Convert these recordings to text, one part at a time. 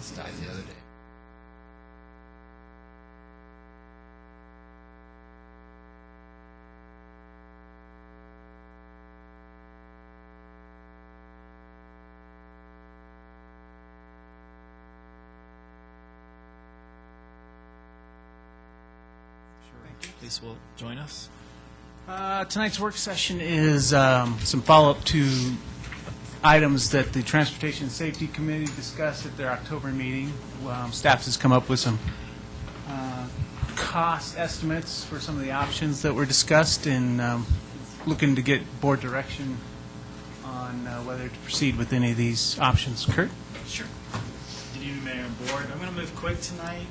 Lights died the other day. Please will join us. Tonight's work session is some follow-up to items that the Transportation and Safety Committee discussed at their October meeting. Staff has come up with some cost estimates for some of the options that were discussed, and looking to get board direction on whether to proceed with any of these options. Kurt? Sure. Good evening, Mayor and Board. I'm going to move quick tonight.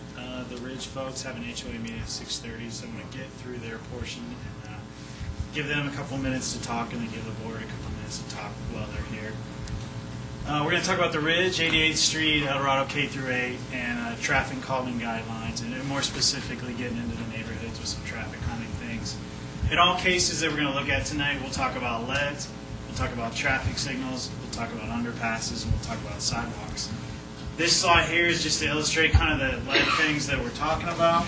The Ridge folks have an HOA meeting at 6:30, so I'm going to get through their portion and give them a couple minutes to talk, and then give the board a couple minutes to talk while they're here. We're going to talk about the Ridge, 88th Street, El Dorado K through 8, and traffic calming guidelines, and more specifically getting into the neighborhoods with some traffic calming things. In all cases that we're going to look at tonight, we'll talk about LEDs, we'll talk about traffic signals, we'll talk about underpasses, and we'll talk about sidewalks. This slide here is just to illustrate kind of the LED things that we're talking about.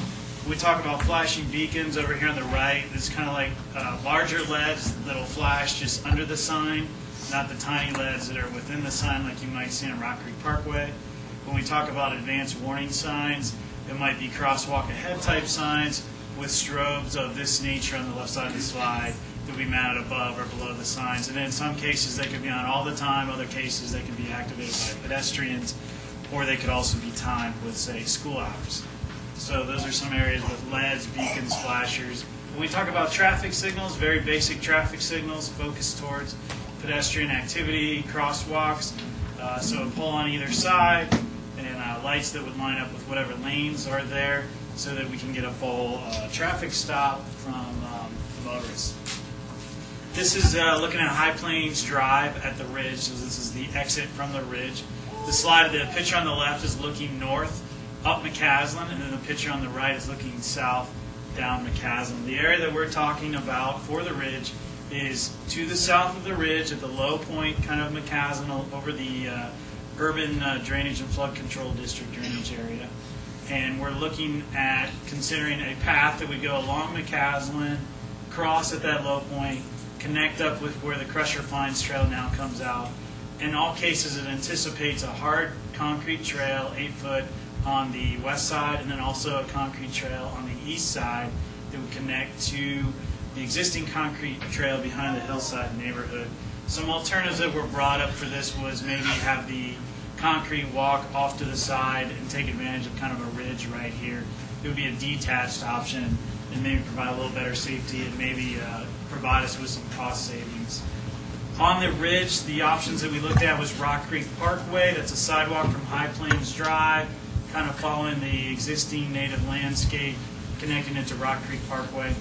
We talk about flashing beacons over here on the right. This is kind of like larger LEDs that will flash just under the sign, not the tiny LEDs that are within the sign like you might see on Rock Creek Parkway. When we talk about advanced warning signs, it might be crosswalk ahead type signs with strobes of this nature on the left side of the slide that we mounted above or below the signs. And in some cases, they could be on all the time. Other cases, they can be activated by pedestrians, or they could also be timed with, say, school hours. So those are some areas with LEDs, beacons, flashers. When we talk about traffic signals, very basic traffic signals focused towards pedestrian activity, crosswalks, so a pole on either side, and lights that would line up with whatever lanes are there so that we can get a full traffic stop from motorists. This is looking at High Plains Drive at the Ridge, so this is the exit from the Ridge. The slide, the picture on the left is looking north up McCaslin, and then the picture on the right is looking south down McCaslin. The area that we're talking about for the Ridge is to the south of the Ridge at the low point, kind of McCaslin, over the urban drainage and flood control district drainage area. And we're looking at considering a path that would go along McCaslin, cross at that low point, connect up with where the Crusher Finds Trail now comes out. In all cases, it anticipates a hard concrete trail, 8 foot, on the west side, and then also a concrete trail on the east side that would connect to the existing concrete trail behind the hillside neighborhood. Some alternatives that were brought up for this was maybe have the concrete walk off to the side and take advantage of kind of a ridge right here. It would be a detached option and maybe provide a little better safety and maybe provide us with some cost savings. On the Ridge, the options that we looked at was Rock Creek Parkway. That's a sidewalk from High Plains Drive, kind of following the existing native landscape, connecting it to Rock Creek Parkway.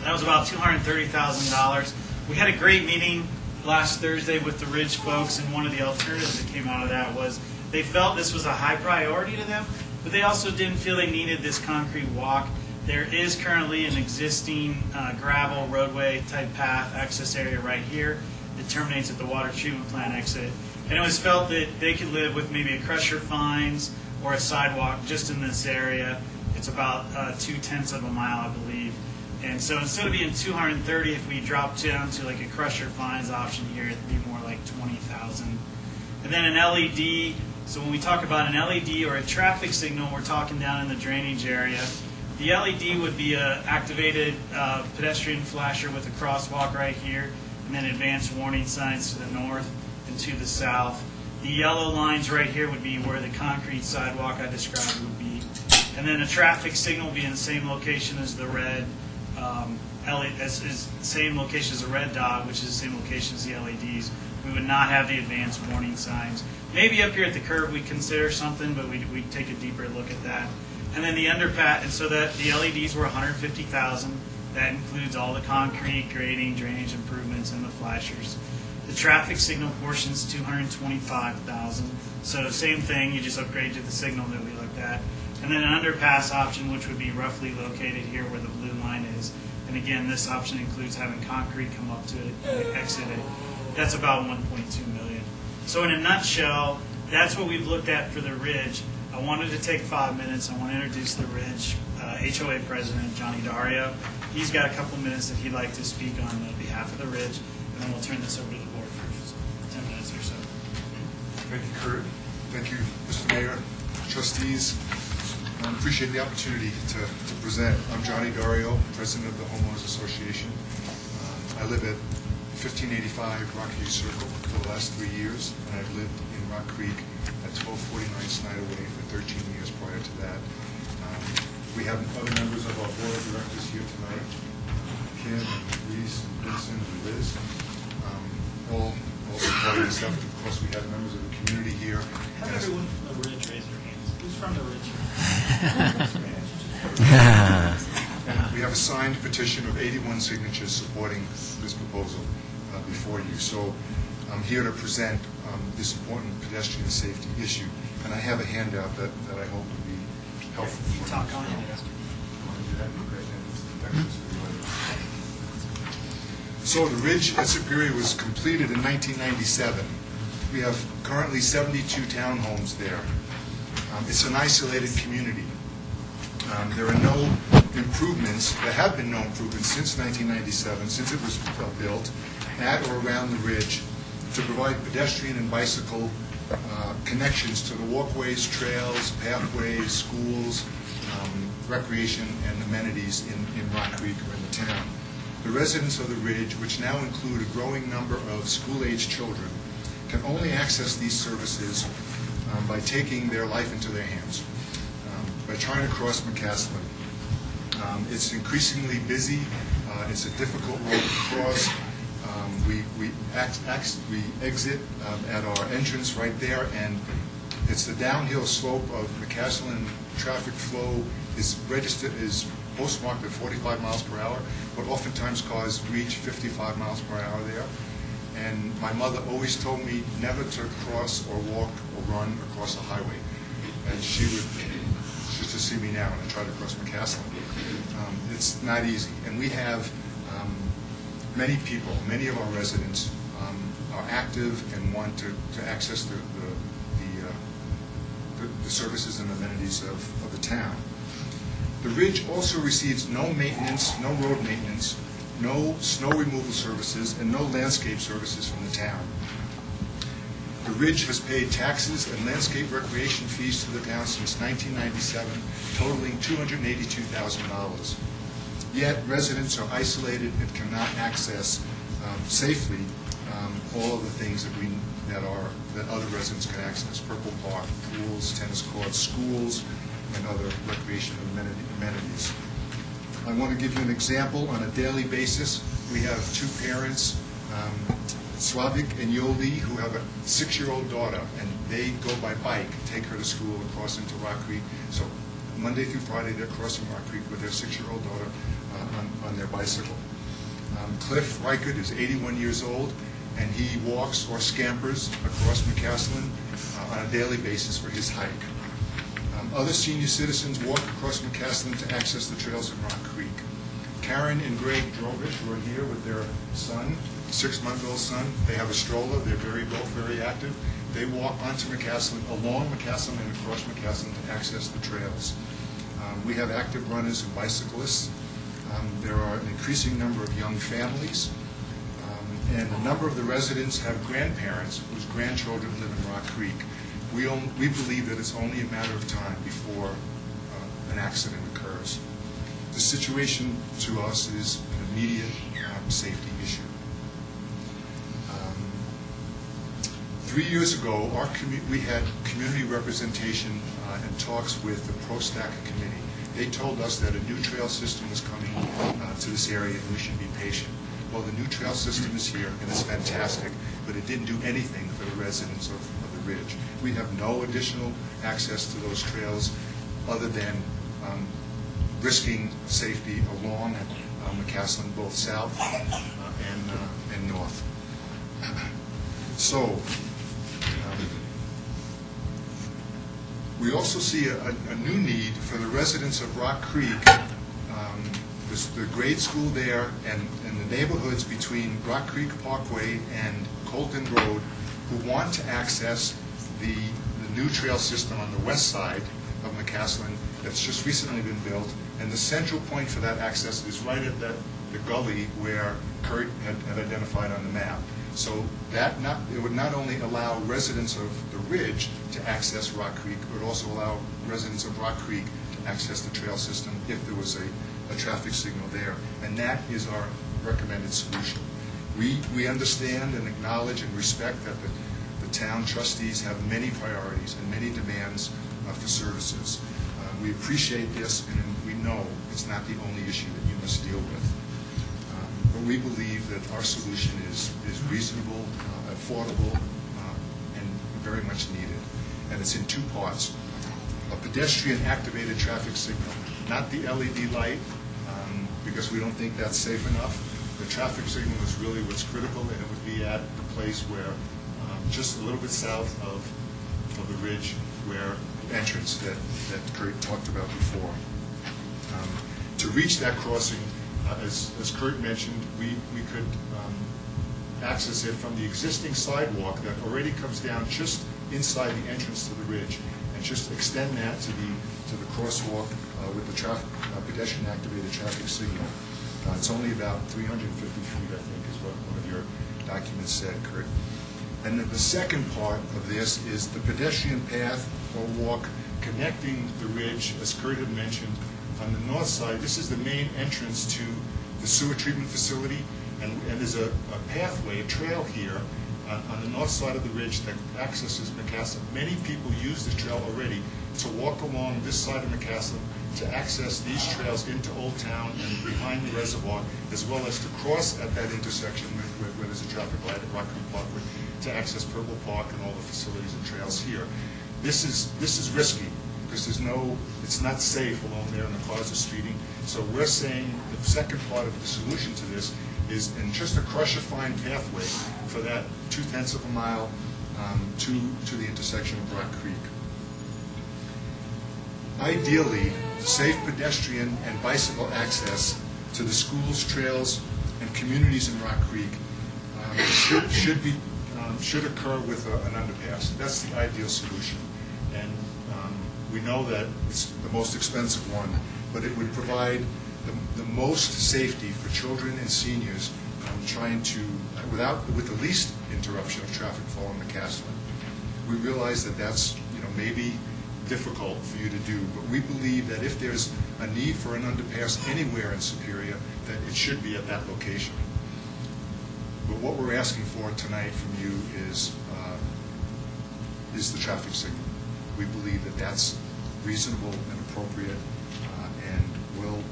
That was about $230,000. We had a great meeting last Thursday with the Ridge folks, and one of the alternatives that came out of that was they felt this was a high priority to them, but they also didn't feel they needed this concrete walk. There is currently an existing gravel roadway type path access area right here that terminates at the water treatment plant exit. And it was felt that they could live with maybe a Crusher Finds or a sidewalk just in this area. It's about 0.2 of a mile, I believe. And so instead of being 230, if we drop down to like a Crusher Finds option here, it'd be more like 20,000. And then an LED. So when we talk about an LED or a traffic signal, we're talking down in the drainage area. The LED would be an activated pedestrian flasher with a crosswalk right here, and then advanced warning signs to the north and to the south. The yellow lines right here would be where the concrete sidewalk I described would be. And then a traffic signal would be in the same location as the red, same location as the red dot, which is the same location as the LEDs. We would not have the advanced warning signs. Maybe up here at the curb we'd consider something, but we'd take a deeper look at that. And then the underpass, and so that the LEDs were $150,000. That includes all the concrete, grading, drainage improvements, and the flashers. The traffic signal portion is $225,000. So same thing, you just upgrade to the signal that we looked at. And then an underpass option, which would be roughly located here where the blue line is. And again, this option includes having concrete come up to it and exit it. That's about $1.2 million. So in a nutshell, that's what we've looked at for the Ridge. I wanted to take 5 minutes. I want to introduce the Ridge HOA President, Johnny Dario. He's got a couple minutes that he'd like to speak on behalf of the Ridge, and then we'll turn this over to the board for 10 minutes or so. Thank you, Kurt. Thank you, Mr. Mayor, trustees. I appreciate the opportunity to present. I'm Johnny Dario, President of the Homeowners Association. I live at 1585 Rock Creek Circle for the last 3 years, and I've lived in Rock Creek at 1249 Snyder Way for 13 years prior to that. We have other members of our board of directors here tonight, Kim, Reese, Vincent, and Liz, all supporting this effort. Of course, we have members of the community here. Have everyone from the Ridge raise their hands. Who's from the Ridge? We have a signed petition of 81 signatures supporting this proposal before you. So I'm here to present this important pedestrian safety issue. And I have a handout that I hope will be helpful. You talk on it. So the Ridge at Superior was completed in 1997. We have currently 72 townhomes there. It's an isolated community. There are no improvements, there have been no improvements since 1997, since it was built, at or around the Ridge, to provide pedestrian and bicycle connections to the walkways, trails, pathways, schools, recreation, and amenities in Rock Creek or in the town. The residents of the Ridge, which now include a growing number of school-age children, can only access these services by taking their life into their hands, by trying to cross McCaslin. It's increasingly busy. It's a difficult road to cross. We exit at our entrance right there, and it's the downhill slope of McCaslin. Traffic flow is postmarked at 45 miles per hour, but oftentimes cars reach 55 miles per hour there. And my mother always told me never to cross or walk or run across a highway. And she would just see me now when I try to cross McCaslin. It's not easy. And we have many people, many of our residents are active and want to access the services and amenities of the town. The Ridge also receives no maintenance, no road maintenance, no snow removal services, and no landscape services from the town. The Ridge has paid taxes and landscape recreation fees to the town since 1997, totaling $282,000. Yet residents are isolated and cannot access safely all of the things that other residents can access: Purple Park, pools, tennis courts, schools, and other recreation amenities. I want to give you an example. On a daily basis, we have two parents, Slavik and Yoli, who have a 6-year-old daughter, and they go by bike, take her to school and cross into Rock Creek. So Monday through Friday, they're crossing Rock Creek with their 6-year-old daughter on their bicycle. Cliff Reichert is 81 years old, and he walks or scampers across McCaslin on a daily basis for his hike. Other senior citizens walk across McCaslin to access the trails in Rock Creek. Karen and Greg Drovich, who are here with their son, 6-month-old son, they have a stroller. They're both very active. They walk onto McCaslin, along McCaslin, and across McCaslin to access the trails. We have active runners and bicyclists. There are an increasing number of young families, and a number of the residents have grandparents whose grandchildren live in Rock Creek. We believe that it's only a matter of time before an accident occurs. The situation to us is an immediate safety issue. 3 years ago, we had community representation and talks with the Pro-Stacker Committee. They told us that a new trail system was coming to this area and we should be patient. Well, the new trail system is here and it's fantastic, but it didn't do anything for the residents of the Ridge. We have no additional access to those trails other than risking safety along McCaslin, both south and north. So, we also see a new need for the residents of Rock Creek, the grade school there, and the neighborhoods between Rock Creek Parkway and Colton Road, who want to access the new trail system on the west side of McCaslin that's just recently been built, and the central point for that access is right at the gully where Kurt had identified on the map. So it would not only allow residents of the Ridge to access Rock Creek, it would also allow residents of Rock Creek to access the trail system if there was a traffic signal there. And that is our recommended solution. We understand and acknowledge and respect that the town trustees have many priorities and many demands for services. We appreciate this, and we know it's not the only issue that you must deal with. But we believe that our solution is reasonable, affordable, and very much needed. And it's in two parts. A pedestrian-activated traffic signal, not the LED light, because we don't think that's safe enough. The traffic signal is really what's critical, and it would be at the place where, just a little bit south of the Ridge, where entrance that Kurt talked about before. To reach that crossing, as Kurt mentioned, we could access it from the existing sidewalk that already comes down just inside the entrance to the Ridge, and just extend that to the crosswalk with the pedestrian-activated traffic signal. It's only about 350 feet, I think, is what one of your documents said, Kurt. And then the second part of this is the pedestrian path or walk connecting the Ridge, as Kurt had mentioned, on the north side. This is the main entrance to the sewer treatment facility, and there's a pathway, a trail here on the north side of the Ridge that accesses McCaslin. Many people use this trail already to walk along this side of McCaslin to access these trails into Old Town and behind the reservoir, as well as to cross at that intersection where there's a traffic light at Rock Creek Parkway to access Purple Park and all the facilities and trails here. This is risky because it's not safe along there and the cars are speeding. So we're saying the second part of the solution to this is in just a crusher-fine pathway for that 0.2 of a mile to the intersection of Rock Creek. Ideally, safe pedestrian and bicycle access to the schools, trails, and communities in Rock Creek should occur with an underpass. That's the ideal solution. And we know that it's the most expensive one, but it would provide the most safety for children and seniors with the least interruption of traffic flow in McCaslin. We realize that that's maybe difficult for you to do, but we believe that if there's a need for an underpass anywhere in Superior, that it should be at that location. But what we're asking for tonight from you is the traffic signal. We believe that that's reasonable and appropriate and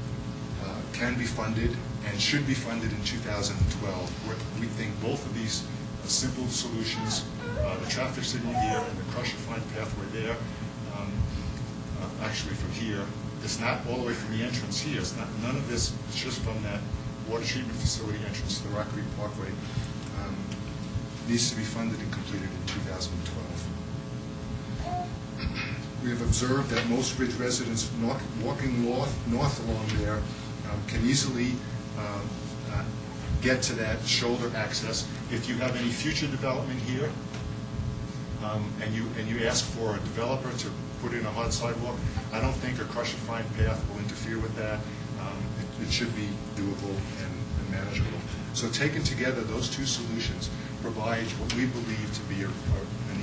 can be funded and should be funded in 2012. We think both of these simple solutions, the traffic signal here and the crusher-fine pathway there, actually from here, it's not all the way from the entrance here. It's not, none of this is just from that water treatment facility entrance to the Rock Creek Parkway. Needs to be funded and completed in 2012. We have observed that most Ridge residents walking north along there can easily get to that shoulder access. If you have any future development here, and you ask for a developer to put in a hard sidewalk, I don't think a crusher-fine path will interfere with that. It should be doable and manageable. So taken together, those two solutions provide what we believe to be an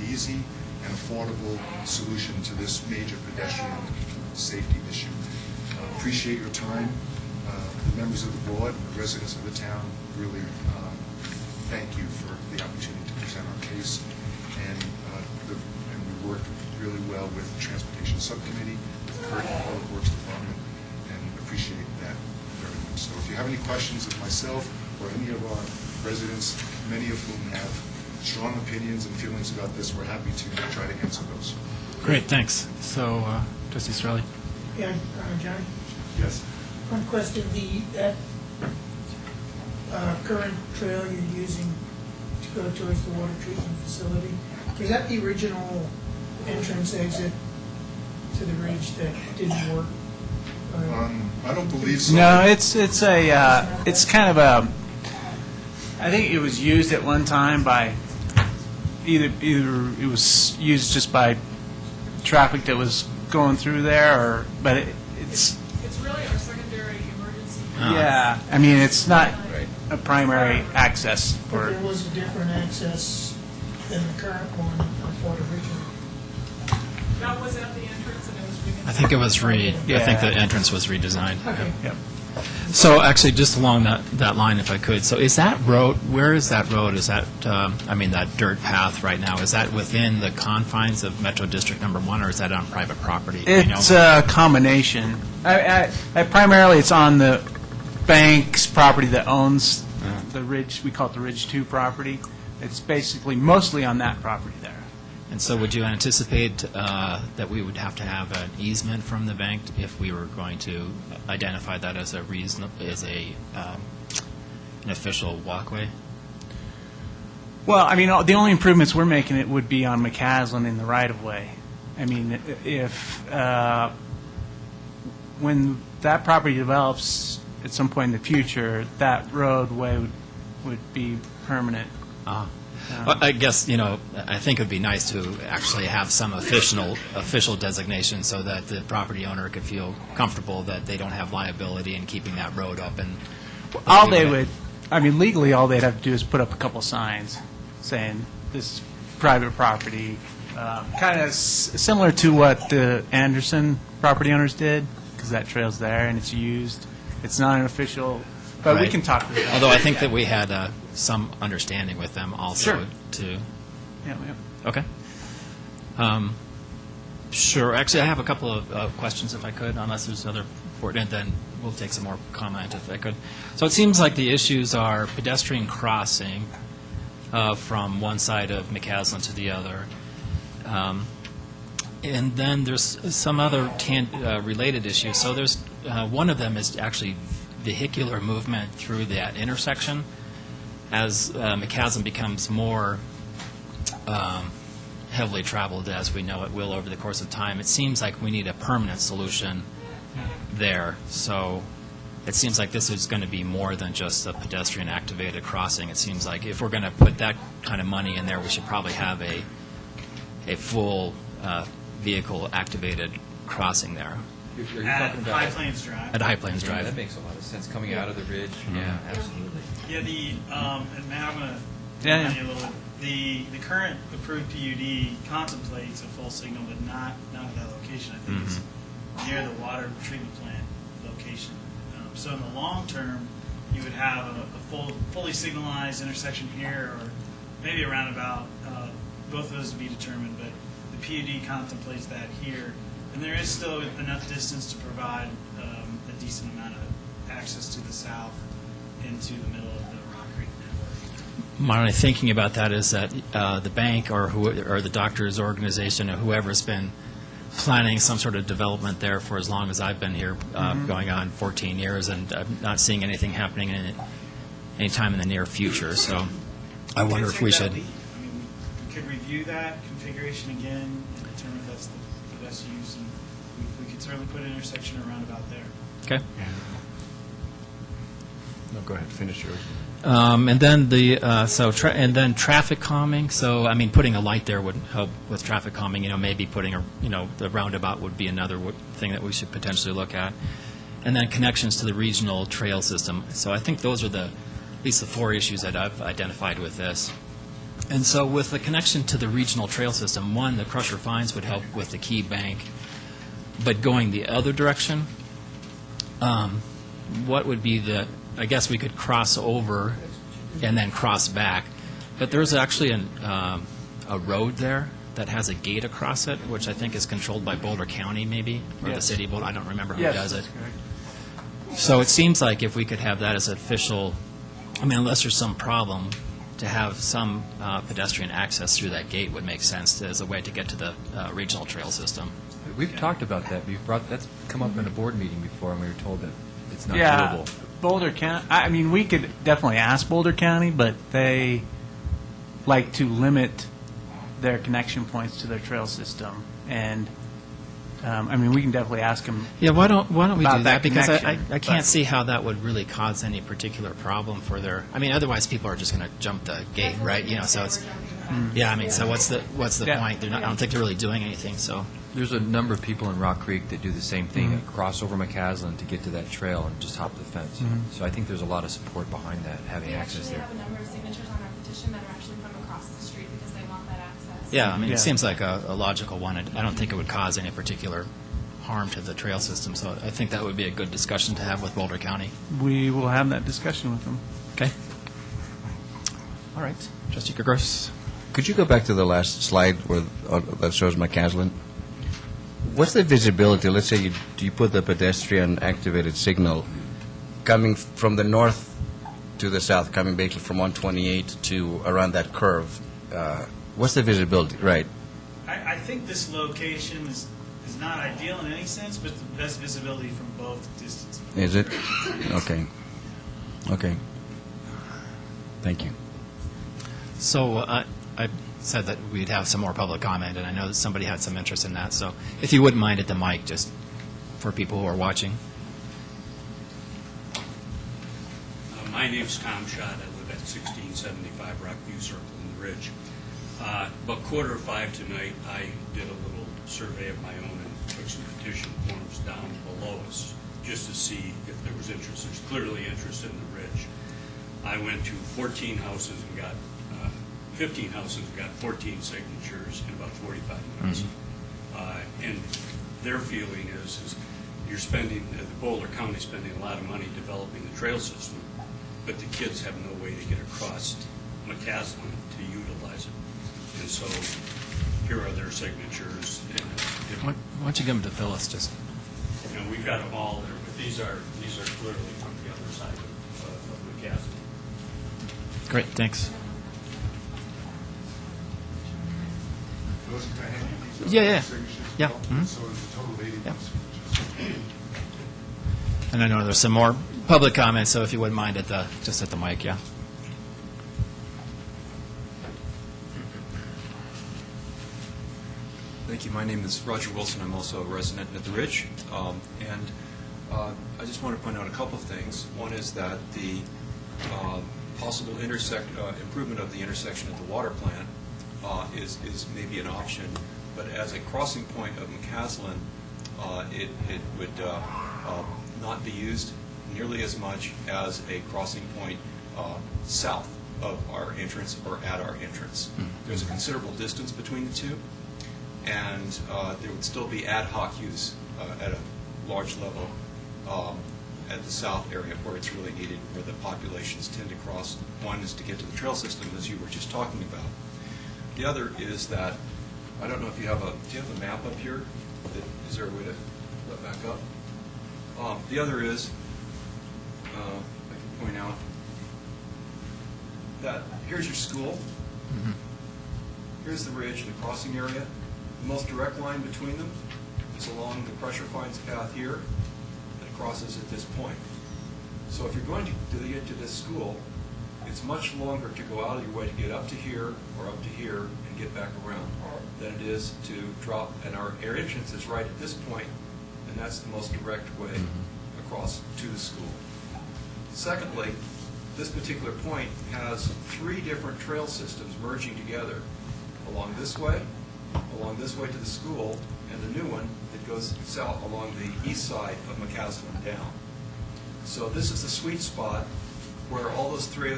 easy and affordable solution to this major pedestrian safety issue. Appreciate your time. The members of the board and the residents of the town really thank you for the opportunity to present our case. And we worked really well with the Transportation Subcommittee, with the Curtin Public Works Department, and appreciate that very much. So if you have any questions of myself or any of our residents, many of whom have strong opinions and feelings about this, we're happy to try to answer those. Great, thanks. So, Trustee Strelli. Yeah, John, Yes. one question, that current trail you're using to go towards the water treatment facility, is that the original entrance exit to the Ridge that didn't work? I don't believe so. No, it's kind of a, I think it was used at one time by either it was used just by traffic that was going through there, but it's, It's really our secondary emergency. yeah, I mean, it's not a primary access But for, there was a different access than the current one, I thought originally. That was at the entrance and it was redesigned. I think it was I think the Yeah. entrance was redesigned. Okay. yep. So actually, just along that line, if I could, so is that road, where is that road? Is that, that dirt path right now, is that within the confines of Metro District Number 1, or is that on private property? Do you know? It's a combination. I primarily, it's on the bank's property that owns the Ridge, we call it the Ridge 2 property. It's basically mostly on that property there. And so would you anticipate that we would have to have an easement from the bank if we were going to identify that as a an official walkway? Well, I mean, the only improvements we're making it would be on McCaslin in the right-of-way. I mean, if, when that property develops at some point in the future, that roadway would be permanent. Well, I guess, I think it would be nice to actually have some official designation so that the property owner could feel comfortable that they don't have liability in keeping that road open. All they would, I mean, legally, all they'd have to do is put up a couple signs saying this is private property, kind of similar to what the Anderson property owners did, because that trail's there and it's used. It's not an official, but we Right. can talk to them. Although I think that we had some understanding with them also Sure. to. Yeah, yeah. Okay. Sure. Actually, I have a couple of questions, if I could, unless there's other important, and then we'll take some more comment, if I could. So it seems like the issues are pedestrian crossing from one side of McCaslin to the other. And then there's some other related issues. So there's one of them is actually vehicular movement through that intersection. As McCaslin becomes more heavily traveled, as we know it will over the course of time, it seems like we need a permanent solution there. So it seems like this is going to be more than just a pedestrian-activated crossing. It seems like if we're going to put that kind of money in there, we should probably have a full vehicle-activated crossing there You're At talking about High Plains Drive. at High Plains Yeah, Drive. that makes a lot of sense. Coming out of the ridge. Yeah, absolutely. Yeah, and Matt, I'm going to Yeah, remind yeah. you a little bit. The current approved PUD contemplates a full signal, but not at that location. I think it's near the water treatment plant location. So in the long term, you would have a fully signalized intersection here, or maybe a roundabout. Both of those to be determined, but the PUD contemplates that here. And there is still enough distance to provide a decent amount of access to the south into the middle of the Rock Creek network. My only thinking about that is that the bank or the doctor's organization or whoever's been planning some sort of development there for as long as I've been here, going on 14 years, and I'm not seeing anything happening in it anytime in the near future. So I wonder if we should. I mean, we could review that configuration again and determine if that's the best use, and we could certainly put an intersection or roundabout there. Okay. No, go ahead, finish yours. And then and then traffic calming. So I mean, putting a light there would help with traffic calming. Maybe putting the roundabout would be another thing that we should potentially look at. And then connections to the regional trail system. So I think those are at least the four issues that I've identified with this. And so with the connection to the regional trail system, one, the crusher fines would help with the key bank. But going the other direction, what would be I guess we could cross over and then cross back. But there's actually a road there that has a gate across it, which I think is controlled by Boulder County, maybe, or the Yes. city of Boulder. I don't remember who Yes, does it. that's correct. So it seems like if we could have that as official, unless there's some problem, to have some pedestrian access through that gate would make sense as a way to get to the regional trail system. We've talked about that. That's come up in a board meeting before, and we were told that it's not Yeah, doable. Boulder County, I mean, we could definitely ask Boulder County, but they like to limit their connection points to their trail system. And, I mean, we can definitely ask them. Yeah, why don't we About do that that? Because I connection, can't but- see how that would really cause any particular problem for their. Otherwise people are just going to jump the gate, right? So it's. Yeah, so what's the Yeah. point? I don't think they're really doing anything. So. There's a number of people in Rock Creek that do the same thing, cross over McCaslin to get to that trail and just hop the fence. So I think there's a lot of support behind that, having We access actually there. have a number of signatures on our petition that are actually from across the street because they want that access. Yeah, I mean, Yeah. it seems like a logical one. I don't think it would cause any particular harm to the trail system, so I think that would be a good discussion to have with Boulder County. We will have that discussion with them. Okay? All right. Trustee Gregos? Could you go back to the last slide where, that shows McCaslin? What's the visibility? Let's say you put the pedestrian activated signal coming from the north to the south, coming basically from 128 to around that curve. What's the visibility? Right. I think this location is not ideal in any sense, but the best visibility from both distances. Is it? Okay. Okay. Thank you. So I said that we'd have some more public comment, and I know that somebody had some interest in that. So if you wouldn't mind at the mic, just for people who are watching. My name's Tom Schott. I live at 1675 Rockview Circle in the Ridge. About 4:45 tonight, I did a little survey of my own and took some petition forms down below us just to see if there was interest. There's clearly interest in the Ridge. I went to 14 houses and got 15 houses and got 14 signatures in about 45 minutes. And their feeling is you're spending, the Boulder County spending a lot of money developing the trail system, but the kids have no way to get across McCaslin to utilize it. And so here are their signatures. And Why don't you give them to Phyllis? Just we've got them all there, but these are clearly from the other side of McCaslin. great. Thanks. Those can I hand you these Yeah, yeah. signatures? Yeah. So Mhm. it's a total of 81 Yeah. signatures. And I know there's some more public comments, so if you wouldn't mind just at the mic, yeah. Thank you. My name is Roger Wilson. I'm also a resident at the Ridge. I just want to point out a couple of things. One is that the possible improvement of the intersection at the water plant is maybe an option, but as a crossing point of McCaslin, it would not be used nearly as much as a crossing point south of our entrance or at our entrance. There's a considerable distance between the two, and there would still be ad hoc use at a large level at the south area where it's really needed, where the populations tend to cross. One is to get to the trail system, as you were just talking about. The other is that, I don't know if you have do you have a map up here? Is there a way to let back up? The other is, I can point out that here's your school. Here's the ridge, the crossing area. The most direct line between them is along the Crusher Fines path here that crosses at this point. So if you're going to get to this school, it's much longer to go out of your way to get up to here or up to here and get back around than it is to drop. And our entrance is right at this point, and that's the most direct way across to the school. Secondly, this particular point has 3 different trail systems merging together along this way to the school, and the new one that goes south along the east side of McCaslin down. So this is the sweet spot where all those 3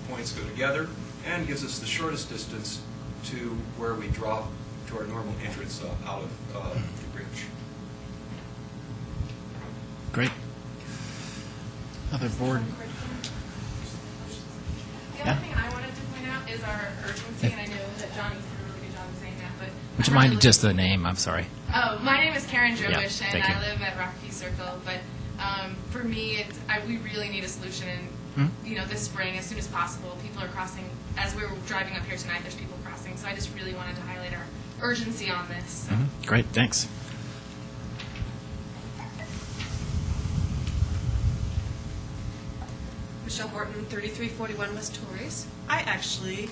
points go together and gives us the shortest distance to where we drop to our normal entrance out of the bridge. Great. Other board. The Yeah. other thing I wanted to point out is our urgency, and I know that Johnny did a really good job of saying that, but. Would you I'm mind really- just the name? I'm sorry. Oh, my name is Karen Drobish, Yeah, and thank you. I live at Rockview Circle, but for me, we really need a solution, this spring, as soon as possible. People are crossing, as we were driving up here tonight, there's people crossing, so I just really wanted to highlight our urgency on this. So. Great, thanks. Michelle Horton, 3341 West Torrey's. I actually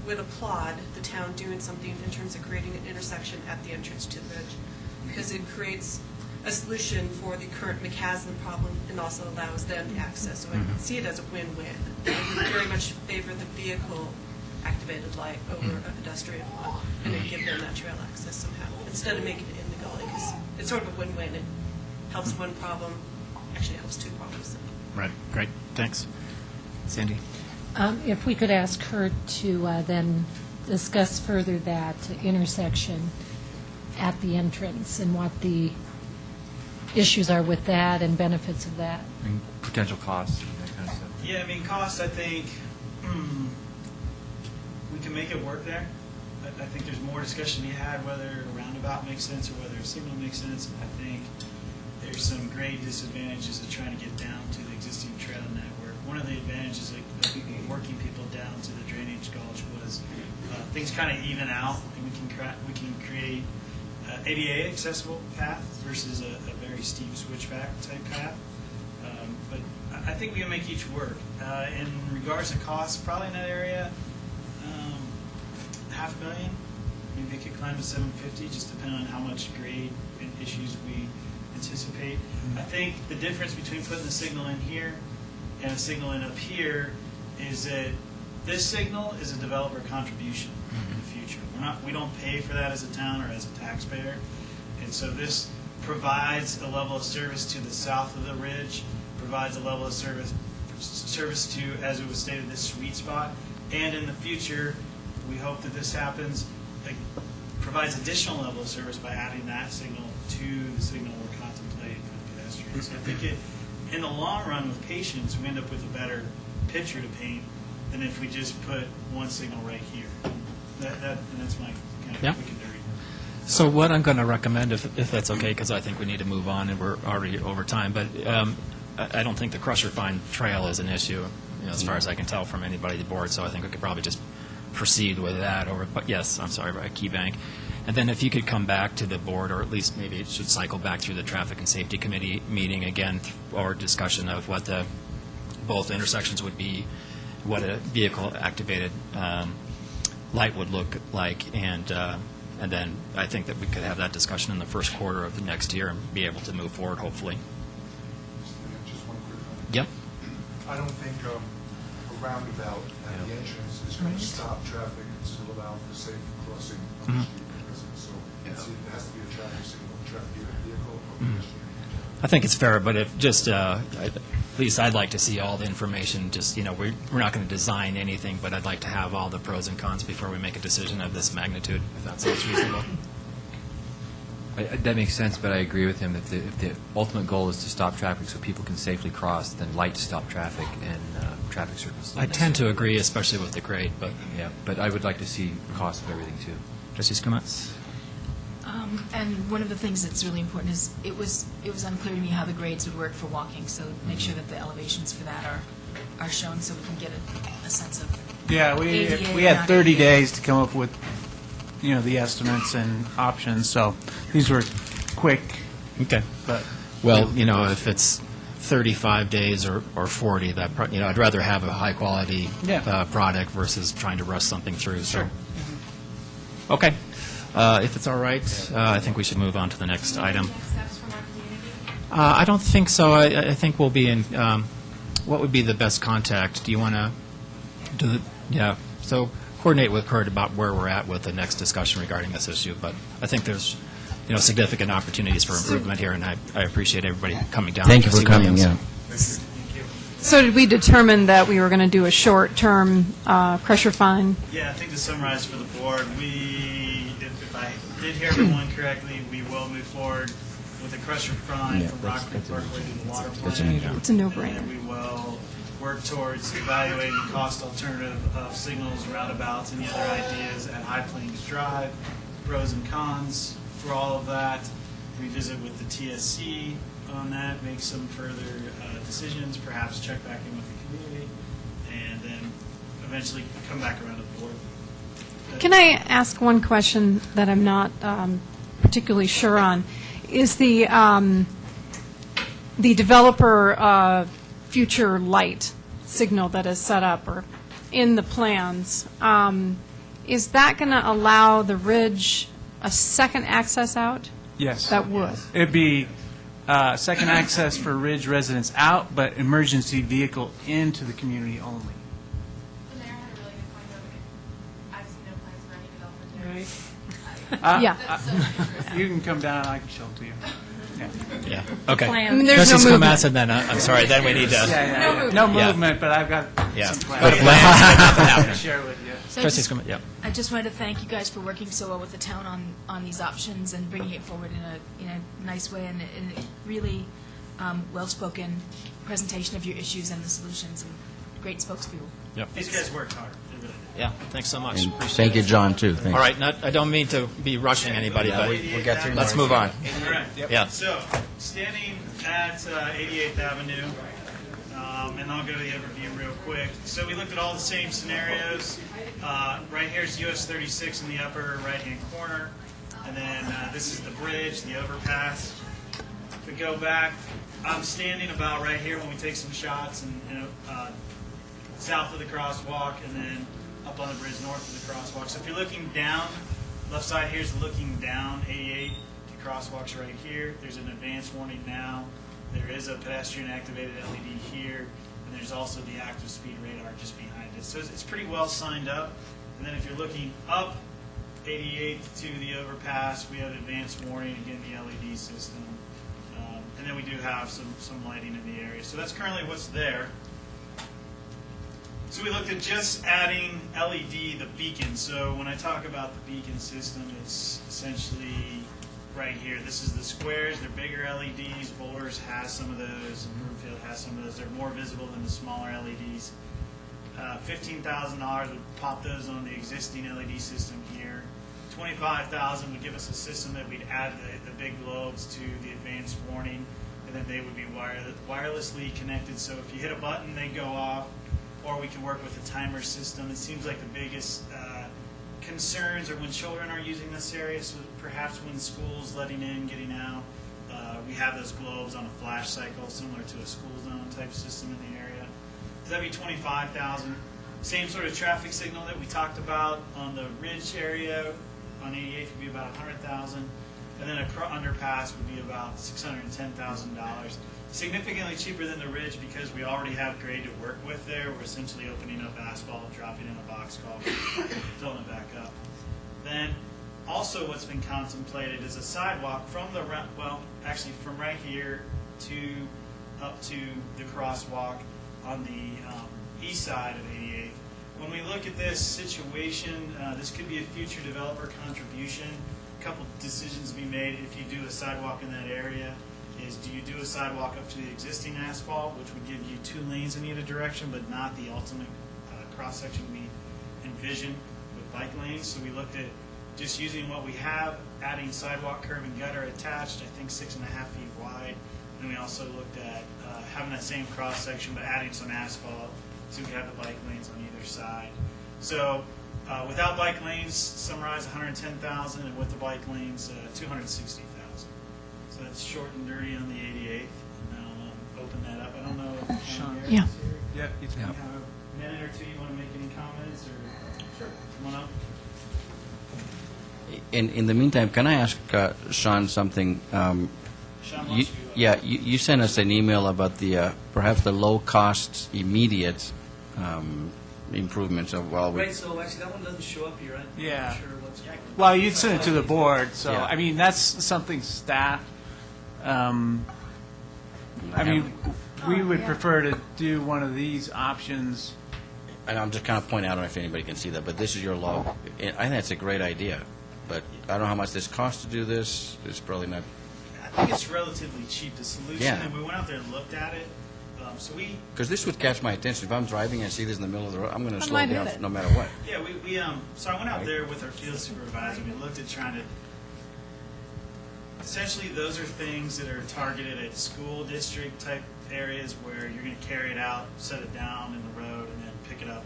would applaud the town doing something in terms of creating an intersection at the entrance to the ridge, because it creates a solution for the current McCaslin problem and also allows them the access. So I see it as a win-win. I would very much favor the vehicle-activated light over a pedestrian one, and then give them that trail access somehow, instead of making it in the building. 'Cause it's sort of a win-win. It helps one problem, actually helps two problems. Right, great, thanks. Sandy? If we could ask her to then discuss further that intersection at the entrance and what the issues are with that and benefits of that. And potential costs, that kind of stuff. Yeah, I mean, cost, I think, we can make it work there. I think there's more discussion to be had whether a roundabout makes sense or whether a signal makes sense. I think there's some great disadvantages of trying to get down to the existing trail network. One of the advantages of working people down to the drainage gulch was things kind of even out, and we can create ADA accessible path versus a very steep switchback type path. But I think we can make each work. In regards to costs, probably in that area, $500,000. Maybe they could climb to 750, just depending on how much grade and issues we anticipate. I think the difference between putting the signal in here and a signal in up here is that this signal is a developer contribution in the future. We don't pay for that as a town or as a taxpayer, and so this provides a level of service to the south of the ridge, provides a level of service to, as it was stated, this sweet spot, and in the future, we hope that this happens, provides additional level of service by adding that signal to the signal we're contemplating for the pedestrians. So I think in the long run, with patience, we end up with a better picture to paint than if we just put one signal right here. And that's my kind of Yeah. quick and dirty. So what I'm going to recommend, if that's okay, because I think we need to move on and we're already over time, but I don't think the Crusher Fine Trail is an issue, as far as I can tell from anybody at the board, so I think we could probably just proceed with that, but yes, I'm sorry, by Key Bank. And then if you could come back to the board, or at least maybe it should cycle back through the Traffic and Safety Committee meeting again, or discussion of what both intersections would be, what a vehicle-activated light would look like, and then I think that we could have that discussion in the first quarter of the next year and be able to move forward, hopefully. Just one quick comment. Yep. I don't think a roundabout at the entrance is going to stop traffic and still allow for safe crossing of the street. So it has to be a traffic signal, either vehicle or pedestrian. I think it's fair, but if just, at least I'd like to see all the information, just, we're not going to design anything, but I'd like to have all the pros and cons before we make a decision of this magnitude, if that sounds reasonable. That makes sense, but I agree with him. If the ultimate goal is to stop traffic so people can safely cross, then lights stop traffic and traffic circles. I tend to agree, especially with the grade, but. Yeah, but I would like to see cost of everything, too. Trustee Skumatz? And one of the things that's really important is it was unclear to me how the grades would work for walking, so make sure that the elevations for that are shown so we can get a sense of Yeah, ADA we or had not 30 ADA. days to come up with, the estimates and options, so these were quick, Okay. but. Well, if it's 35 days or 40, I'd rather have a high-quality Yeah. product versus trying to rush something through, so. Okay. If it's all right, I think we should move on to the next item. Next steps from our community? I don't think so. I think we'll be in, what would be the best contact? Do you want to do the, yeah, so coordinate with Kurt about where we're at with the next discussion regarding this issue, but I think there's, significant opportunities for improvement here, and I appreciate everybody coming down. Thank you for Trustee coming, Williams. yeah. So did we determine that we were going to do a short-term pressure fine? Yeah, I think to summarize for the board, if I did hear everyone correctly, we will move forward with a crusher fine from Rock Creek Parkway to the water plant. It's a no-brainer. And we will work towards evaluating the cost alternative of signals, roundabouts, any other ideas at High Plains Drive, pros and cons for all of that, revisit with the TSC on that, make some further decisions, perhaps check back in with the community, and then eventually come back around to the board. Can I ask one question that I'm not particularly sure on? Is the developer future light signal that is set up or in the plans, is that going to allow the ridge a second access out? Yes. That would. It'd be second access for Ridge residents out, but emergency vehicle into the community only. The mayor had a really good point, though. I've seen no plans for any development there. Yeah. You can come down, I can show them to you. Yeah, okay. plan. I mean, there's no Trustees movement. Kumatz, and then, I'm sorry, then we need to, No Yeah. movement, but I've got yeah. some But plans plans, but nothing to happening. share with you. So I Trustees just- Kumatz, yeah. I just wanted to thank you guys for working so well with the town on these options and bringing it forward in a nice way and a really well-spoken presentation of your issues and the solutions, and great spokespeople. Yep. These guys worked hard. They really did. Yeah, thanks so much. And Appreciate thank you, it. John, too. Thank All you. right, I don't mean to be rushing anybody, but We'll get through let's more. move on. All right. Yeah. So, standing at 88th Avenue, and I'll go to the overview real quick. So we looked at all the same scenarios. Right here is US 36 in the upper right-hand corner, and then this is the bridge, the overpass. If we go back, I'm standing about right here when we take some shots, and south of the crosswalk, and then up on the bridge north of the crosswalk. So if you're looking down, left side here is looking down 88. The crosswalk's right here. There's an advance warning now. There is a pedestrian activated LED here, and there's also the active speed radar just behind it. So it's pretty well signed up. And then if you're looking up 88 to the overpass, we have advance warning, again, the LED system. And then we do have some lighting in the area. So that's currently what's there. So we looked at just adding LED, the beacon. So when I talk about the beacon system, it's essentially right here. This is the squares. They're bigger LEDs. Boulders has some of those, and Broomfield has some of those. They're more visible than the smaller LEDs. $15,000 would pop those on the existing LED system here. $25,000 would give us a system that we'd add the big globes to the advanced warning, and then they would be wirelessly connected. So if you hit a button, they go off. Or we can work with a timer system. It seems like the biggest concerns are when children are using this area, so perhaps when school's letting in, getting out, we have those globes on a flash cycle, similar to a school zone type system in the area. So that'd be $25,000. Same sort of traffic signal that we talked about on the Ridge area on 88th would be about $100,000, and then a underpass would be about $610,000. Significantly cheaper than the Ridge because we already have grade to work with there. We're essentially opening up asphalt, dropping in a box culvert, filling it back up. Then also what's been contemplated is a sidewalk from actually from right here up to the crosswalk on the east side of 88th. When we look at this situation, this could be a future developer contribution. A couple decisions to be made if you do a sidewalk in that area. Is do you do a sidewalk up to the existing asphalt, which would give you 2 lanes in either direction, but not the ultimate cross-section we envision with bike lanes. So we looked at just using what we have, adding sidewalk, curb, and gutter attached, I think 6.5 feet wide. And we also looked at having that same cross-section, but adding some asphalt so we have the bike lanes on either side. So without bike lanes, summarize $110,000, and with the bike lanes, $260,000. So that's short and dirty on the 88th. And I'll open that up. I don't know if Sean Garrett's Yeah. here. Yeah, You have a minute or two. You want to make any comments? Or sure. Come on up. In the meantime, can I ask Sean something? Sean, why You, don't you, you sent us an email about the perhaps the low-cost immediate improvements of Right, so actually that one doesn't show up here. I'm Yeah. not sure what's. Well, you'd send it to the board, so, Yeah. I mean, that's something staff, I mean, we would prefer to do one of these options. And I'm just kind of pointing out, I don't know if anybody can see that, but this is your logo. I think that's a great idea, but I don't know how much this costs to do this. It's probably not. I think it's relatively cheap. The solution, Yeah. and we went out there and looked at it. So we, Because this would catch my attention. If I'm driving and I see this in the middle of the road, I'm going to I slow might hit down it. no matter what. yeah, so I went out there with our field supervisor. We looked at trying to. Essentially, those are things that are targeted at school district type areas where you're going to carry it out, set it down in the road, and then pick it up.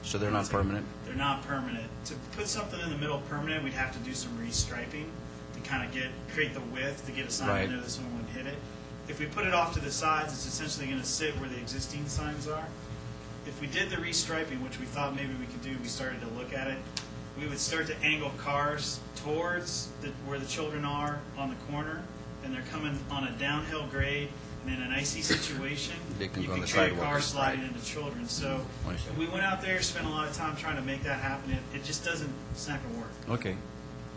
So they're not permanent? They're not permanent. To put something in the middle permanent, we'd have to do some restriping to kind of create the width to get a sign Right. in there that someone would hit it. If we put it off to the sides, it's essentially going to sit where the existing signs are. If we did the restriping, which we thought maybe we could do, we started to look at it, we would start to angle cars towards where the children are on the corner, and they're coming on a downhill grade, and in an icy situation, They can you go on can the create a sidewalk. car sliding into children. So I see. we went out there, spent a lot of time trying to make that happen. It just doesn't, it's not going to work. Okay.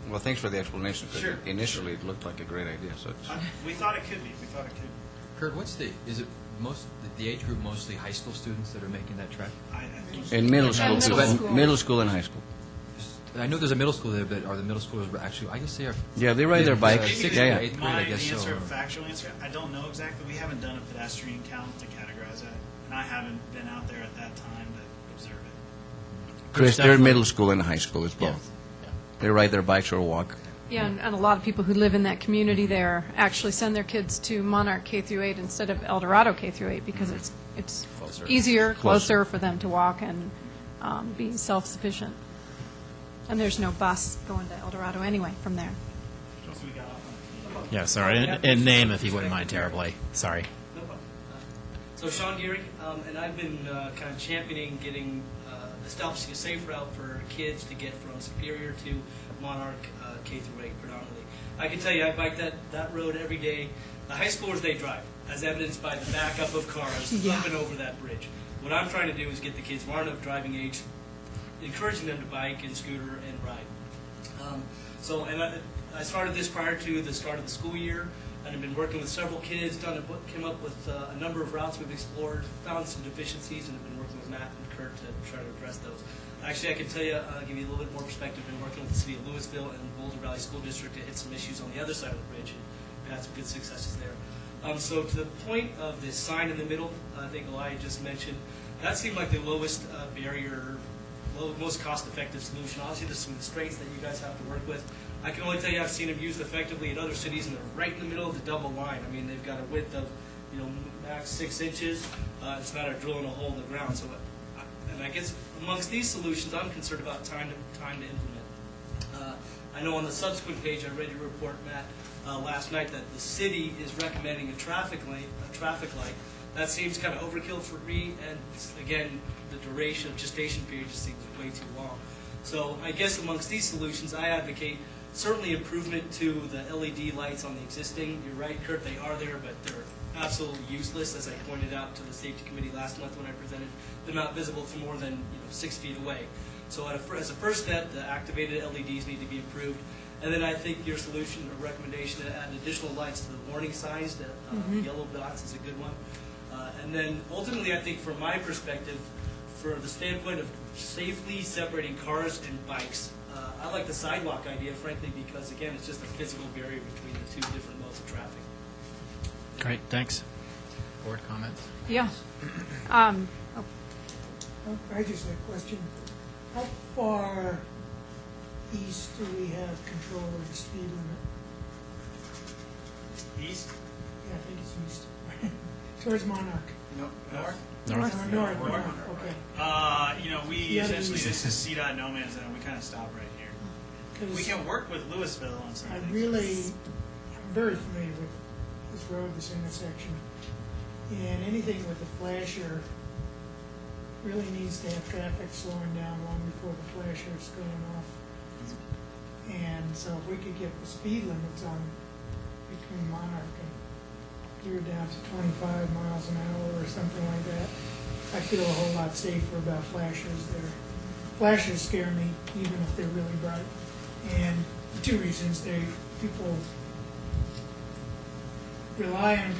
Well, thanks for the explanation, because Sure. initially it looked like a great idea, so it's... We thought it could be. We thought it could. Kurt, is it the age group mostly high school students that are making that trek? I think. In middle school, middle too. school. Middle school and high school. I know there's a middle school there, but are the middle schoolers actually, I guess they are. Yeah, they ride their bikes. Sixth Yeah, or yeah. eighth grade, I guess The so. answer, factual answer, I don't know exactly. We haven't done a pedestrian count to categorize that, and I haven't been out there at that time to observe it. Chris, they're definitely- middle school and high school, it's both. They ride their bikes or walk. Yeah, and a lot of people who live in that community there actually send their kids to Monarch K through 8 instead of El Dorado K through 8 because it's Closer. easier, Closer. closer for them to walk and be self-sufficient. And there's no bus going to El Dorado anyway from there. So we got off on Yeah, sorry, and name if you wouldn't mind terribly, sorry. No problem. So Sean Geary, and I've been kind of championing getting, establishing a safe route for kids to get from Superior to Monarch K through 8 predominantly. I can tell you, I bike that road every day. The high schoolers, they drive, as evidenced by the backup of cars up and over that bridge. What I'm trying to do is get the kids far enough driving age, encouraging them to bike and scooter and ride. I started this prior to the start of the school year, and I've been working with several kids, came up with a number of routes we've explored, found some deficiencies, and have been working with Matt and Kurt to try to address those. Actually, I can tell you, give you a little bit more perspective, been working with the City of Louisville and Boulder Valley School District to hit some issues on the other side of the bridge, and had some good successes there. So to the point of the sign in the middle, I think Elia just mentioned, that seemed like the lowest barrier, most cost-effective solution. Obviously, there's some constraints that you guys have to work with. I can only tell you I've seen them used effectively in other cities, and they're right in the middle of the double line. I mean, they've got a width of, max 6 inches. It's a matter of drilling a hole in the ground. So, and I guess amongst these solutions, I'm concerned about time to implement. I know on the subsequent page, I read your report, Matt, last night that the city is recommending a traffic light. That seems kind of overkill for me, and again, the duration of gestation period just seems way too long. So I guess amongst these solutions, I advocate certainly improvement to the LED lights on the existing. You're right, Kurt, they are there, but they're absolutely useless, as I pointed out to the safety committee last month when I presented. They're not visible for more than 6 feet away. So as a first step, the activated LEDs need to be improved. And then I think your solution or recommendation to add additional lights to the warning signs, the yellow dots is a good one. And then ultimately, I think from my perspective, for the standpoint of safely separating cars and bikes, I like the sidewalk idea, frankly, because again, it's just a physical barrier between the two different modes of traffic. Great, thanks. Board comments? Yeah. I just had a question. How far east do we have control of the speed limit? East? Yeah, I think it's east. Towards Monarch. No, north? North, north, okay. We The other essentially, east. this is CDOT no man's zone. We kind of stop right here. 'Cause We can work with Louisville on some I things. I'm very familiar with this road, this intersection. And anything with a flasher really needs to have traffic slowing down long before the flasher's going off. And so if we could get the speed limits on between Monarch and gear down to 25 miles an hour or something like that, I feel a whole lot safer about flashers there. Flashers scare me, even if they're really bright. And for two reasons, people rely on,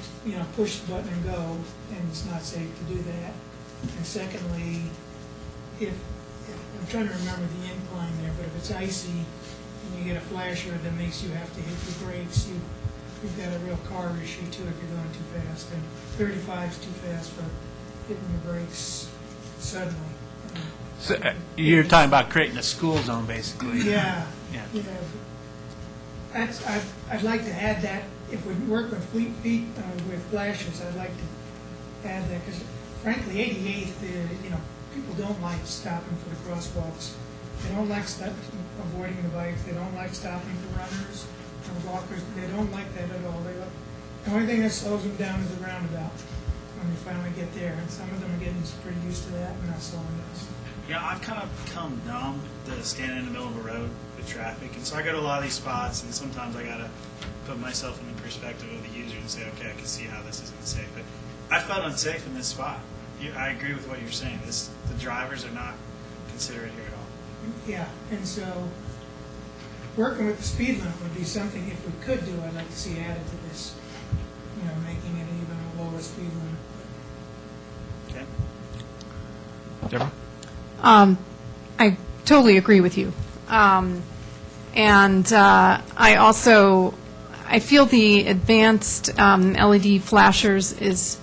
push the button and go, and it's not safe to do that. And secondly, if I'm trying to remember the incline there, but if it's icy and you get a flasher that makes you have to hit your brakes, you've got a real car issue too if you're going too fast. And 35 is too fast for hitting your brakes suddenly. So you're talking about creating a school zone, basically. Yeah. Yeah. I'd like to add that, if we work with feet with flashers, I'd like to add that, because frankly, 88th, people don't like stopping for the crosswalks. They don't like avoiding the bikes. They don't like stopping for runners and walkers. They don't like that at all. The only thing that slows them down is the roundabout when we finally get there. And some of them are getting pretty used to that and not slowing down. Yeah, I've kind of become numb to standing in the middle of a road with traffic, and so I go to a lot of these spots, and sometimes I gotta put myself in the perspective of the user and say, okay, I can see how this isn't safe. But I felt unsafe in this spot. I agree with what you're saying. The drivers are not considerate here at all. Yeah, and so working with the speed limit would be something, if we could do, I'd like to see added to this, making it even a lower speed limit. Okay. Deborah? I totally agree with you. And I feel the advanced LED flashers is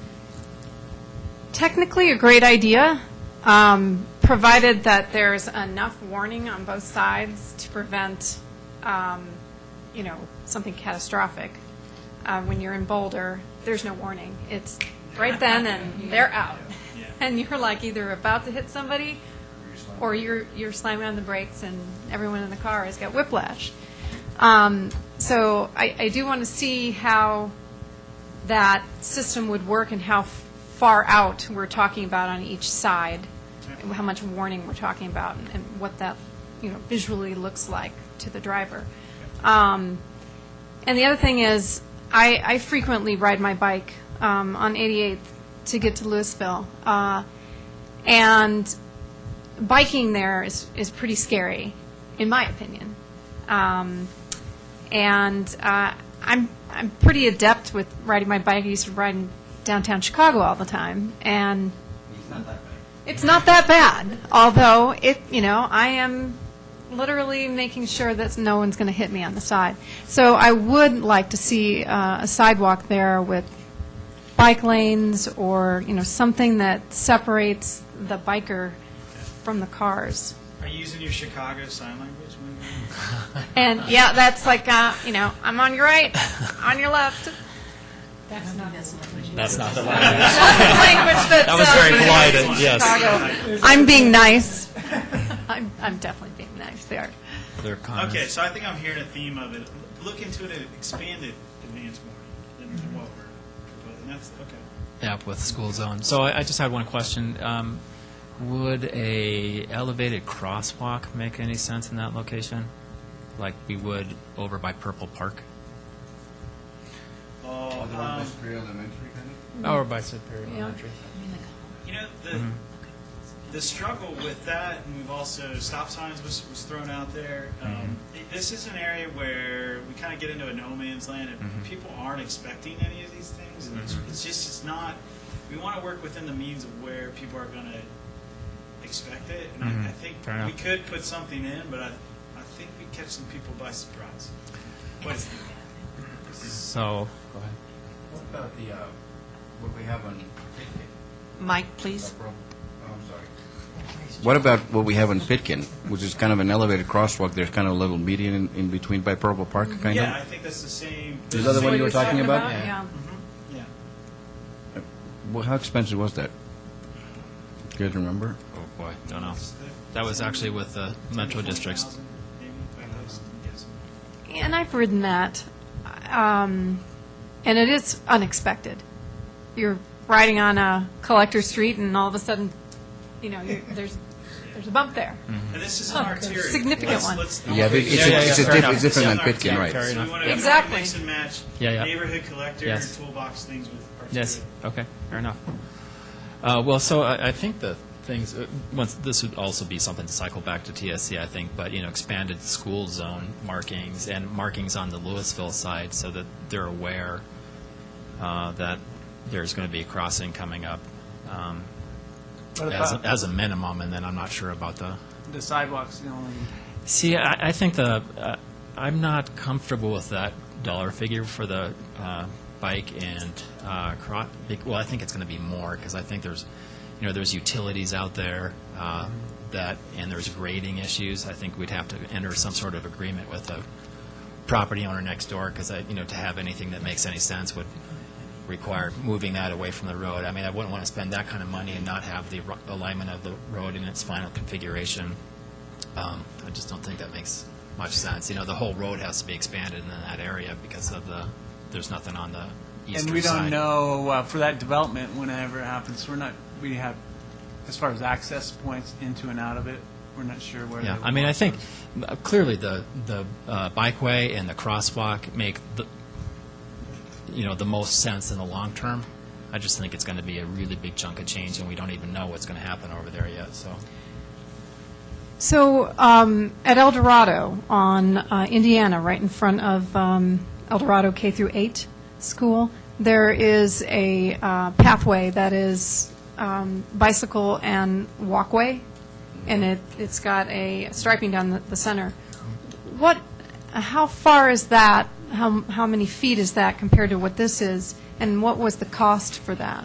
technically a great idea, provided that there's enough warning on both sides to prevent, something catastrophic. When you're in Boulder, there's no warning. It's right then and they're out. Yeah. And you're like either about to hit somebody or you're slamming on the brakes and everyone in the car has got whiplash. So I do want to see how that system would work and how far out we're talking about on each side, how much warning we're talking about, and what that visually looks like to the driver. And the other thing is, I frequently ride my bike on 88th to get to Louisville, and biking there is pretty scary, in my opinion. I'm pretty adept with riding my bike. I used to ride in downtown Chicago all the time, and it's not that bad. Although I am literally making sure that no one's going to hit me on the side. So I would like to see a sidewalk there with bike lanes or something that separates the biker from the cars. Are you using your Chicago sign language? And yeah, that's like I'm on your right, on your left. That's not the language. That's the language That was very polite, and yes. Chicago. I'm being nice. I'm definitely being nice there. Other comments? Okay, so I think I'm hearing a theme of it. Look into it and expand it, advance more than what we're proposing. That's okay. Yeah, with school zone. So I just had one question. Would a elevated crosswalk make any sense in that location, like we would over by Purple Park? Oh, Or by Superior Elementary? The struggle with that, and we've also, stop signs was thrown out there. This is an area where we kind of get into a no man's land, and people aren't expecting any of these things. And it's not, we want to work within the means of where people are going to expect it. And I think we could put something in, but I think we catch some people by surprise. So, go ahead. What about what we have on Pitkin? Mike, please. Oh, I'm sorry. What about what we have on Pitkin, which is kind of an elevated crosswalk? There's kind of a little median in between by Purple Park, kind of? Yeah, I think that's the same. Is that the one you were talking about? Yeah. Yeah. Well, how expensive was that? Do you guys remember? Oh, boy, don't know. That was actually with the Metro Districts. And I've ridden that, and it is unexpected. You're riding on a collector street, and all of a sudden, there's a bump there. And this is an arterial. Significant one. Yeah, but it's different than Pitkin, right? So we want to Exactly. mix and match neighborhood collector toolbox things with arterial. Yes, okay, fair enough. Well, so I think the things, once this would also be something to cycle back to TSC, I think, but, expanded school zone markings and markings on the Louisville side so that they're aware that there's going to be a crossing coming up as a minimum, and then I'm not sure about the sidewalks. See, I think I'm not comfortable with that dollar figure for the bike and well, I think it's going to be more because I think there's utilities out there and there's grading issues. I think we'd have to enter some sort of agreement with the property owner next door because to have anything that makes any sense would require moving that away from the road. I mean, I wouldn't want to spend that kind of money and not have the alignment of the road in its final configuration. I just don't think that makes much sense. The whole road has to be expanded in that area because of there's nothing on the eastern side. And we don't know for that development whenever it happens. We have, as far as access points into and out of it, we're not sure where. Yeah, I mean, I think clearly the bikeway and the crosswalk make the most sense in the long term. I just think it's going to be a really big chunk of change, and we don't even know what's going to happen over there yet. So, So at El Dorado on Indiana, right in front of El Dorado K through 8 school, there is a pathway that is bicycle and walkway, and it's got a striping down the center. How far is that? How many feet is that compared to what this is? And what was the cost for that?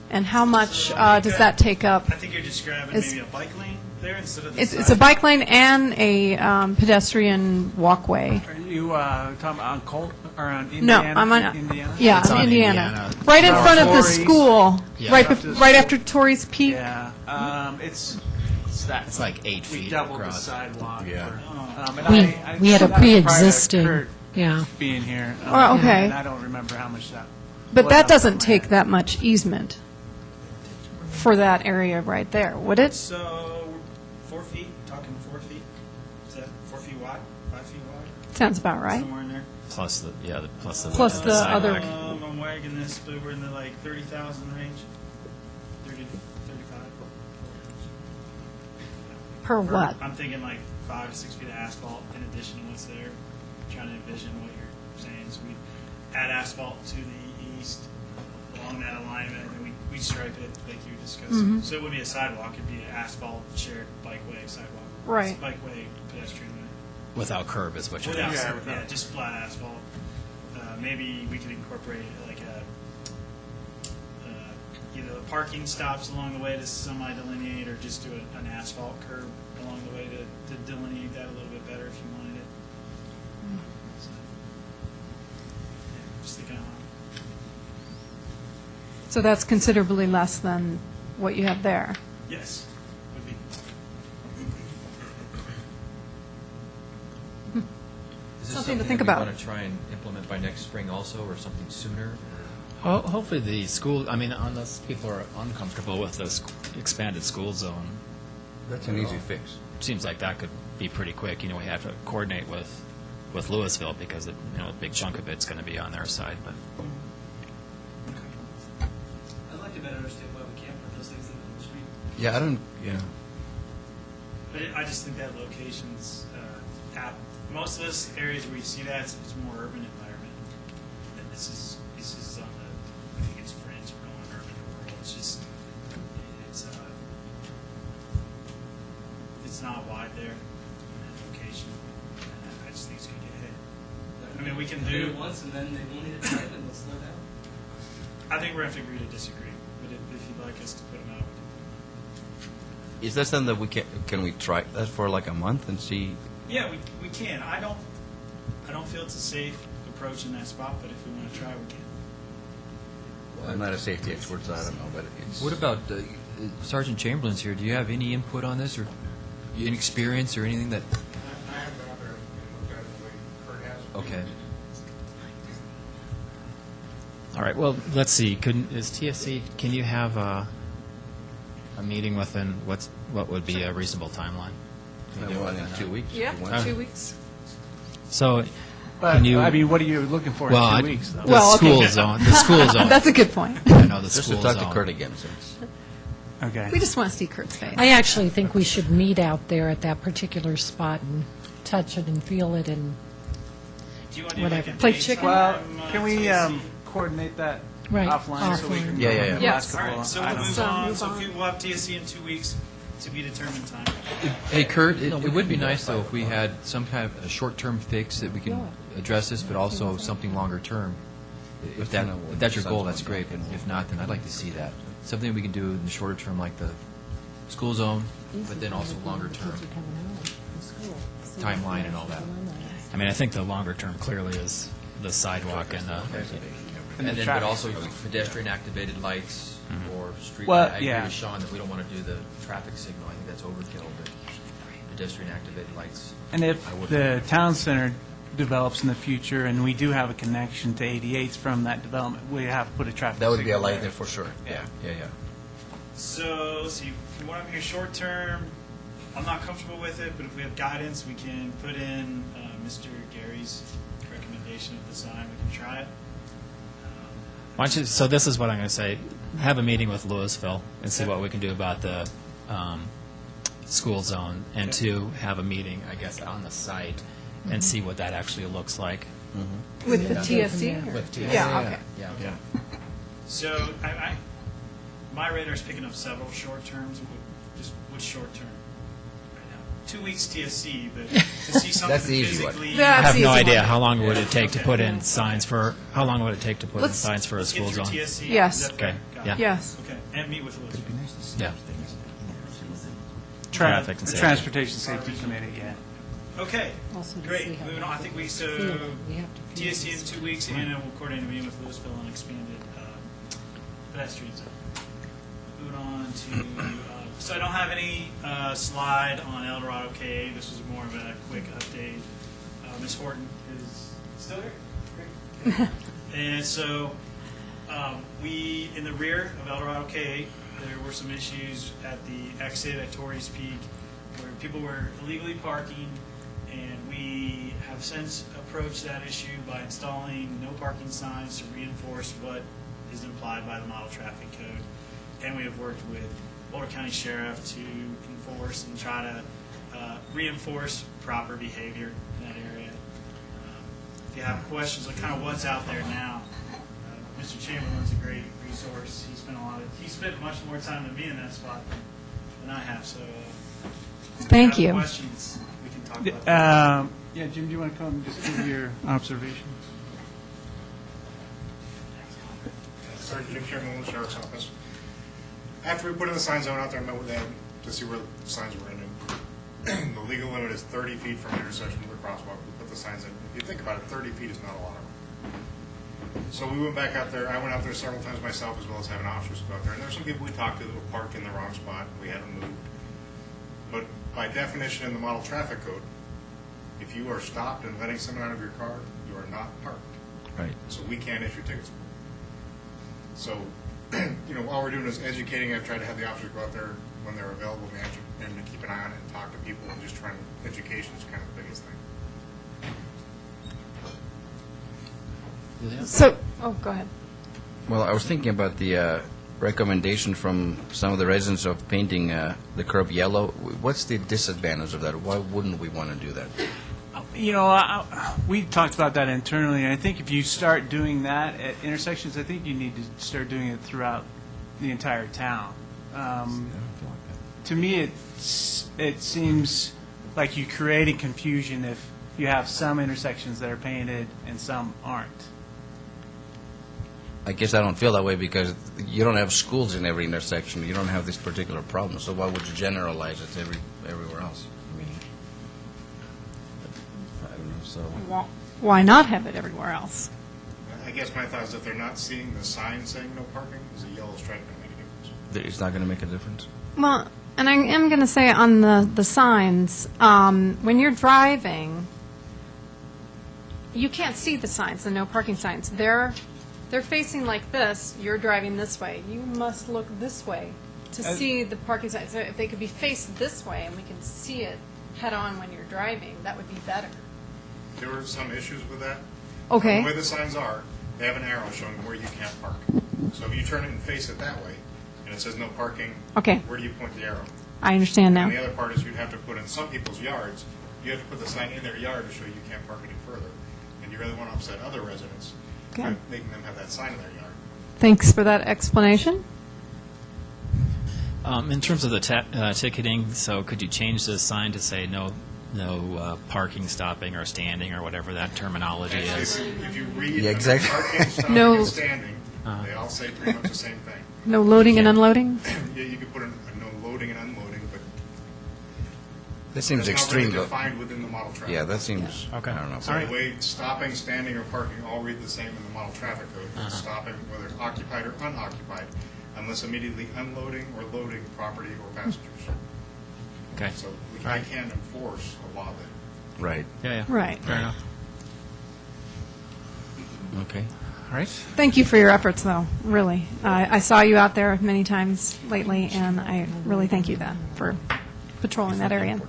And how much does that take up? I think you're describing maybe a bike lane there instead of the It's a bike lane and a pedestrian walkway. Are you talking about on Colt, or on No, Indiana? I'm on, Indiana? yeah, It's on on Indiana. Indiana. Right in front of the Torrey's. school, Yeah. right after Torrey's Peak. Yeah, it's that. It's like 8 We feet doubled the across. sidewalk. Yeah. And We had a that was prior to pre-existing, Kurt yeah. being here. Oh, okay. And I don't remember how much that. But was that off the top doesn't of my take head. that much easement for that area right there, would it? So 4 feet, talking 4 feet? Is that 4 feet wide, 5 feet wide? Sounds about right. Somewhere in there? Plus the Plus width of the sidewalk. other- I'm wagging this, but we're in the like 30,000 range, 30 to 35. Per what? I'm thinking like 5 to 6 feet of asphalt in addition to what's there. Trying to envision what you're saying. So we add asphalt to the east along that alignment, and then we stripe it like you were discussing. So it would be a sidewalk. It'd be an asphalt shared bikeway sidewalk. Right. It's bikeway pedestrian way. Without curb is what you're Without, saying. yeah, just flat asphalt. Maybe we could incorporate like either the parking stops along the way to semi-delineate, or just do an asphalt curb along the way to delineate that a little bit better if you wanted it. So, yeah, just thinking out loud. So that's considerably less than what you have there. Yes, would be. Is this Something to something think that we about. want to try and implement by next spring also, or something sooner? Well, hopefully the school, I mean, unless people are uncomfortable with this expanded school zone, That's an easy fix. seems like that could be pretty quick. You know, we have to coordinate with Louisville because, a big chunk of it's going to be on their side, but. I'd like to better understand why we can't put those things in the street. Yeah, I don't, yeah. But I just think that location's most of those areas where you see that, it's more urban environment. And this is on the, I think it's fringe of going urban to rural. It's just, it's not wide there in that location. And I just think it's gonna get hit. I mean, we can Do do, it once and then they won't need it again and they'll slow down. I think we're gonna have to agree to disagree. But if you'd like us to put them out, we can. Is that something that we can we try that for like a month and see? Yeah, we can. I don't feel it's a safe approach in that spot, but if we want to try, we can. I'm not a safety expert, so I don't know, but it's. What about Sergeant Chamberlain's here? Do you have any input on this, or any experience, or anything that? I have rather looked at it the way Kurt has. Okay. All right, well, let's see. Can you have a meeting within what would be a reasonable timeline? Can you do it One in within 2 that? weeks. Yeah, if you want. 2 weeks. So, But, can you? I mean, what are you looking for well, in 2 weeks, though? the Well, okay. school zone. The school zone. That's a good point. I know the Just school to talk zone. to Kurt again, since. Okay. We just want to see Kurt's face. I actually think we should meet out there at that particular spot and touch it and feel it and, Do you want to do Whatever. like a Play date chicken? Well, time, can we TLC? coordinate that Right, offline so we offline. can Yeah, go yeah, over yeah. the Yes. last All couple right, so of we'll items? move So on. move So on. we'll have TSC in 2 weeks to be determined time. Hey, Kurt, it would be nice, though, if we had some kind of a short-term fix that we can address this, but also something longer-term. If that's your goal, that's great, but if not, then I'd like to see that. Something we can do in the shorter term, like the school zone, but then also longer-term timeline and all that. I mean, I think the longer term clearly is the sidewalk and the. And the then, but traffic. also pedestrian-activated lights or street. Well, I agree yeah. with Sean that we don't want to do the traffic signal. I think that's overkill, but pedestrian-activated lights. And if I would- the town center develops in the future and we do have a connection to 88s from that development, we have to put a traffic That would be a signal light there. there for sure. Yeah, yeah, yeah. So, let's see, what I'm here short term, I'm not comfortable with it, but if we have guidance, we can put in Mr. Gary's recommendation of the sign, we can try it. Why don't you, so this is what I'm going to say. Have a meeting with Louisville and see what we can do about the school zone, and two, have a meeting, I guess, on the site and see what that actually looks like. With the Yeah. TSC? or- With TSC. Yeah, okay. Yeah. So my radar's picking up several short terms. Just what's short term right now? 2 weeks TSC, but to see something That's the easy one. physically. I That's have the no easy idea one. how long would it take to Okay. put in signs for, how long would it take to put in Let's- signs for a Let's get school through zone? TSC. Yes. Is that fair? Okay. Got Yeah. it. Yes. Okay, and meet with Elizabeth. Yeah. Tra- Traffic and safety. Transportation Safety Committee, yeah. Okay, Also to see great. how Moving on, I think we, so feel. We have to feel TSC in this. 2 weeks, and we'll coordinate a meeting with Louisville on expanded pedestrian zone. Moving on to, so I don't have any slide on El Dorado KA. This was more of a quick update. Ms. Horton is still here? Great. And so we, in the rear of El Dorado KA, there were some issues at the exit at Torrey's Peak where people were illegally parking, and we have since approached that issue by installing no parking signs to reinforce what is implied by the model traffic code. And we have worked with Boulder County Sheriff to enforce and try to reinforce proper behavior in that area. If you have questions on kind of what's out there now, Mr. Chamberlain's a great resource. He spent much more time than me in that spot than I have. So, Thank if you. you. Have questions, we can talk about that. Yeah, Jim, do you want to come and just give your observations? Sorry, Jim Chairman, with the Sheriff's Office. After we put in the sign zone out there, I met with Ed to see where the signs were in. And the legal limit is 30 feet from the intersection with the crosswalk. We put the signs in. If you think about it, 30 feet is not a lot of room. So we went back out there. I went out there several times myself, as well as having officers go out there. And there were some people we talked to that were parked in the wrong spot. We had them moved. But by definition in the model traffic code, if you are stopped and letting someone out of your car, you are not parked. Right. So we can't issue tickets. So, all we're doing is educating. I've tried to have the officers go out there when they're available and to keep an eye on it and talk to people and just trying, education is kind of the biggest thing. So, oh, go ahead. Well, I was thinking about the recommendation from some of the residents of painting the curb yellow. What's the disadvantage of that? Why wouldn't we want to do that? We talked about that internally, and I think if you start doing that at intersections, I think you need to start doing it throughout the entire town. To me, it seems like you're creating confusion if you have some intersections that are painted and some aren't. I guess I don't feel that way because you don't have schools in every intersection. You don't have this particular problem. So why would you generalize it to everywhere else? I mean, I don't know. So Why not have it everywhere else? I guess my thought is if they're not seeing the sign saying no parking, is a yellow stripe going to make a difference? it's not going to make a difference. Well, and I am going to say on the signs, when you're driving, you can't see the signs, the no parking signs. They're facing like this, you're driving this way. You must look this way to see the parking signs. So if they could be faced this way and we can see it head-on when you're driving, that would be better. There were some issues with that. Okay. The way the signs are, they have an arrow showing where you can't park. So if you turn it and face it that way, and it says no parking, Okay. where do you point the arrow? I understand now. And the other part is you'd have to put in some people's yards, you have to put the sign in their yard to show you can't park any further. And you really want to upset other residents by Okay. making them have that sign in their yard. Thanks for that explanation. In terms of the ticketing, so could you change the sign to say no parking, stopping, or standing, or whatever that terminology Actually, is? if you read Yeah, exactly. parking, stopping, No. and standing, they all say pretty much the same thing. No loading and unloading? Yeah, you could put a no loading and unloading, but That seems that's not extreme, really though. defined within the model traffic. Yeah, that seems. Okay. I don't know. So the way stopping, standing, or parking all read the same in the model traffic code. It's stopping, whether it's occupied or unoccupied, unless immediately unloading or loading property or passengers. Okay. So I can't enforce a law that. Right. Yeah. Right. Fair enough. Okay. All right. Thank you for your efforts, though, really. I saw you out there many times lately, and I really thank you then for patrolling that area.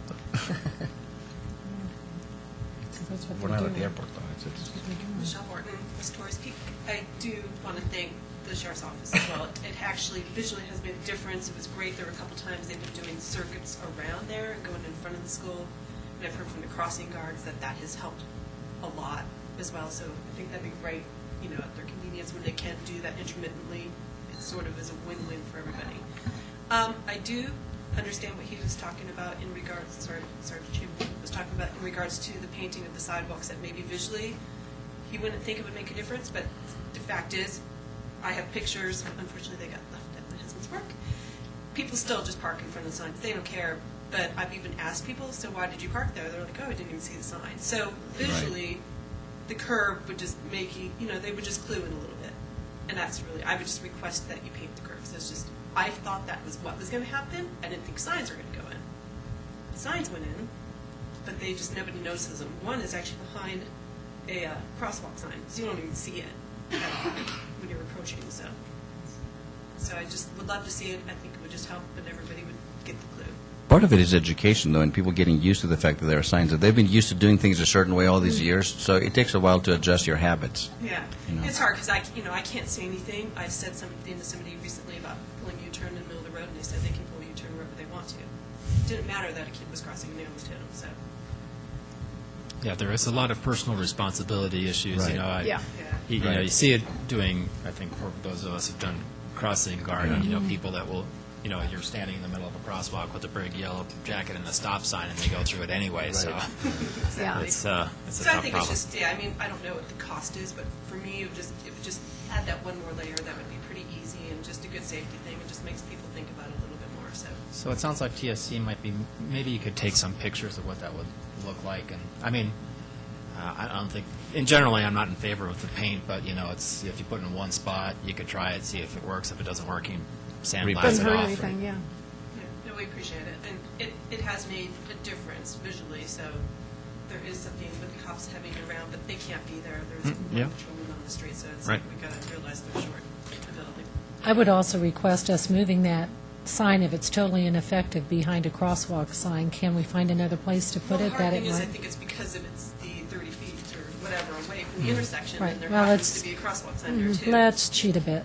We're not at the airport, though. It's Michelle Horton, West Torrey's Peak. I do want to thank the sheriff's office as well. It actually visually has made a difference. It was great. There were a couple times they've been doing circuits around there and going in front of the school. And I've heard from the crossing guards that that has helped a lot as well. So I think that'd be great, you know, at their convenience when they can't do that intermittently. It sort of is a win-win for everybody. I do understand what he was talking about in regards, Sergeant Chamberlain was talking about in regards to the painting of the sidewalks, that maybe visually he wouldn't think it would make a difference, but the fact is, I have pictures, unfortunately they got left at my husband's work. People still just park in front of the signs, they don't care, but I've even asked people, so why did you park there? They're like, oh, I didn't even see the sign. So visually, the curb would just make you, you know, they would just clue in a little bit. And that's really, I would just request that you paint the curves. It's just, I thought that was what was going to happen. I didn't think signs were going to go in. The signs went in, but they just, nobody notices them. One is actually behind a crosswalk sign, so you don't even see it at all when you're approaching. So I just would love to see it. I think it would just help, and everybody would get the clue. Part of it is education, though, and people getting used to the fact that there are signs. That they've been used to doing things a certain way all these years, so it takes a while to adjust your habits. Yeah, You know. it's hard because I can't say anything. I said something to somebody recently about pulling U-turn in the middle of the road, and they said they can pull U-turn wherever they want to. It didn't matter that a kid was crossing and they almost hit him. So Yeah, there is a lot of personal responsibility issues, Right. you know. Yeah. You know, you see it doing, I think, for those of us who've done crossing guard, you know, people that will, you know, you're standing in the middle of a crosswalk with a big yellow jacket and a stop sign, and they go through it anyway, so Yeah. it's a So I tough think problem. it's just, I mean, I don't know what the cost is, but for me, it would just add that one more layer. That would be pretty easy and just a good safety thing. It just makes people think about it a little bit more. So it sounds like TSC might be, maybe you could take some pictures of what that would look like, and, I mean, I don't think, in generally, I'm not in favor of the paint, but, you know, it's, if you put it in one spot, you could try it, see if it works. If it doesn't work, you can sandblast Doesn't it hurt off. anything, yeah. No, we appreciate it, and it has made a difference visually. So there is something with the cops having it around, but they can't be there. There's yeah. one patrolman on the street, so it's Right. like we got to realize they're short ability. I would also request us moving that sign, if it's totally ineffective, behind a crosswalk sign. Can we find another place to put Well, it the that hard it thing is, I might? think it's because of it's the 30 feet or whatever away from the intersection, Right. and there Well, happens it's- to be a crosswalk sign there too. Let's cheat a bit.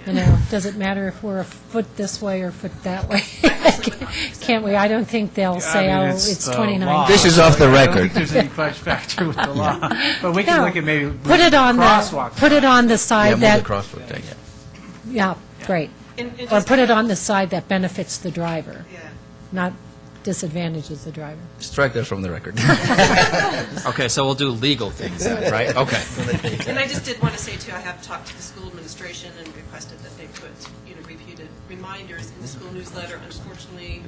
You Yeah. know, does it matter if we're a foot this way or a foot that way? I personally would not use that. Can't we? I don't think they'll say, I mean, oh, it's the 29 law. This is off the I don't record. think there's any fudge factor with the law. But we can No. look at maybe Put it on crosswalk. the Yeah, side move the that, crosswalk thing. yeah, great. And Or just- put it on the side that benefits the driver, Yeah. not disadvantages the driver. Strike that from the record. Okay, so we'll do legal things then, right? Okay. And I just did want to say too, I have talked to the school administration and requested that they put, you know, repeated reminders in the school newsletter. Unfortunately,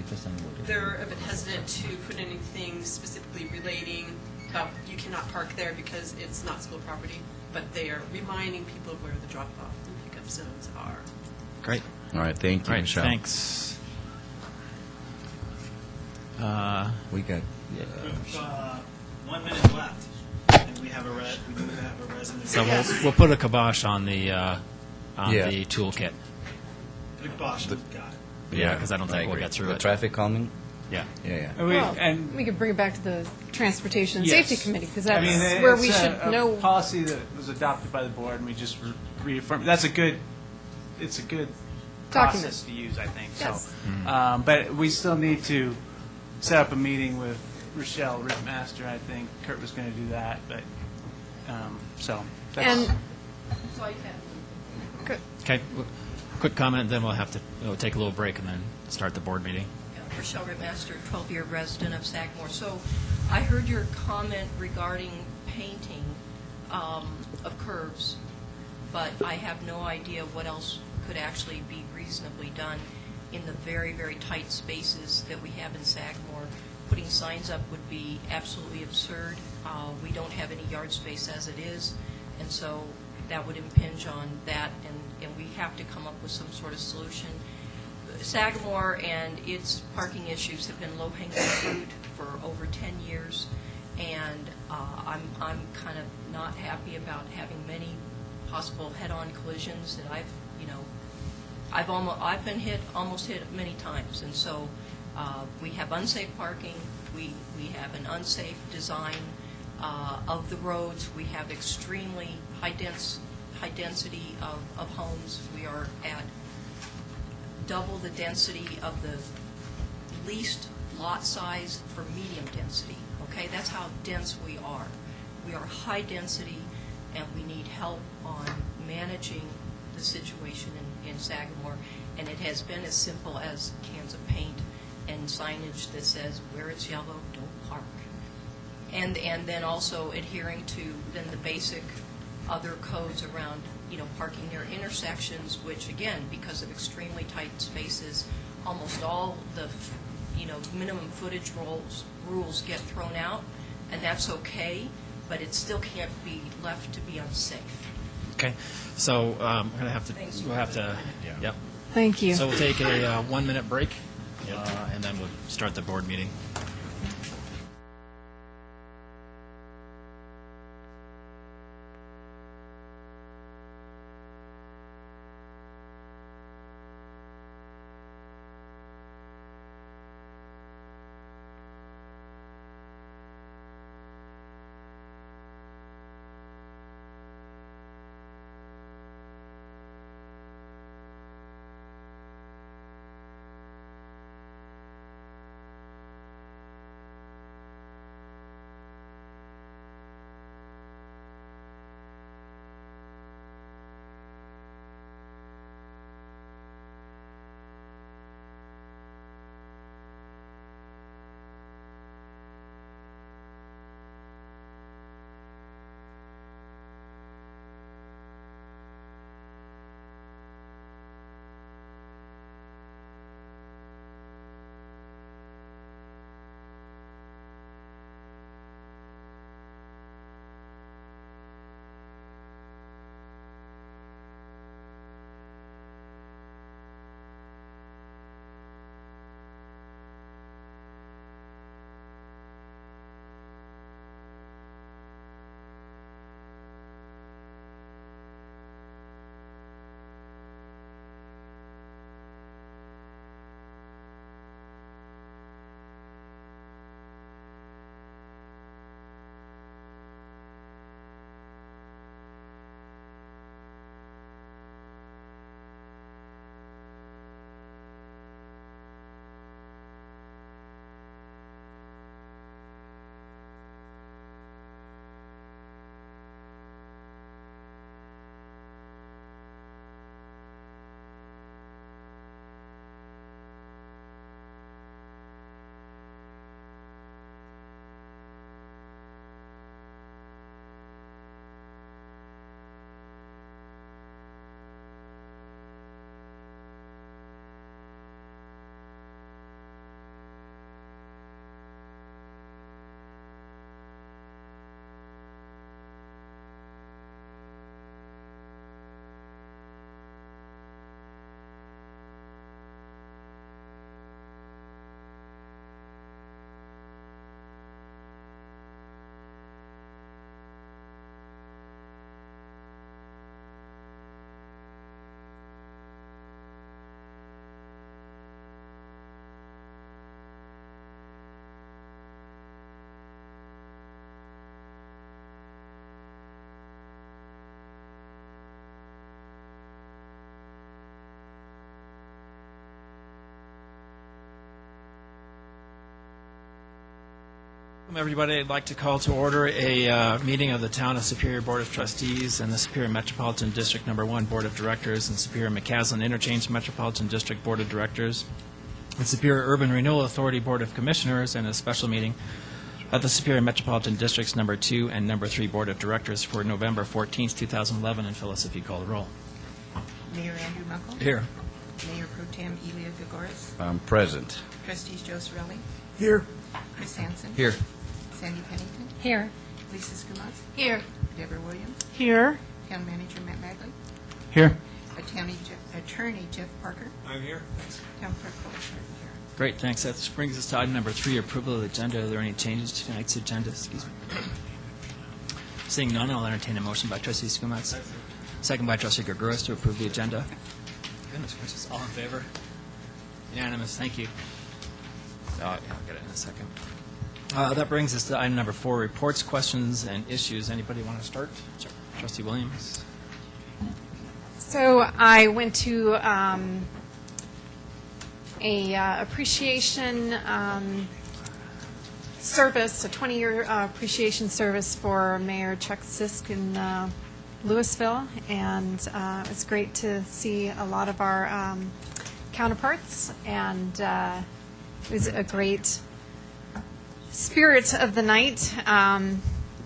they're a bit hesitant to put anything specifically relating about you cannot park there because it's not school property, but they are reminding people of where the drop-off and pickup zones are. Great. All right, thank you, All right, Michelle. thanks. We got. 1 minute left, and we have we do have a resident. So we'll put a kibosh on the Yeah. toolkit. Big boss, got it. Yeah, because I don't I think we'll agree. get through The it. traffic calming? Yeah. Yeah. Well, And we could bring it back to the Transportation and Yes. Safety Committee, because I that's mean, where it's we should a know. policy that was adopted by the board, and we just reaffirm. That's a good. It's a good Document. process to use, I think. Yes. So, but we still need to set up a meeting with Rochelle Rittmaster. I think Kurt was going to do that, but so. That's, And, Okay, quick comment, then we'll take a little break and then start the board meeting. Rochelle Rittmaster, 12-year resident of Sagamore. So I heard your comment regarding painting of curves, but I have no idea what else could actually be reasonably done in the very, very tight spaces that we have in Sagamore. Putting signs up would be absolutely absurd. We don't have any yard space as it is, and so that would impinge on that, and we have to come up with some sort of solution. Sagamore and its parking issues have been low-hanging fruit for over 10 years, and I'm kind of not happy about having many possible head-on collisions that I've been almost hit many times, and so we have unsafe parking, we have an unsafe design of the roads, we have extremely high-dense high density of homes. We are at double the density of the least lot size for medium density, okay? That's how dense we are. We are high density, and we need help on managing the situation in Sagamore, and it has been as simple as cans of paint and signage that says, where it's yellow, don't park. And then also adhering to then the basic other codes around, parking near intersections, which again, because of extremely tight spaces, almost all the, minimum footage rules get thrown out, and that's okay, but it still can't be left to be unsafe. Okay, so we're going to have to, we'll have to, yep. Thank you. So we'll take a 1-minute break, and then we'll start the board meeting. Welcome, everybody. I'd like to call to order a meeting of the Town of Superior Board of Trustees and the Superior Metropolitan District Number 1 Board of Directors and Superior McCaslin Interchange Metropolitan District Board of Directors, the Superior Urban Renewal Authority Board of Commissioners, and a special meeting of the Superior Metropolitan Districts Number 2 and Number 3 Board of Directors for November 14th, 2011. And Phyllis, if you call the roll. Mayor Andrew Muckle. Here. Mayor Pro Tem Elia Gregoris. I'm present. Trustees Joe Sorelli. Here. Chris Hansen. Here. Sandy Pennington. Here. Lisa Skumas. Here. Deborah Williams. Here. Town Manager Matt Magley. Here. Attorney Jeff Parker. I'm here. Town Clerk Phyllis Martin here. Great, thanks. That brings us to item number 3, approval of the agenda. Are there any changes to tonight's agenda? Excuse me. Seeing none, I'll entertain a motion by Trustee Skumatz. Second by Trustee Gregoris to approve the agenda. Goodness gracious, all in favor? Unanimous, thank you. I'll get it in a second. That brings us to item number 4, reports, questions, and issues. Anybody want to start? Trustee Williams? So I went to a appreciation service, a 20-year appreciation service for Mayor Chuck Sisk in Louisville, and it was great to see a lot of our counterparts, and it was a great spirit of the night,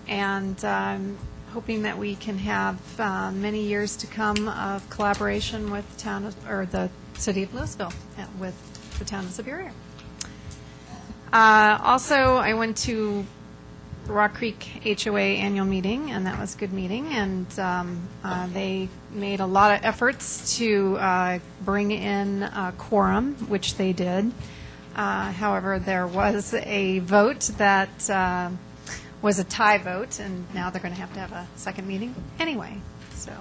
and hoping that we can have many years to come of collaboration with the town or the city of Louisville with the town of Superior. Also, I went to Rock Creek HOA annual meeting, and that was a good meeting, and they made a lot of efforts to bring in a quorum, which they did. However, there was a vote that was a tie vote, and now they're going to have a second meeting anyway. So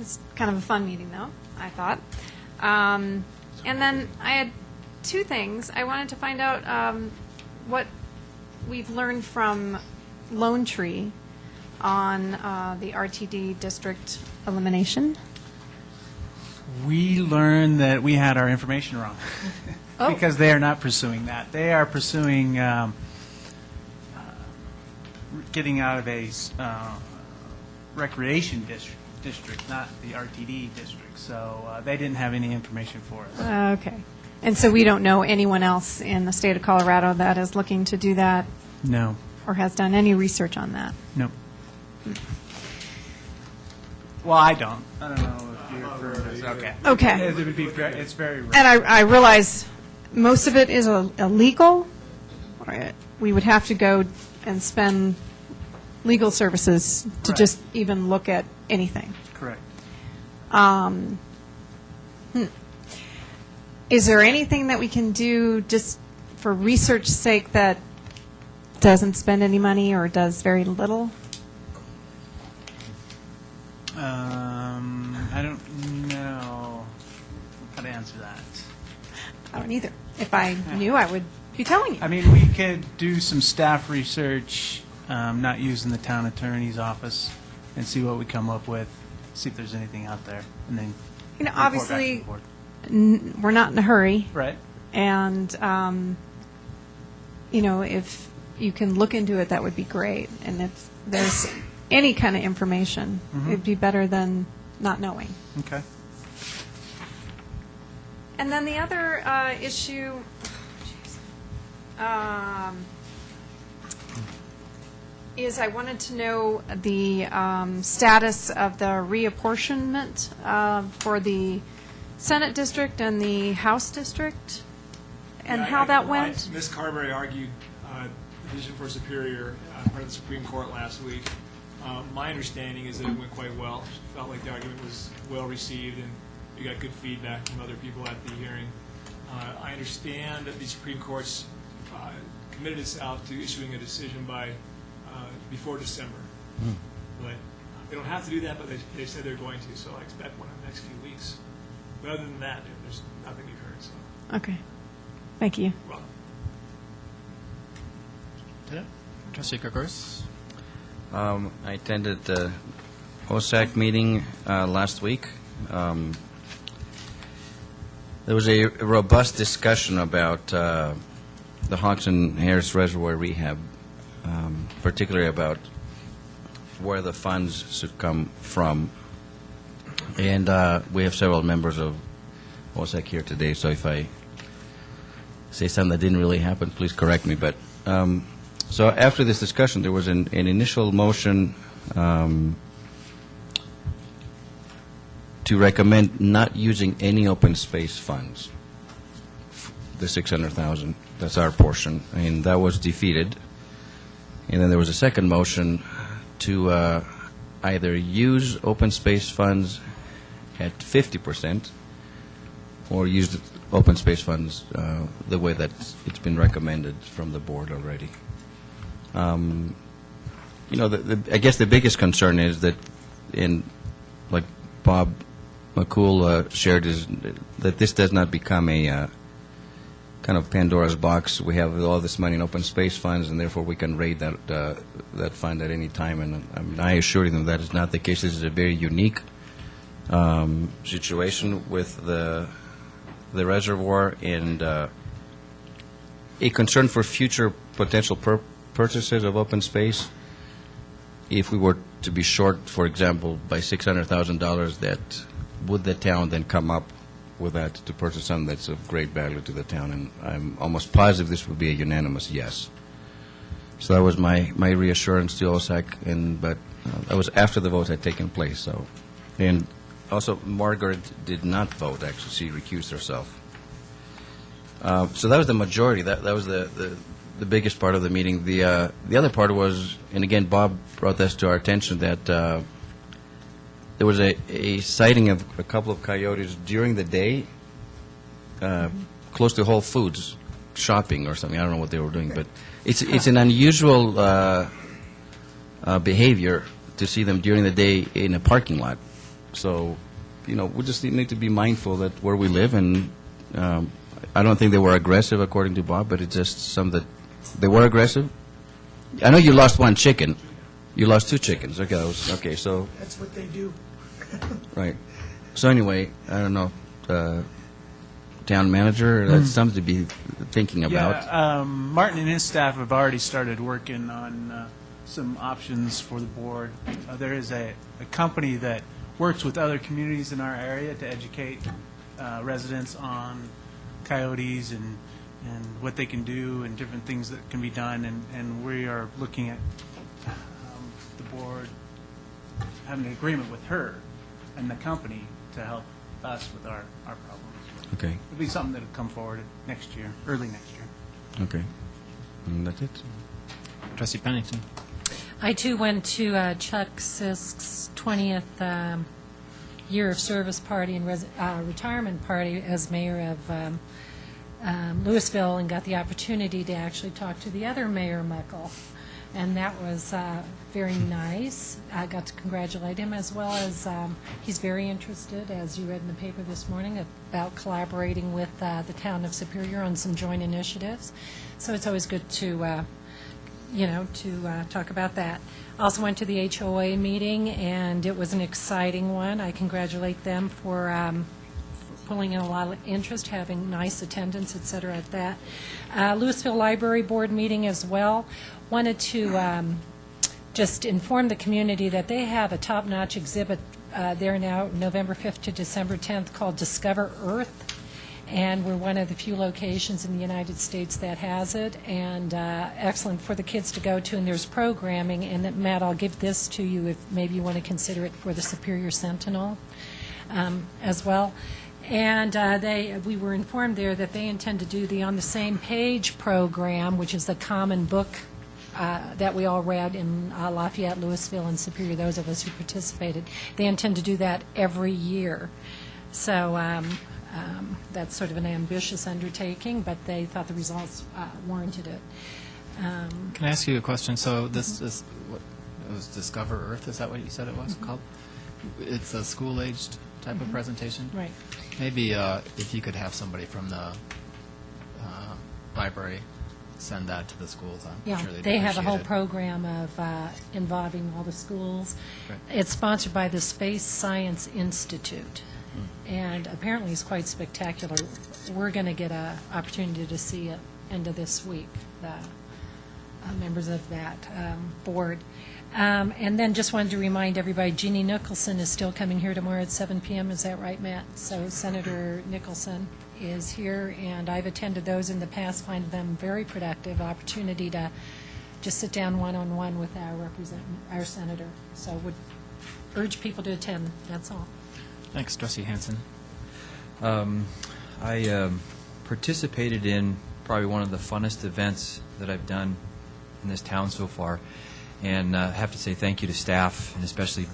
it's kind of a fun meeting, though, I thought. And then I had two things. I wanted to find out what we've learned from Lone Tree on the RTD district elimination. We learned that we had our information wrong. Oh. Because they are not pursuing that. They are pursuing getting out of a recreation district, not the RTD district. So they didn't have any information for us. Okay. And so we don't know anyone else in the state of Colorado that is looking to do that No. or has done any research on that? Nope. Well, I don't. I don't know if you're for this. Okay. Okay. It would be it's very rare. And I realize most of it is illegal. We would have to go and spend legal services to Right. just even look at anything. Correct. Is there anything that we can do just for research sake that doesn't spend any money or does very little? I don't know how to answer that. I don't either. If I knew, I would be telling you. I mean, we could do some staff research, not using the town attorney's office, and see what we come up with, see if there's anything out there, and then You know, report back to obviously, the board. we're not in a hurry. Right. And, you know, if you can look into it, that would be great. And if there's any kind of information, it'd be better than not knowing. Okay. And then the other issue, is I wanted to know the status of the reapportionment for the Senate district and the House district, and how that went. Ms. Carberry argued Division for Superior, part of the Supreme Court last week. My understanding is that it went quite well. She felt like the argument was well received, and we got good feedback from other people at the hearing. I understand that the Supreme Court's committed itself to issuing a decision by before December. But they don't have to do that, but they said they're going to, so I expect one in the next few weeks. But other than that, there's nothing we've heard. So. Okay. Thank you. Well, Trustee Kokos? I attended the OSAC meeting last week. There was a robust discussion about the Hodgson Harris Reservoir rehab, particularly about where the funds should come from. And we have several members of OSAC here today, so if I say something that didn't really happen, please correct me. But so after this discussion, there was an initial motion to recommend not using any open space funds, the $600,000. That's our portion, and that was defeated. And then there was a second motion to either use open space funds at 50% or use the open space funds the way that it's been recommended from the board already. You know, I guess the biggest concern is that, like Bob McCool shared, is that this does not become a kind of Pandora's box. We have all this money in open space funds, and therefore we can raid that fund at any time. And I assure them that is not the case. This is a very unique situation with the reservoir and a concern for future potential purchases of open space. If we were to be short, for example, by $600,000, that would the town then come up with that to purchase something that's of great value to the town? And I'm almost positive this would be a unanimous yes. So that was my reassurance to OSAC, but that was after the vote had taken place. So, and also Margaret did not vote. Actually, she recused herself. So that was the majority. That was the biggest part of the meeting. The other part was, and again, Bob brought this to our attention, that there was a sighting of a couple of coyotes during the day, close to Whole Foods, shopping or something. I don't know what they were doing, but it's an unusual behavior to see them during the day in a parking lot. So, we just need to be mindful that where we live, and I don't think they were aggressive, according to Bob, but it's just some that they were aggressive. I know you lost one chicken. You lost 2 chickens. Okay, so That's what they do. right. So anyway, I don't know, town manager. That's something to be thinking about. Yeah, Martin and his staff have already started working on some options for the board. There is a company that works with other communities in our area to educate residents on coyotes and what they can do and different things that can be done. And we are looking at the board having an agreement with her and the company to help us with our problems. Okay. It'll be something that'll come forward next year, early next year. Okay. And that's it. Trustee Pennington. I, too, went to Chuck Sisk's 20th year of service party and retirement party as mayor of Louisville, and got the opportunity to actually talk to the other Mayor Muckle. And that was very nice. I got to congratulate him, as well as he's very interested, as you read in the paper this morning, about collaborating with the town of Superior on some joint initiatives. So it's always good to talk about that. Also went to the HOA meeting, and it was an exciting one. I congratulate them for pulling in a lot of interest, having nice attendance, et cetera, at that. Louisville Library Board meeting as well. Wanted to just inform the community that they have a top-notch exhibit there now, November 5th to December 10th, called Discover Earth. And we're one of the few locations in the United States that has it, and excellent for the kids to go to. And there's programming, and that, Matt, I'll give this to you if maybe you want to consider it for the Superior Sentinel as well. And we were informed there that they intend to do the On the Same Page program, which is the common book that we all read in Lafayette, Louisville, and Superior, those of us who participated. They intend to do that every year. So that's sort of an ambitious undertaking, but they thought the results warranted it. Can I ask you a question? So this is, what, it was Discover Earth, is that what you said it was called? It's a school-aged type of presentation? Right. Maybe if you could have somebody from the library send that to the schools, I'm Yeah, sure they'd they have a whole appreciate it. program of involving all the schools. Right. It's sponsored by the Space Science Institute, and apparently it's quite spectacular. We're going to get an opportunity to see it end of this week, the members of that board. And then just wanted to remind everybody, Jeannie Nicholson is still coming here tomorrow at 7 p.m. Is that right, Matt? So Senator Nicholson is here, and I've attended those in the past, find them very productive, opportunity to just sit down one-on-one with our senator. So would urge people to attend, that's all. Thanks, Trustee Hansen. I participated in probably one of the funnest events that I've done in this town so far, and I have to say thank you to staff, and especially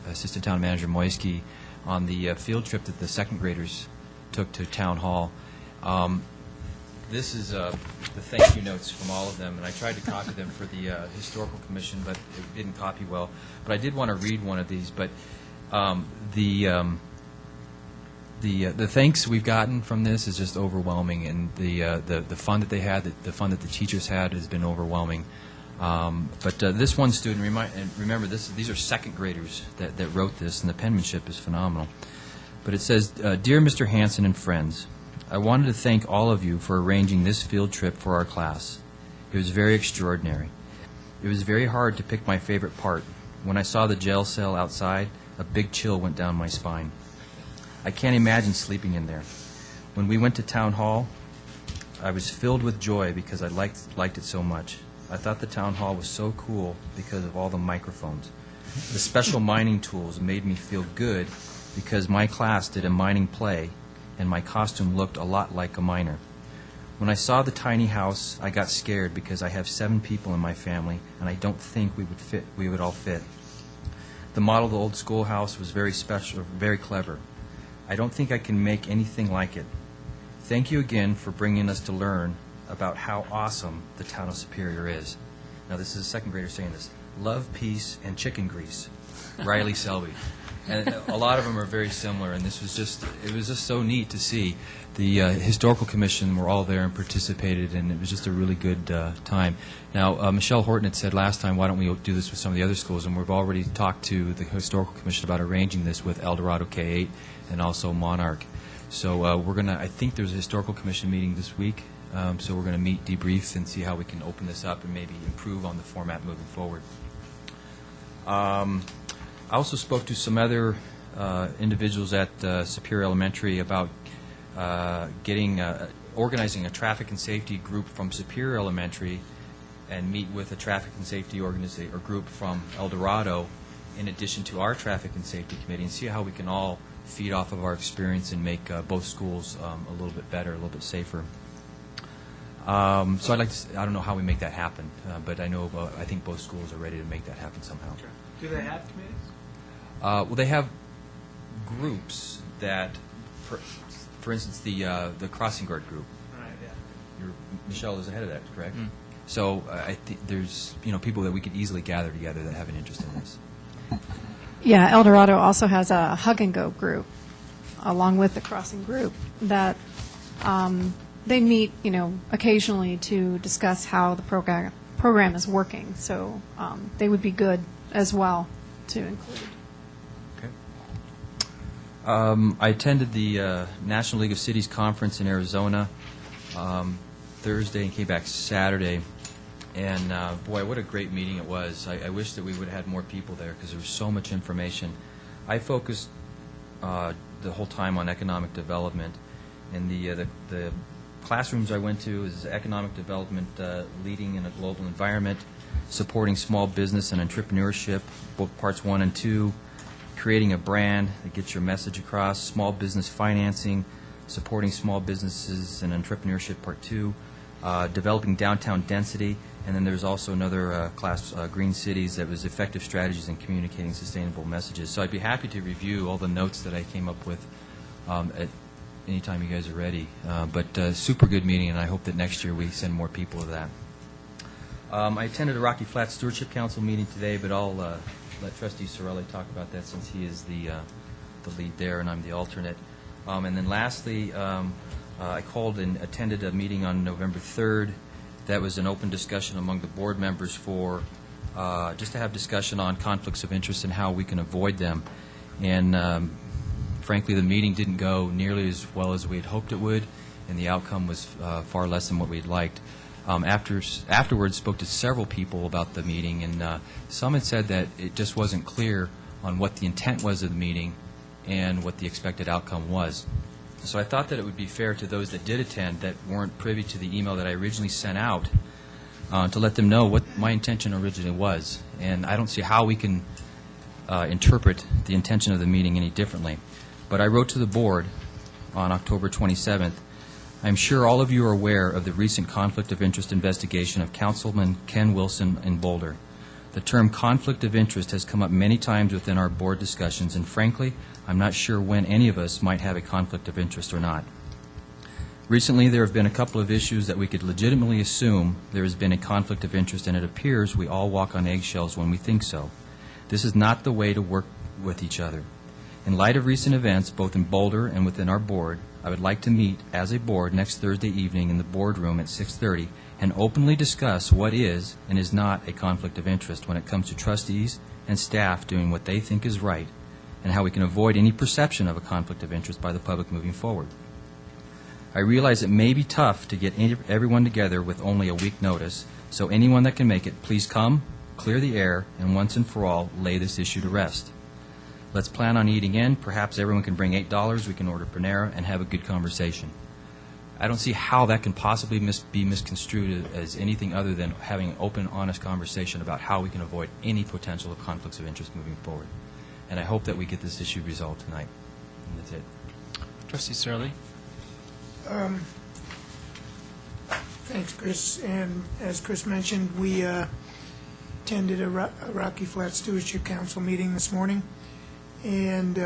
Assistant Town Manager Moisky, on the field trip that the second graders took to Town Hall. This is the thank you notes from all of them, and I tried to copy them for the Historical Commission, but it didn't copy well. But I did want to read one of these. But the thanks we've gotten from this is just overwhelming, and the fun that they had, the fun that the teachers had, has been overwhelming. But this one student, and remember, these are second graders that wrote this, and the penmanship is phenomenal. But it says, Dear Mr. Hansen and friends, I wanted to thank all of you for arranging this field trip for our class. It was very extraordinary. It was very hard to pick my favorite part. When I saw the jail cell outside, a big chill went down my spine. I can't imagine sleeping in there. When we went to town hall, I was filled with joy because I liked it so much. I thought the town hall was so cool because of all the microphones. The special mining tools made me feel good because my class did a mining play and my costume looked a lot like a miner. When I saw the tiny house, I got scared because I have 7 people in my family and I don't think we would all fit. The model of the old schoolhouse was very special, very clever. I don't think I can make anything like it. Thank you again for bringing us to learn about how awesome the town of Superior is. Now, this is a second grader saying this. Love, peace, and chicken grease. Riley Selby. And a lot of them are very similar, and it was just so neat to see. The Historical Commission were all there and participated, and it was just a really good time. Now, Michelle Horton had said last time, why don't we do this with some of the other schools, and we've already talked to the Historical Commission about arranging this with El Dorado K-8 and also Monarch. So we're going to, I think there's a Historical Commission meeting this week, so we're going to meet, debrief, and see how we can open this up and maybe improve on the format moving forward. I also spoke to some other individuals at Superior Elementary about organizing a traffic and safety group from Superior Elementary and meet with a traffic and safety group from El Dorado in addition to our traffic and safety committee, and see how we can all feed off of our experience and make both schools a little bit better, a little bit safer. So I'd like to, I don't know how we make that happen, but I think both schools are ready to make that happen somehow. Sure. Do they have committees? Well, they have groups that, for instance, the crossing guard group. Right, yeah. Michelle is the head of that, correct? Mm. So I think there's people that we could easily gather together that have an interest in this. Yeah, El Dorado also has a hug and go group, along with the crossing group, that they meet, occasionally to discuss how the program is working. So they would be good as well to include. Okay. I attended the National League of Cities conference in Arizona Thursday and came back Saturday. And boy, what a great meeting it was. I wish that we would have had more people there because there was so much information. I focused the whole time on economic development. And the classrooms I went to is economic development, leading in a global environment, supporting small business and entrepreneurship, both parts 1 and 2, creating a brand that gets your message across, small business financing, supporting small businesses and entrepreneurship, part 2, developing downtown density, and then there's also another class, Green Cities, that was effective strategies in communicating sustainable messages. So I'd be happy to review all the notes that I came up with at any time you guys are ready. But super good meeting, and I hope that next year we send more people to that. I attended a Rocky Flats Stewardship Council meeting today, but I'll let Trustee Sorelli talk about that since he is the lead there and I'm the alternate. And then lastly, I called and attended a meeting on November 3rd. That was an open discussion among the board members for just to have discussion on conflicts of interest and how we can avoid them. And frankly, the meeting didn't go nearly as well as we had hoped it would, and the outcome was far less than what we'd liked. Afterwards, spoke to several people about the meeting, and some had said that it just wasn't clear on what the intent was of the meeting and what the expected outcome was. So I thought that it would be fair to those that did attend that weren't privy to the email that I originally sent out to let them know what my intention originally was. And I don't see how we can interpret the intention of the meeting any differently. But I wrote to the board on October 27th. I'm sure all of you are aware of the recent conflict of interest investigation of Councilman Ken Wilson in Boulder. The term conflict of interest has come up many times within our board discussions, and frankly, I'm not sure when any of us might have a conflict of interest or not. Recently, there have been a couple of issues that we could legitimately assume there has been a conflict of interest, and it appears we all walk on eggshells when we think so. This is not the way to work with each other. In light of recent events, both in Boulder and within our board, I would like to meet as a board next Thursday evening in the boardroom at 6:30 and openly discuss what is and is not a conflict of interest when it comes to trustees and staff doing what they think is right, and how we can avoid any perception of a conflict of interest by the public moving forward. I realize it may be tough to get everyone together with only a week notice, so anyone that can make it, please come, clear the air, and once and for all, lay this issue to rest. Let's plan on eating in. Perhaps everyone can bring $8. We can order Panera and have a good conversation. I don't see how that can possibly be misconstrued as anything other than having an open, honest conversation about how we can avoid any potential of conflicts of interest moving forward. And I hope that we get this issue resolved tonight. And that's it. Trustee Surley? Thanks, Chris. And as Chris mentioned, we attended a Rocky Flat Stewardship Council meeting this morning. And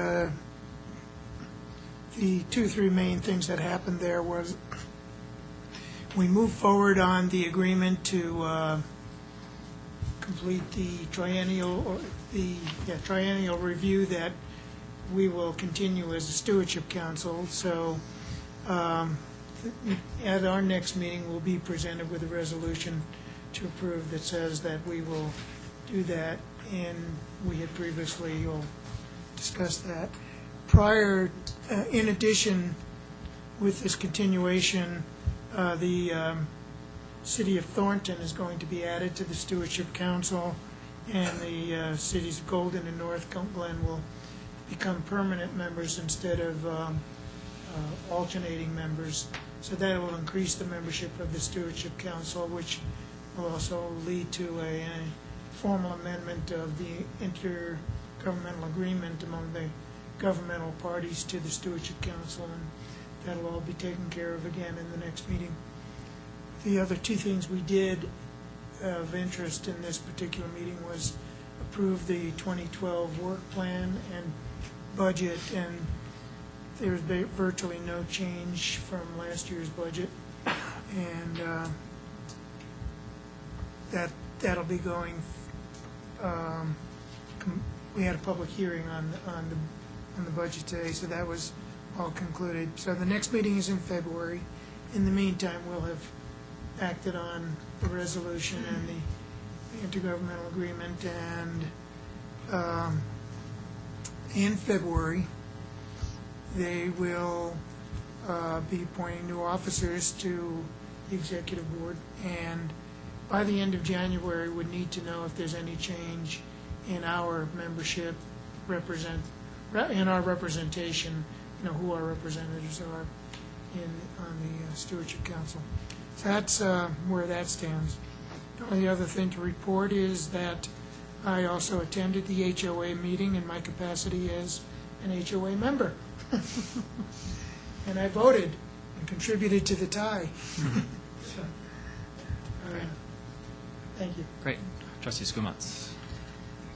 the 2 or 3 main things that happened there was we moved forward on the agreement to complete the triennial review that we will continue as a stewardship council. So at our next meeting, we'll be presented with a resolution to approve that says that we will do that, and we had previously all discussed that. Prior, in addition, with this continuation, the City of Thornton is going to be added to the Stewardship Council, and the cities of Golden and North Glen will become permanent members instead of alternating members. So that will increase the membership of the Stewardship Council, which will also lead to a formal amendment of the intergovernmental agreement among the governmental parties to the Stewardship Council, and that'll all be taken care of again in the next meeting. The other 2 things we did of interest in this particular meeting was approve the 2012 work plan and budget, and there's virtually no change from last year's budget, and that'll be going. We had a public hearing on the budget today, so that was all concluded. So the next meeting is in February. In the meantime, we'll have acted on the resolution and the intergovernmental agreement, and in February, they will be appointing new officers to the executive board, and by the end of January, would need to know if there's any change in our membership, in our representation, who our representatives are on the Stewardship Council. So that's where that stands. The only other thing to report is that I also attended the HOA meeting in my capacity as an HOA member. And I voted and contributed to the tie. So, thank you. Great. Trustee Skumatz?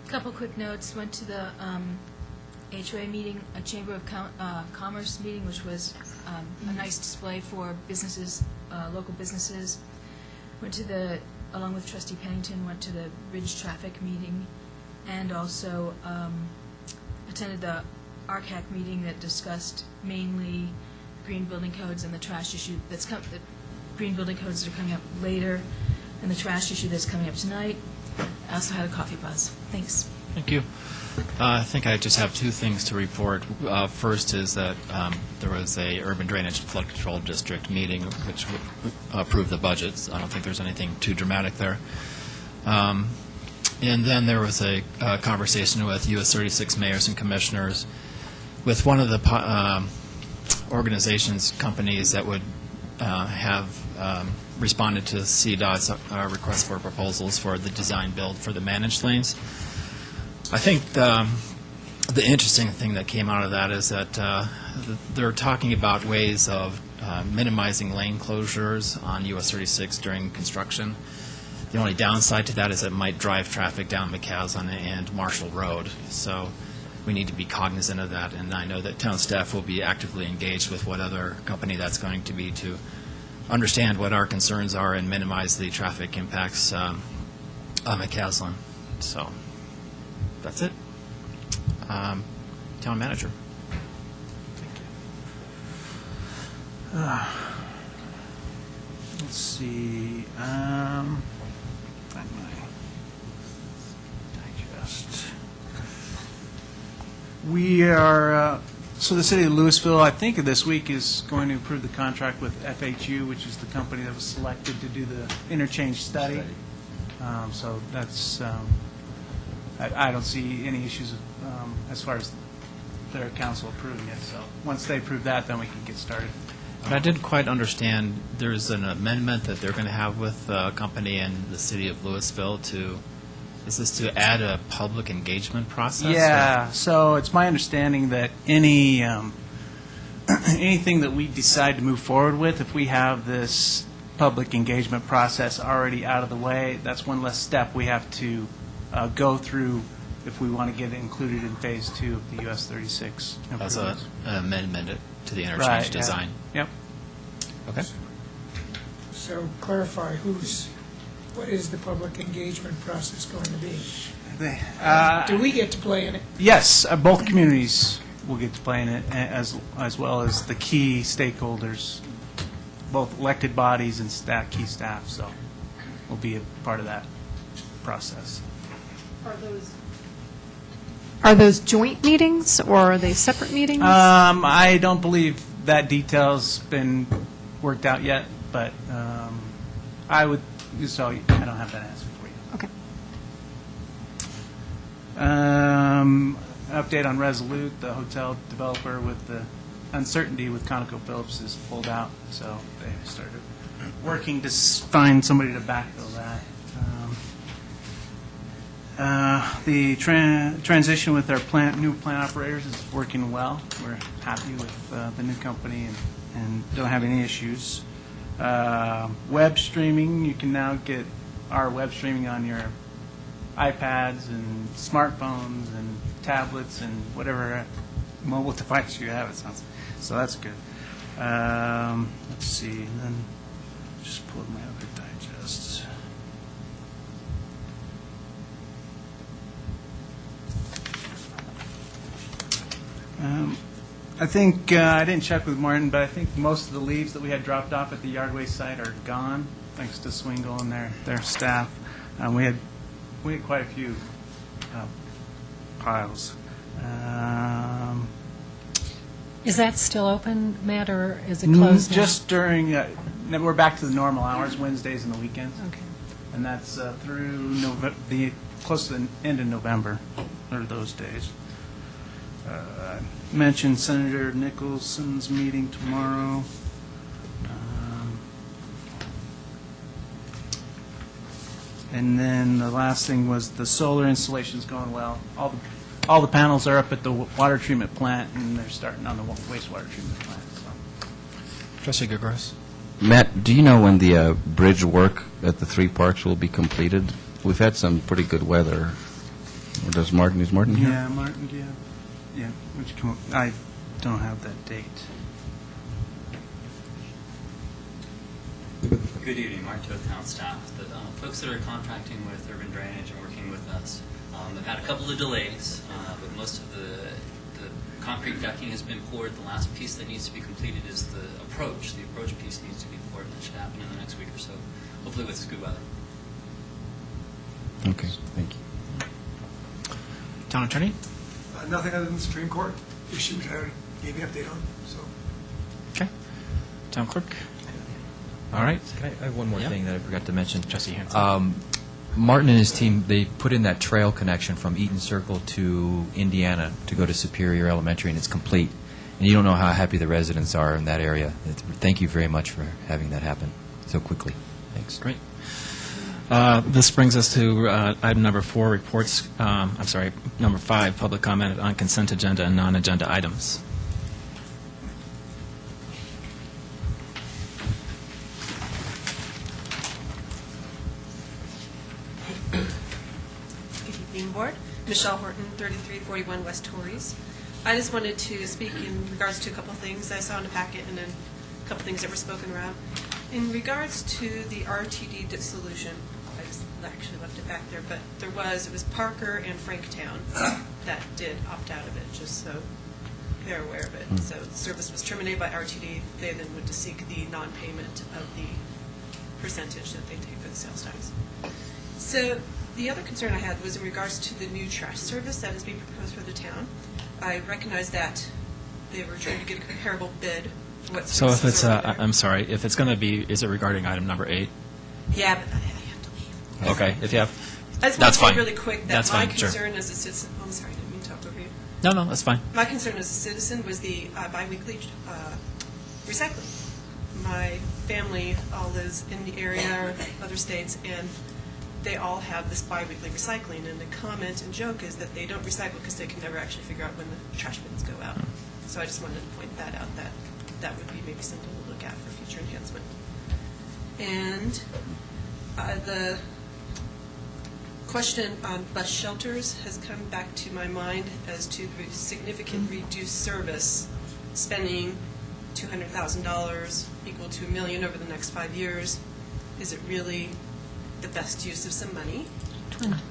Couple quick notes. Went to the HOA meeting, a Chamber of Commerce meeting, which was a nice display for businesses, local businesses. Went to along with Trustee Pennington, went to the Ridge Traffic meeting, and also attended the RCAC meeting that discussed mainly green building codes and the trash issue the green building codes that are coming up later, and the trash issue that's coming up tonight. I also had a coffee buzz. Thanks. Thank you. I think I just have 2 things to report. First is that there was a Urban Drainage Flood Control District meeting which approved the budgets. I don't think there's anything too dramatic there. And then there was a conversation with US 36 mayors and commissioners with one of the organizations, companies that would have responded to CDOT's request for proposals for the design build for the managed lanes. I think the interesting thing that came out of that is that they're talking about ways of minimizing lane closures on US 36 during construction. The only downside to that is it might drive traffic down McCaslin and Marshall Road. So we need to be cognizant of that, and I know that town staff will be actively engaged with what other company that's going to be to understand what our concerns are and minimize the traffic impacts on McCaslin. So that's it. Town manager. Let's see, find my digest. We are, so the city of Louisville, I think this week is going to approve the contract with FHU, which is the company that was selected to do the interchange study. So that's, I don't see any issues as far as their council approving it. So once they approve that, then we can get started. But I didn't quite understand, there's an amendment that they're going to have with a company in the city of Louisville to, is this to add a public engagement process? Yeah, so it's my understanding that any, anything that we decide to move forward with, if we have this public engagement process already out of the way, that's one less step we have to go through if we want to get it included in Phase 2 of the US 36 As improvements. an amendment to the interchange Right, yeah. design? Yep. Okay. So clarify, what is the public engagement process going to be? Do we get to play in it? Yes, both communities will get to play in it, as well as the key stakeholders, both elected bodies and key staff, so we'll be a part of that process. Are those joint meetings, or are they separate meetings? I don't believe that detail's been worked out yet, but I would, so I don't have that answer for you. Okay. Update on Resolute, the hotel developer with the uncertainty with ConocoPhillips is pulled out, so they started working to find somebody to backfill that. The transition with our new plant operators is working well. We're happy with the new company and don't have any issues. Web streaming, you can now get our web streaming on your iPads and smartphones and tablets and whatever mobile device you have, it sounds. So that's good. Let's see, and then just pull up my other digests. I think, I didn't check with Martin, but I think most of the leaves that we had dropped off at the Yardway site are gone, thanks to Swingle and their staff. We had quite a few piles. Is that still open, Matt, or is it closed now? Just during, we're back to the normal hours, Wednesdays and the weekends. Okay. And that's through close to the end of November, or those days. I mentioned Senator Nicholson's meeting tomorrow. And then the last thing was the solar installation's going well. All the panels are up at the water treatment plant, and they're starting on the wastewater treatment plant. So. Trustee Gagos? Matt, do you know when the bridge work at the three parks will be completed? We've had some pretty good weather. Or is Martin here? Yeah, Martin, do you have? Yeah, would you come up? I don't have that date. Good evening, Mark Toth, town staff. The folks that are contracting with Urban Drainage and working with us have had a couple of delays, but most of the concrete decking has been poured. The last piece that needs to be completed is the approach. The approach piece needs to be poured, and that should happen in the next week or so, hopefully with this good weather. Okay, thank you. Town Attorney? Nothing other than the Supreme Court issues I already gave you an update on, so. Okay. Town Clerk? All right. I have one more thing that I forgot to mention. Trustee Hanson. Martin and his team, they put in that trail connection from Eaton Circle to Indiana to go to Superior Elementary, and it's complete. And you don't know how happy the residents are in that area. Thank you very much for having that happen so quickly. Thanks. Great. This brings us to item number 4, reports, number 5, public comment on consent agenda and non-agenda items. Good evening, Board. Michelle Horton, 3341 West Torreys. I just wanted to speak in regards to a couple of things I saw in the packet and then a couple of things that were spoken around. In regards to the RTD dissolution, I just actually left it back there, but it was Parker and Franktown that did opt out of it, just so they're aware of it. So the service was terminated by RTD. They then went to seek the non-payment of the percentage that they take for the sales tax. So the other concern I had was in regards to the new trash service that is being proposed for the town. I recognize that they were trying to get a comparable bid for what So if services it's, are over there. I'm sorry, if it's going to be, is it regarding item number 8? Yeah, but I have to leave. Okay, if you have, I just want that's to say fine. really quick that That's my fine, sure. concern as a citizen, oh, I'm sorry, I didn't mean to talk over you. No, that's fine. My concern as a citizen was the biweekly recycling. My family all lives in the area or other states, and they all have this biweekly recycling. And the comment and joke is that they don't recycle because they can never actually figure out when the trash bins go out. So I just wanted to point that out, that that would be maybe something to look at for future enhancement. And the question on bus shelters has come back to my mind as to the significant reduced service, spending $200,000 equal to $1 million over the next 5 years. Is it really the best use of some money?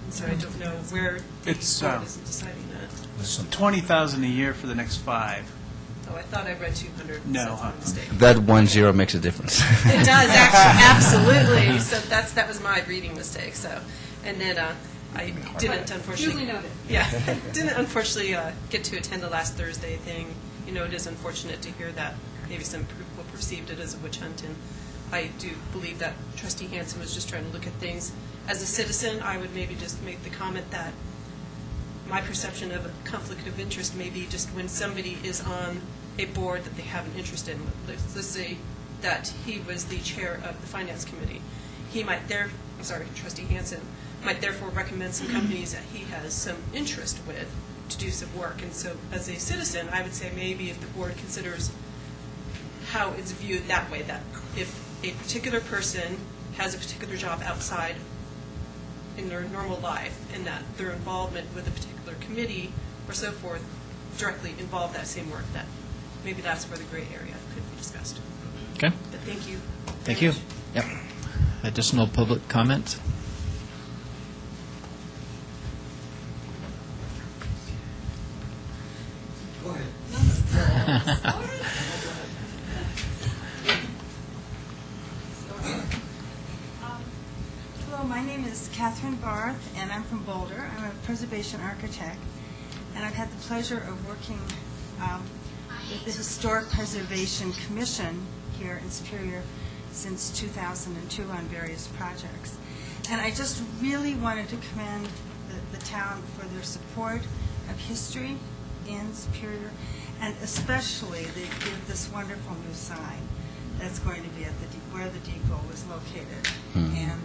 So I don't know where the It's, board is deciding that. $20,000 a year for the next 5. Oh, I thought I read 200. No, That's my mistake. That 1 0 makes a difference. It does, actually, absolutely. So that was my reading mistake, so. And then I didn't unfortunately. Duly noted. Yeah, didn't unfortunately get to attend the last Thursday thing. You know, it is unfortunate to hear that maybe some people perceived it as a witch hunt, and I do believe that Trustee Hansen was just trying to look at things. As a citizen, I would maybe just make the comment that my perception of a conflict of interest may be just when somebody is on a board that they have an interest in. Let's say that he was the chair of the Finance Committee. He might Trustee Hansen might therefore recommend some companies that he has some interest with to do some work. And so as a citizen, I would say maybe if the board considers how it's viewed that way, that if a particular person has a particular job outside in their normal life and that their involvement with a particular committee or so forth directly involve that same work, that maybe that's where the gray area could be discussed. Okay. But thank you. Thank you. Yep. Additional public comment? Go ahead. Hello, my name is Catherine Barth, and I'm from Boulder. I'm a preservation architect, and I've had the pleasure of working with the Historic Preservation Commission here in Superior since 2002 on various projects. And I just really wanted to commend the town for their support of history in Superior, and especially they give this wonderful new sign that's going to be at where the depot is located. And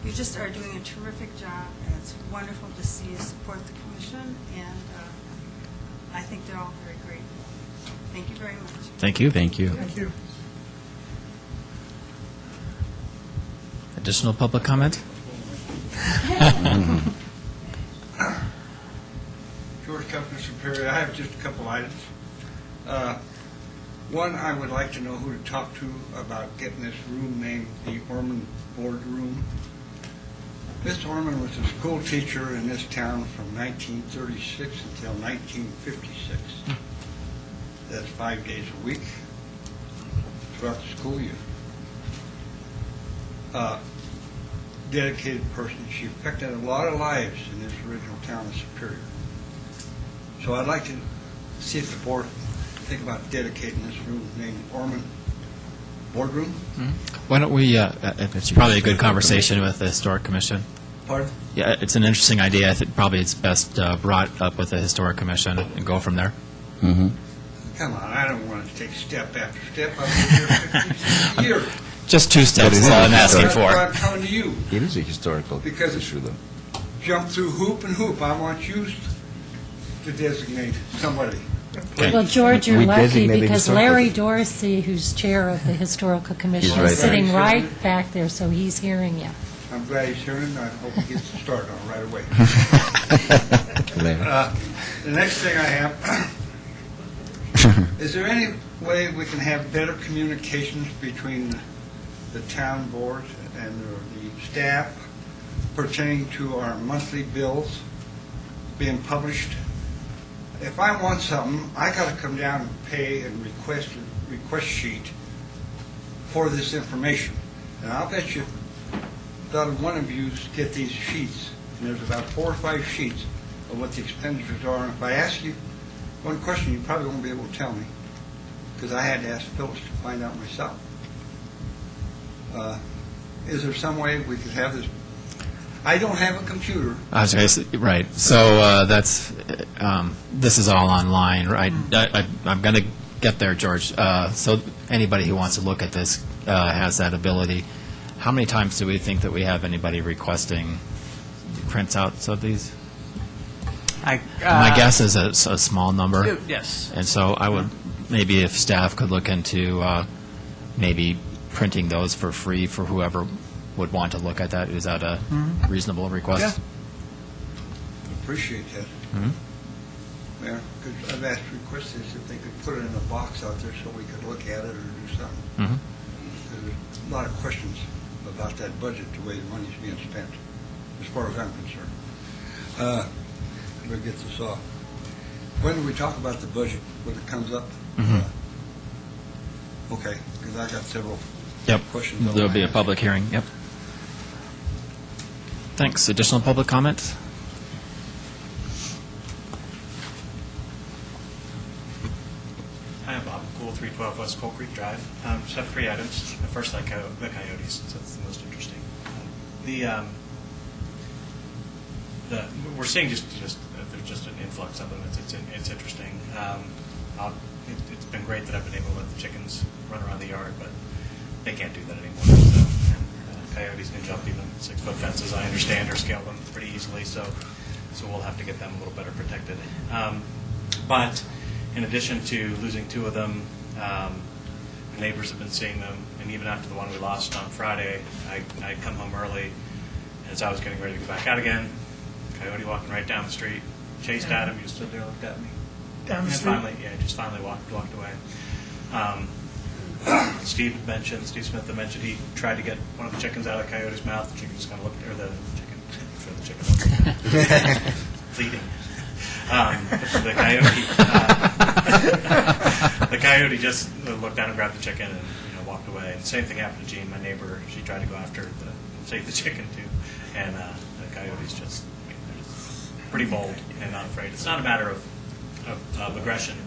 you just are doing a terrific job, and it's wonderful to see you support the commission, and I think they're all very grateful. Thank you very much. Thank you. Thank you. Thank you. Additional public comment? George Kuffner, Superior. I have just a couple items. One, I would like to know who to talk to about getting this room named the Orman Board Room. Mr. Orman was a school teacher in this town from 1936 until 1956. That's 5 days a week throughout the school year. Dedicated person. She affected a lot of lives in this original town of Superior. So I'd like to see if the board think about dedicating this room named Orman Boardroom. Why don't we, it's probably a good conversation with the Historic Commission. Pardon? Yeah, it's an interesting idea. I think probably it's best brought up with the Historic Commission and go from there. Come on, I don't want to take step after step. I've been here 50 years. Just 2 steps is all I'm asking That's why for. I'm coming to you. It is a historical Because issue, though. Jump through hoop and hoop. I want you to designate somebody. Well, George, you're We lucky designated because historical- Larry Dorsey, who's chair of the Historical Commission, right is sitting there. right back there, so he's hearing you. I'm glad he's hearing. I hope he gets started on it right away. The next thing I have, is there any way we can have better communications between the town board and the staff pertaining to our monthly bills being published if I want something, I got to come down and pay and request a request sheet for this information. And I'll bet you about one of you get these sheets, and there's about 4 or 5 sheets of what the expenditures are. And if I ask you one question, you probably won't be able to tell me, because I had to ask Phyllis to find out myself. Is there some way we could have this? I don't have a computer. I was going to say, right. So that's this is all online, right? I'm going to get there, George. So anybody who wants to look at this has that ability. How many times do we think that we have anybody requesting printouts of these? My guess is a small number. Yes. And so I would, maybe if staff could look into maybe printing those for free for whoever would want to look at that. Is that a reasonable request? Yeah. Appreciate that. Yeah, because I've asked requesters if they could put it in a box out there so we could look at it or do something. There's a lot of questions about that budget, the way the money's being spent, as far as I'm concerned. We'll get this off. When do we talk about the budget? When it comes up? Okay, because I got several questions. There'll be a public hearing. Yep. Thanks. Additional public comment? Hi, I'm Bob McCool, 312 West Coal Creek Drive. Just have 3 items. First, the coyotes, since that's the most interesting. We're seeing just there's just an influx of them. It's interesting. It's been great that I've been able to let the chickens run around the yard, but they can't do that anymore. So, and coyotes can jump even 6-foot fences, I understand, or scale them pretty easily. So we'll have to get them a little better protected. But in addition to losing 2 of them, neighbors have been seeing them, and even after the one we lost on Friday, I'd come home early, and as I was getting ready to go back out again, coyote walking right down the street, chased at him, he was stood there, looked at me. Down the And street? finally walked away. Steve Smith had mentioned he tried to get one of the chickens out of the coyote's mouth. The chicken just kind of looked, or the chicken, I'm sure the chicken looked bleeding. The coyote just looked down and grabbed the chicken and walked away. And the same thing happened to Jean, my neighbor. She tried to go after save the chicken too, and the coyote's just pretty bold and not afraid. It's not a matter of aggression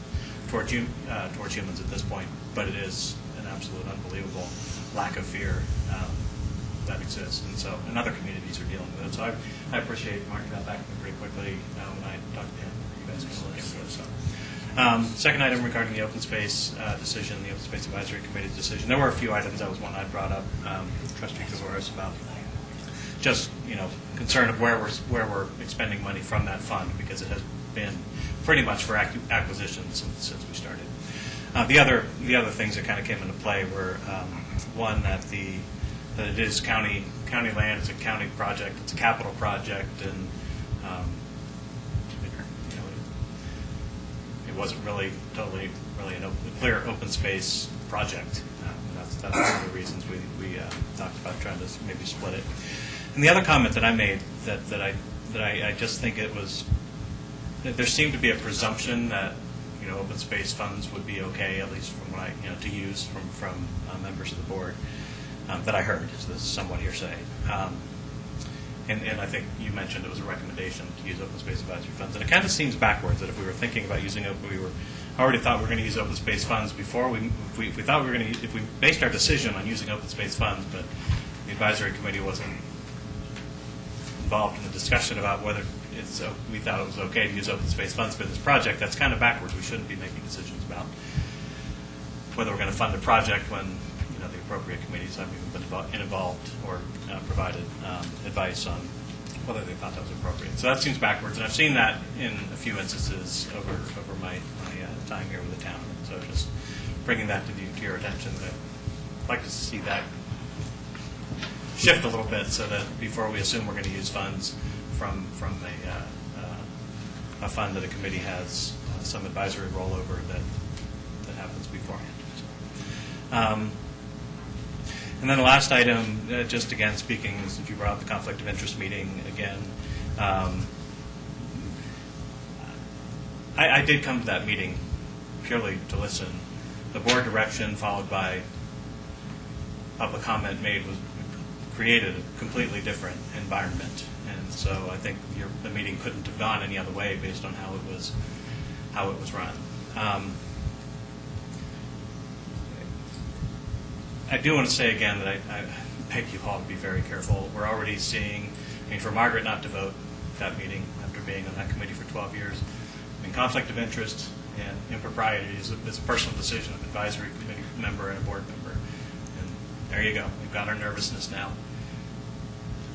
towards humans at this point, but it is an absolute unbelievable lack of fear that exists, and other communities are dealing with it. So I appreciate Mark got back to me pretty quickly when I talked to him. You guys can look into it. So, second item regarding the open space decision, the Open Space Advisory Committee's decision. There were a few items. That was one I brought up, Trustee Kazouris, about just concern of where we're expending money from that fund, because it has been pretty much for acquisitions since we started. The other things that kind of came into play were one that it is county land. It's a county project. It's a capital project, and it wasn't really a clear open space project. That's one of the reasons we talked about trying to maybe split it. And the other comment that I made that I just think it was that there seemed to be a presumption that open space funds would be okay, at least from what to use from members of the board that I heard. So this is somewhat hearsay. And I think you mentioned it was a recommendation to use open space advisory funds. And it kind of seems backwards that if we were thinking about using already thought we were going to use open space funds before if we thought we were going to, if we based our decision on using open space funds, but the advisory committee wasn't involved in the discussion about whether we thought it was okay to use open space funds for this project, that's kind of backwards. We shouldn't be making decisions about whether we're going to fund a project when the appropriate committees haven't even been involved or provided advice on whether they thought that was appropriate. So that seems backwards, and I've seen that in a few instances over my time here with the town. And so just bringing that to your attention, that I'd like to see that shift a little bit, so that before we assume we're going to use funds from a fund that a committee has some advisory rollover that happens beforehand. So, and then the last item, just again speaking, since you brought up the conflict of interest meeting again, I did come to that meeting purely to listen. The board direction followed by public comment made created a completely different environment, and so I think the meeting couldn't have gone any other way based on how it was run. I do want to say again that I beg you all to be very careful. We're already seeing, for Margaret not to vote that meeting after being on that committee for 12 years, conflict of interest and impropriety is a personal decision of an advisory committee member and a board member. And there you go. We've got our nervousness now.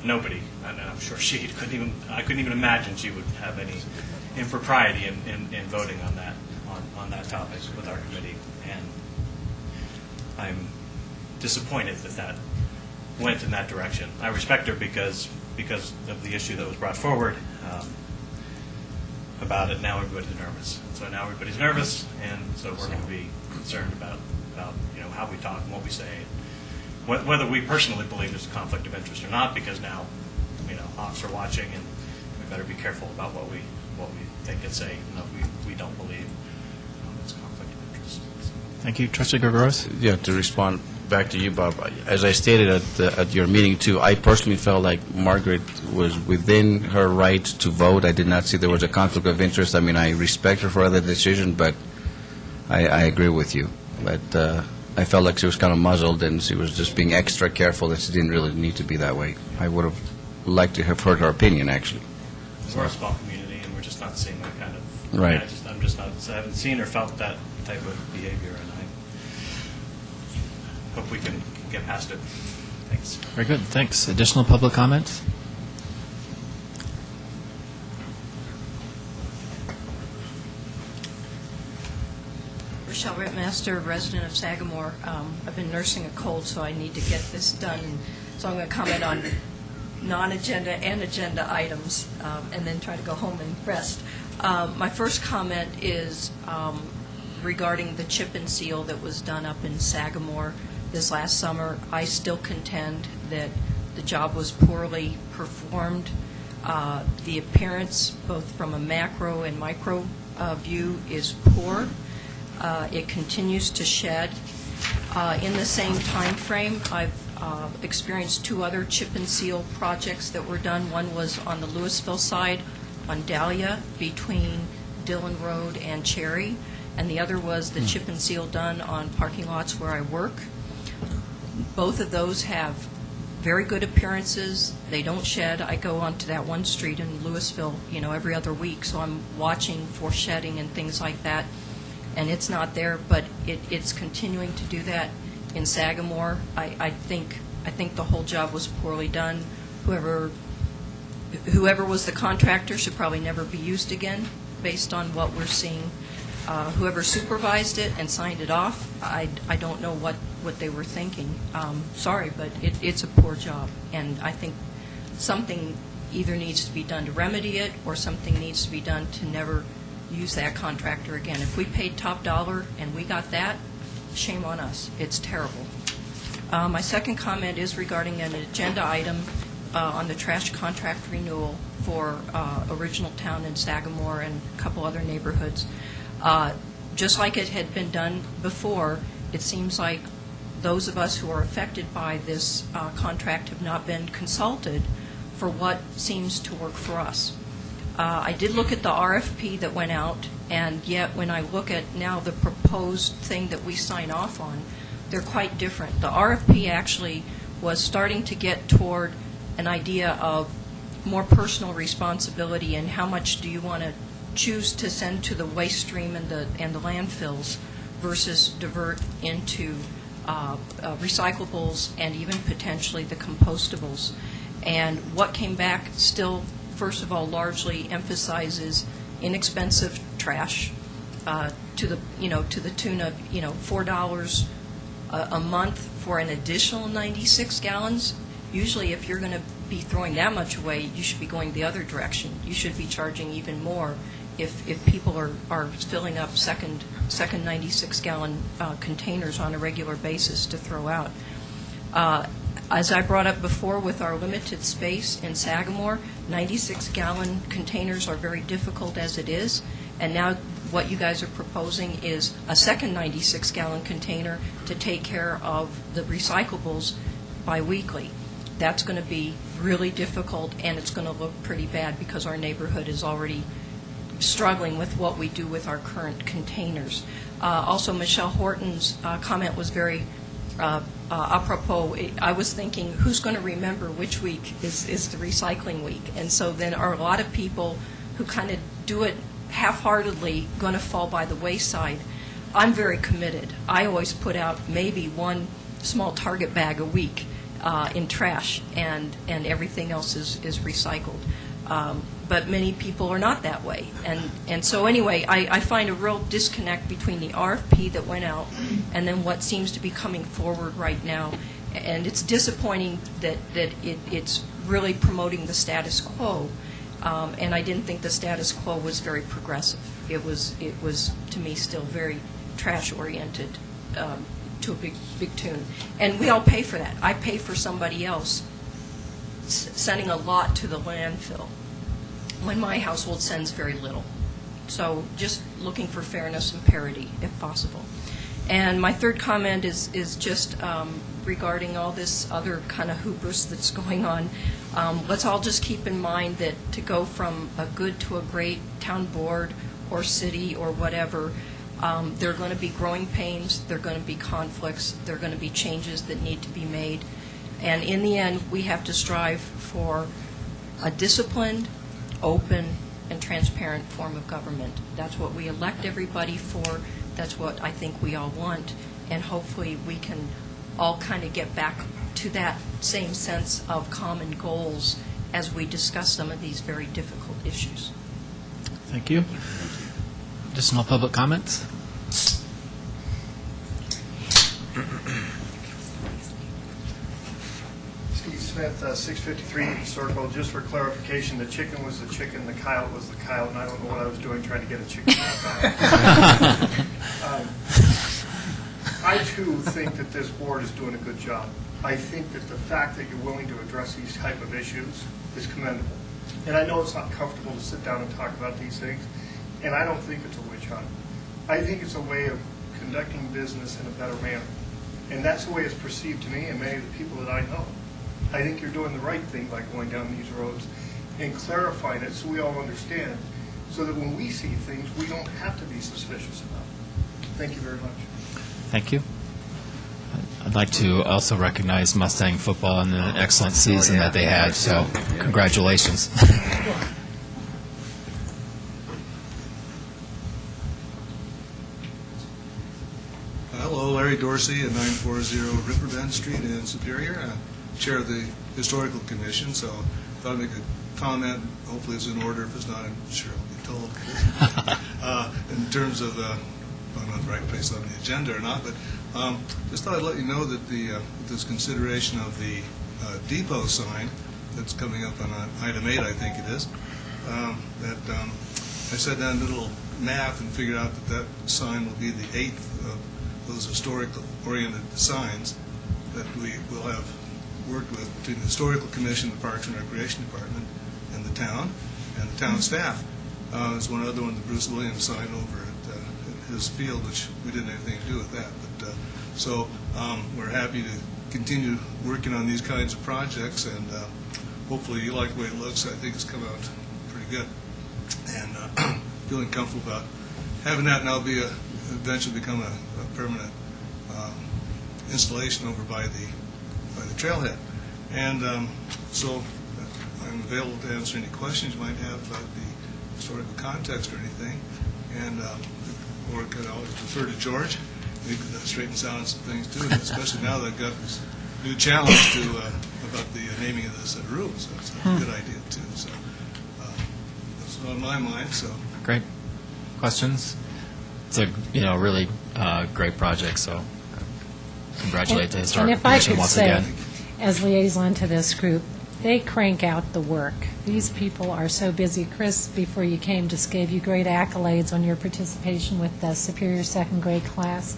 Nobody, and I'm sure I couldn't even imagine she would have any impropriety in voting on that topic with our committee. And I'm disappointed that went in that direction. I respect her because of the issue that was brought forward about it. Now everybody's nervous. So now everybody's nervous, and so we're going to be concerned about how we talk and what we say, whether we personally believe there's a conflict of interest or not. Because now, Hawks are watching, and we better be careful about what we think and say, even if we don't believe it's a conflict of interest. So. Thank you, Trustee Gregoros. Yeah, to respond back to you, Bob, as I stated at your meeting too, I personally felt like Margaret was within her right to vote. I did not see there was a conflict of interest. I mean, I respect her for other decision, but I agree with you. But I felt like she was kind of muzzled, and she was just being extra careful that she didn't really need to be that way. I would have liked to have heard her opinion, actually. We're a small community, and we're just not seeing that kind of. Right. I haven't seen or felt that type of behavior, and I hope we can get past it. Thanks. Very good. Thanks. Additional public comment? Rochelle Rittmaster, resident of Sagamore. I've been nursing a cold, so I need to get this done. So I'm going to comment on non-agenda and agenda items, and then try to go home and rest. My first comment is regarding the chip and seal that was done up in Sagamore this last summer. I still contend that the job was poorly performed. The appearance, both from a macro and micro view, is poor. It continues to shed. In the same time frame, I've experienced two other chip and seal projects that were done. One was on the Louisville side on Dahlia between Dillon Road and Cherry, and the other was the chip and seal done on parking lots where I work. Both of those have very good appearances. They don't shed. I go onto that one street in Louisville, every other week, so I'm watching for shedding and things like that. And it's not there, but it's continuing to do that in Sagamore. I think the whole job was poorly done. Whoever was the contractor should probably never be used again, based on what we're seeing. Whoever supervised it and signed it off, I don't know what they were thinking. Sorry, but it's a poor job, and I think something either needs to be done to remedy it, or something needs to be done to never use that contractor again. If we paid top dollar and we got that, shame on us. It's terrible. My second comment is regarding an agenda item on the trash contract renewal for Original Town in Sagamore and a couple other neighborhoods. Just like it had been done before, it seems like those of us who are affected by this contract have not been consulted for what seems to work for us. I did look at the RFP that went out, and yet when I look at now the proposed thing that we sign off on, they're quite different. The RFP actually was starting to get toward an idea of more personal responsibility and how much do you want to choose to send to the waste stream and the landfills versus divert into recyclables and even potentially the compostables. And what came back still, first of all, largely emphasizes inexpensive trash to the tune of $4 a month for an additional 96 gallons. Usually, if you're going to be throwing that much away, you should be going the other direction. You should be charging even more if people are filling up second 96-gallon containers on a regular basis to throw out. As I brought up before, with our limited space in Sagamore, 96-gallon containers are very difficult as it is, And now what you guys are proposing is a second 96-gallon container to take care of the recyclables biweekly. That's going to be really difficult, and it's going to look pretty bad because our neighborhood is already struggling with what we do with our current containers. Also, Michelle Horton's comment was very apropos. I was thinking, who's going to remember which week is the recycling week? And so then are a lot of people who kind of do it half-heartedly going to fall by the wayside? I'm very committed. I always put out maybe one small Target bag a week in trash, and everything else is recycled. But many people are not that way. And so anyway, I find a real disconnect between the RFP that went out and then what seems to be coming forward right now. And it's disappointing that it's really promoting the status quo. And I didn't think the status quo was very progressive. It was to me, still very trash-oriented to a big tune. And we all pay for that. I pay for somebody else sending a lot to the landfill when my household sends very little. So just looking for fairness and parity, if possible. And my third comment is just regarding all this other kind of hubris that's going on. Let's all just keep in mind that to go from a good to a great town board or city or whatever, there are going to be growing pains, there are going to be conflicts, there are going to be changes that need to be made. And in the end, we have to strive for a disciplined, open, and transparent form of government. That's what we elect everybody for. That's what I think we all want. And hopefully we can all kind of get back to that same sense of common goals as we discuss some of these very difficult issues. Thank you. Additional public comments? Steve Smith, 653 Historical. Just for clarification, the chicken was the chicken, the coyote was the coyote, and I don't know what I was doing trying to get a chicken out. I, too, think that this board is doing a good job. I think that the fact that you're willing to address these type of issues is commendable. And I know it's not comfortable to sit down and talk about these things, and I don't think it's a witch hunt. I think it's a way of conducting business in a better manner. And that's the way it's perceived to me and many of the people that I know. I think you're doing the right thing by going down these roads and clarifying it so we all understand, so that when we see things, we don't have to be suspicious about it. Thank you very much. Thank you. I'd like to also recognize Mustang football and the excellent season that they had, so congratulations. Hello, Larry Dorsey at 940 Riverbend Street in Superior, chair of the Historical Commission, so I thought I'd make a comment. Hopefully it's in order. If it's not, I'm sure I'll be told. In terms of, I'm not the right place on the agenda or not, but just thought I'd let you know that this consideration of the depot sign that's coming up on item 8, I think it is, I sat down and did a little math and figured out that sign will be the 8th of those historical-oriented signs that we will have worked with between the Historical Commission, the Parks and Recreation Department, and the town staff. There's one other one, the Bruce Williams sign over at his field, which we didn't have anything to do with that. But so we're happy to continue working on these kinds of projects, and hopefully you like the way it looks. I think it's come out pretty good, and feeling comfortable about having that now eventually become a permanent installation over by the trailhead. And so I'm available to answer any questions you might have about the historical context or anything, and or could always refer to George. He can straighten us out on some things too, and especially now that I've got this new challenge about the naming of this room, so it's a good idea too. So that's on my mind. So Great. Questions? It's a really great project, so congratulate the Historical Commission once again. And if I could say, as liaison to this group, they crank out the work. These people are so busy. Chris, before you came, just gave you great accolades on your participation with the Superior second grade class.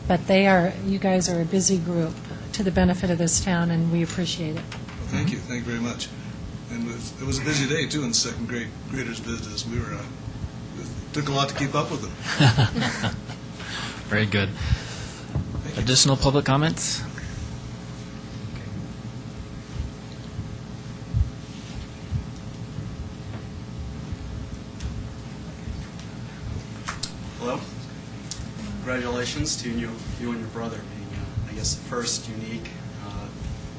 But you guys are a busy group to the benefit of this town, and we appreciate it. Well, thank you. Thank you very much. And it was a busy day, too, in second graders' business. We were took a lot to keep up with them. Very good. Additional public comments? Hello. Congratulations to you and your brother being, I guess, the first unique,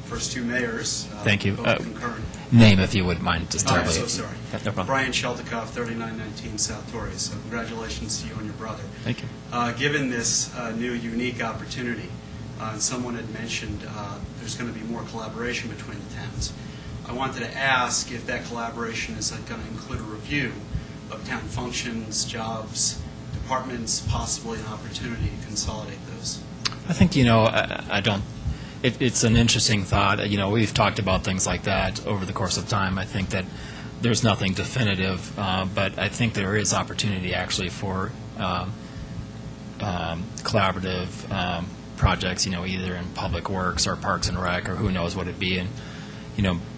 first two mayors. Thank you. Both concurrent. Name, if you wouldn't mind, just Oh, I'm terribly. so sorry. No problem. Brian Sheltikoff, 3919 South Torrey. So congratulations to you and your brother. Thank you. Given this new unique opportunity, and someone had mentioned there's going to be more collaboration between the towns. I wanted to ask if that collaboration is going to include a review of town functions, jobs, departments, possibly an opportunity to consolidate those. I think, I don't, it's an interesting thought. We've talked about things like that over the course of time. I think that there's nothing definitive, but I think there is opportunity actually for collaborative projects, either in public works or parks and rec or who knows what it'd be, and,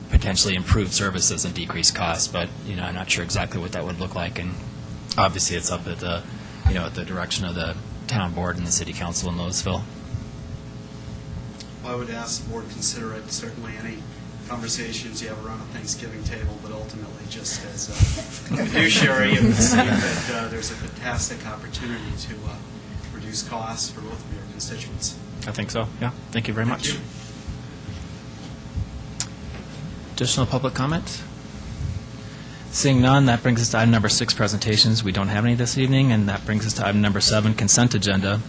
potentially improve services and decrease costs. But, I'm not sure exactly what that would look like. And obviously it's up at the, at the direction of the town board and the city council in Louisville. Well, I would ask the board to consider it. Certainly any conversations you have around a Thanksgiving table, but ultimately just as a fiduciary, it would seem that there's a fantastic opportunity to reduce costs for both of your constituents. I think so, yeah. Thank you very much. Thank you. Additional public comment? Seeing none, that brings us to item number 6, presentations. We don't have any this evening, and that brings us to item number 7, consent agenda.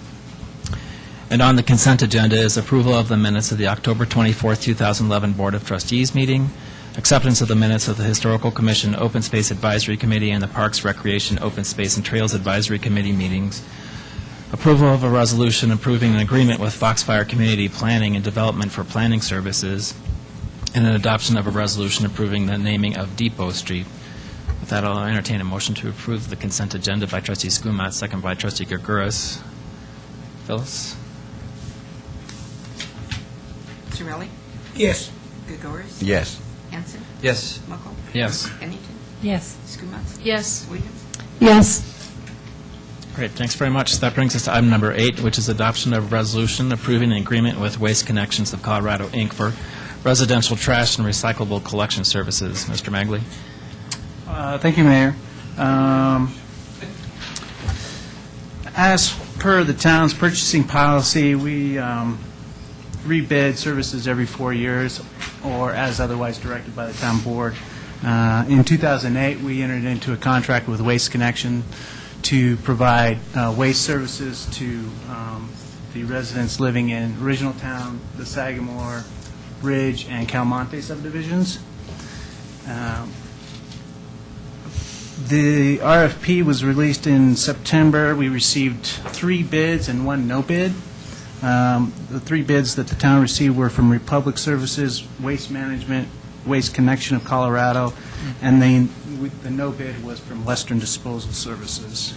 And on the consent agenda is approval of the minutes of the October 24th, 2011 Board of Trustees meeting, acceptance of the minutes of the Historical Commission Open Space Advisory Committee and the Parks, Recreation, Open Space, and Trails Advisory Committee meetings, approval of a resolution approving an agreement with Foxfire Community Planning and Development for planning services, and an adoption of a resolution approving the naming of Depot Street. With that, I'll entertain a motion to approve the consent agenda by Trustee Skumat, second by Trustee Gergeris. Phyllis? Cirilli? Yes. Gregorius? Yes. Hanson? Yes. Muckle? Yes. Pennington? Yes. Skumatz? Yes. Williams? Yes. Great, thanks very much. That brings us to item number 8, which is adoption of a resolution approving an agreement with Waste Connections of Colorado, Inc. for residential trash and recyclable collection services. Mr. Magley? Thank you, Mayor. As per the town's purchasing policy, we rebid services every 4 years or as otherwise directed by the town board. In 2008, we entered into a contract with Waste Connection to provide waste services to the residents living in Original Town, the Sagamore, Ridge, and Calmonte subdivisions. The RFP was released in September. We received 3 bids and 1 no bid. The 3 bids that the town received were from Republic Services, Waste Management, Waste Connection of Colorado, and the no bid was from Western Disposal Services.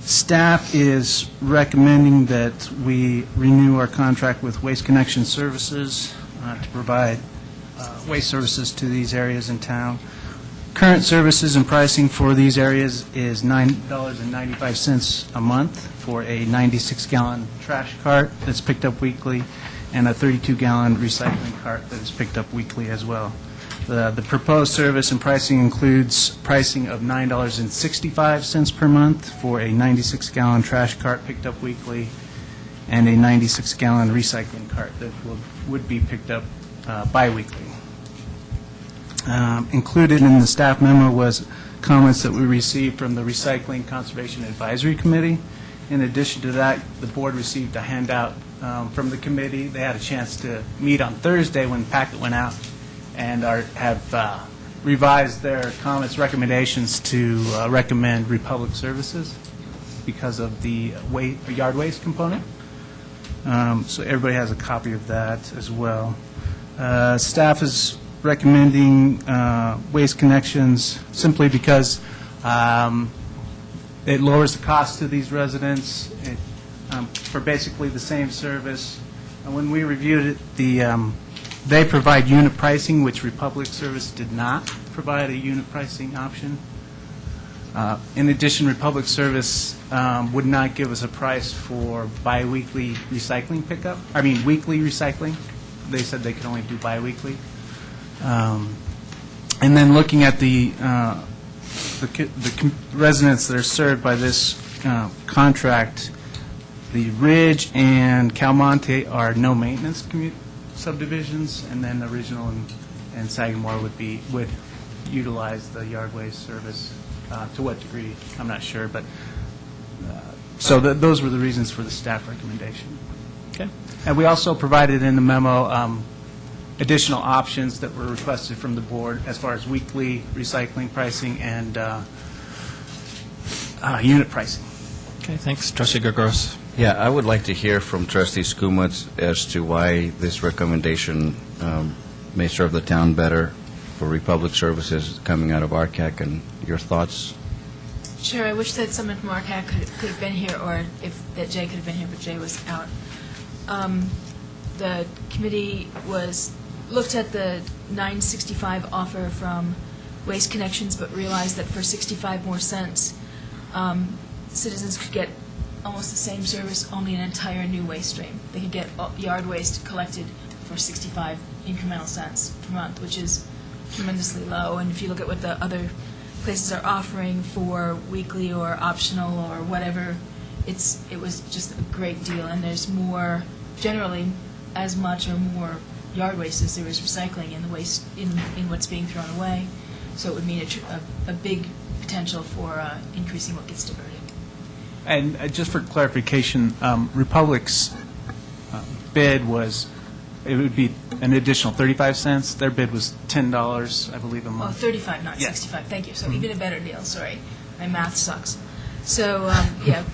Staff is recommending that we renew our contract with Waste Connection Services to provide waste services to these areas in town. Current services and pricing for these areas is $9.95 a month for a 96-gallon trash cart that's picked up weekly and a 32-gallon recycling cart that is picked up weekly as well. The proposed service and pricing includes pricing of $9.65 per month for a 96-gallon trash cart picked up weekly and a 96-gallon recycling cart that would be picked up biweekly. Included in the staff memo was comments that we received from the Recycling Conservation Advisory Committee. In addition to that, the board received a handout from the committee. They had a chance to meet on Thursday when the packet went out and have revised their comments, recommendations to recommend Republic Services because of the yard waste component. So everybody has a copy of that as well. Staff is recommending Waste Connections simply because it lowers the cost to these residents for basically the same service. And when we reviewed it, they provide unit pricing, which Republic Service did not provide a unit pricing option. In addition, Republic Service would not give us a price for biweekly recycling pickup, weekly recycling. They said they could only do biweekly. And then looking at the residents that are served by this contract, the Ridge and Calmonte are no-maintenance subdivisions, and then Original and Sagamore would utilize the yard waste service. To what degree, I'm not sure, but, so those were the reasons for the staff recommendation. Okay. And we also provided in the memo additional options that were requested from the board as far as weekly recycling pricing and unit pricing. Okay, thanks. Trustee Gagos. Yeah, I would like to hear from Trustee Skumatz as to why this recommendation may serve the town better for Republic Services coming out of RCAC, and your thoughts? Sure, I wish that someone from RCAC could have been here, or that Jay could have been here, but Jay was out. The committee looked at the $9.65 offer from Waste Connections, but realized that for 65 more cents, citizens could get almost the same service, only an entire new waste stream. They could get yard waste collected for 65 incremental cents per month, which is tremendously low. And if you look at what the other places are offering for weekly or optional or whatever, it was just a great deal. And there's more, generally, as much or more yard waste as there is recycling in the waste in what's being thrown away. So it would mean a big potential for increasing what gets diverted. And just for clarification, Republic's bid was, it would be an additional 35 cents. Their bid was $10, I believe, a month. 35, not 65. Thank you. So even a better deal. Sorry, my math sucks. So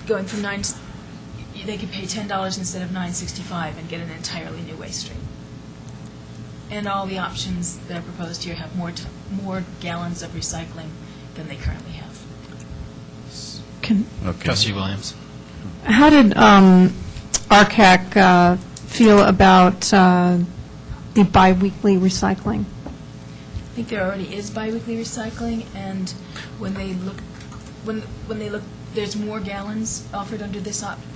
going from they could pay $10 instead of $9.65 and get an entirely new waste stream. And all the options that are proposed here have more gallons of recycling than they currently have. Trustee Williams. How did RCAC feel about the biweekly recycling? I think there already is biweekly recycling, and when they look, there's more gallons offered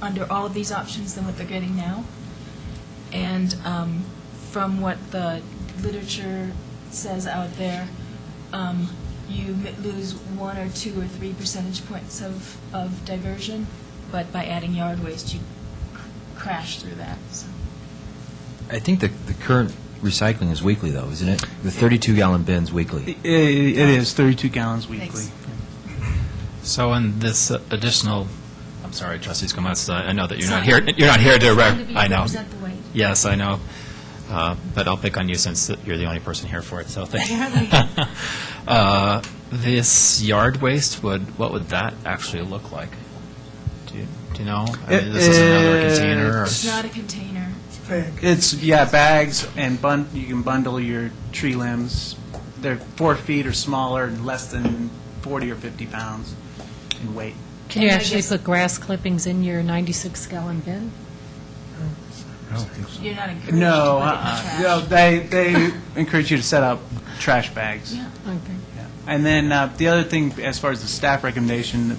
under all of these options than what they're getting now. And from what the literature says out there, you lose 1 or 2 or 3 percentage points of diversion, but by adding yard waste, you crash through that. So. I think the current recycling is weekly, though, isn't it? The 32-gallon bins weekly. It is 32 gallons weekly. Thanks. So in this additional, I'm sorry, Trustee Skumatz, I know that you're not here. You're not here to I know. Represent the weight. Yes, I know. But I'll pick on you since you're the only person here for it. So thank you. This yard waste what would that actually look like? Do you know? I mean, this is another container. Or? It's not a container. It's bags, and you can bundle your tree limbs. They're 4 feet or smaller, and less than 40 or 50 pounds in weight. Can you actually put grass clippings in your 96-gallon bin? I don't think so. You're not encouraged No, to put it in the trash. no, they encourage you to set up trash bags. Yeah. Okay. Yeah. And then the other thing, as far as the staff recommendation,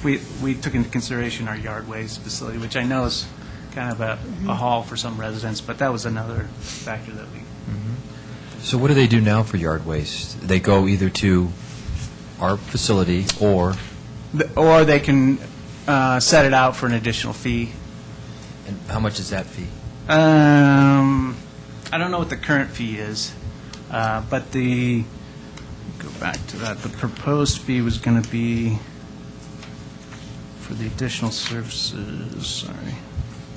we took into consideration our yard waste facility, which I know is kind of a haul for some residents, but that was another factor that we. So what do they do now for yard waste? They go either to our facility or they can set it out for an additional fee. And how much is that fee? I don't know what the current fee is, but go back to that. The proposed fee was going to be for the additional services. Sorry.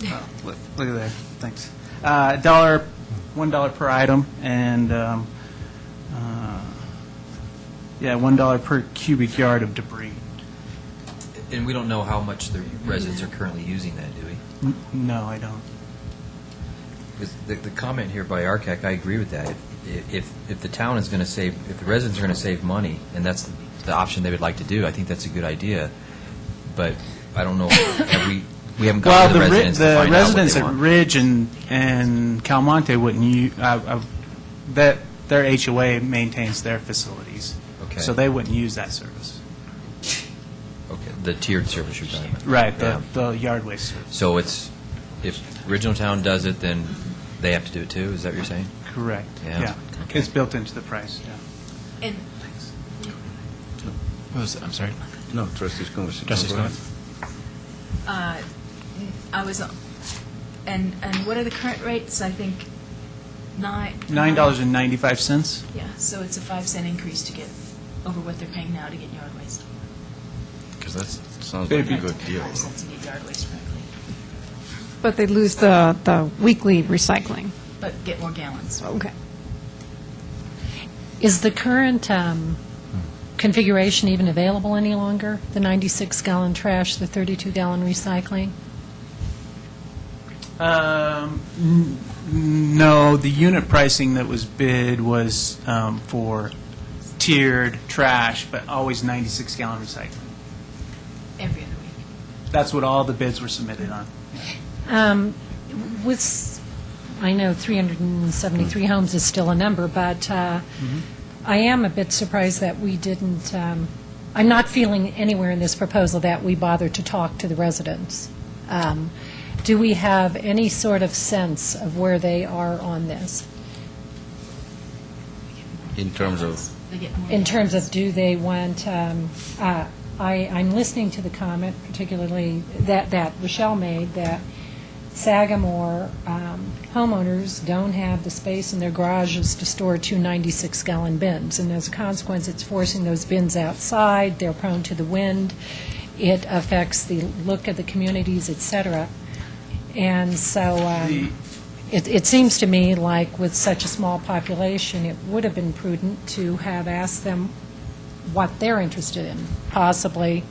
Oh, look at there. Thanks. $1 per item, and $1 per cubic yard of debris. And we don't know how much the residents are currently using that, do we? No, I don't. Because the comment here by RCAC, I agree with that. If the town is going to save, if the residents are going to save money, and that's the option they would like to do, I think that's a good idea. But I don't know, we haven't gone to the residents to find out what they want. The residents at Ridge and Calmonte wouldn't use, their HOA maintains their facilities. Okay. So they wouldn't use that service. the tiered service you're talking about. Right, Yeah. the yard waste service. So it's, if Original Town does it, then they have to do it too, is that what you're saying? Correct. Yeah. It's built into the price, yeah. And What was it? I'm sorry. No, trustees conversation. Trustees Go ahead. I was, and what are the current rates? I think $9.95. Yeah, so it's a 5-cent increase to get over what they're paying now to get yard waste. Because that sounds like a good deal. 5 cents to get yard waste, frankly, But they lose the weekly recycling. but get more gallons. Okay. Is the current configuration even available any longer? The 96-gallon trash, the 32-gallon recycling? No, the unit pricing that was bid was for tiered trash, but always 96-gallon recycling. Every other week. That's what all the bids were submitted on. I know 373 homes is still a number, but I am a bit surprised that we didn't, I'm not feeling anywhere in this proposal that we bothered to talk to the residents. Do we have any sort of sense of where they are on this? In terms of, They get more In terms gallons. of, do they want, I'm listening to the comment, particularly that Rochelle made, that Sagamore homeowners don't have the space in their garages to store two 96-gallon bins, and as a consequence, it's forcing those bins outside, they're prone to the wind, it affects the look of the communities, et cetera. And so it seems to me like with such a small population, it would have been prudent to have asked them what they're interested in, possibly,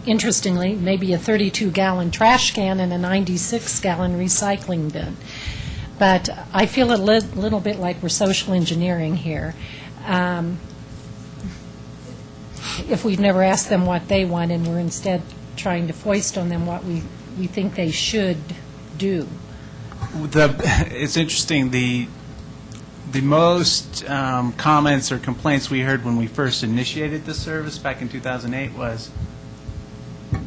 interestingly, maybe a 32-gallon trash can and a 96-gallon recycling bin. But I feel a little bit like we're social engineering here. If we've never asked them what they want and we're instead trying to foist on them what we think they should do. It's interesting, the most comments or complaints we heard when we first initiated this service back in 2008 was,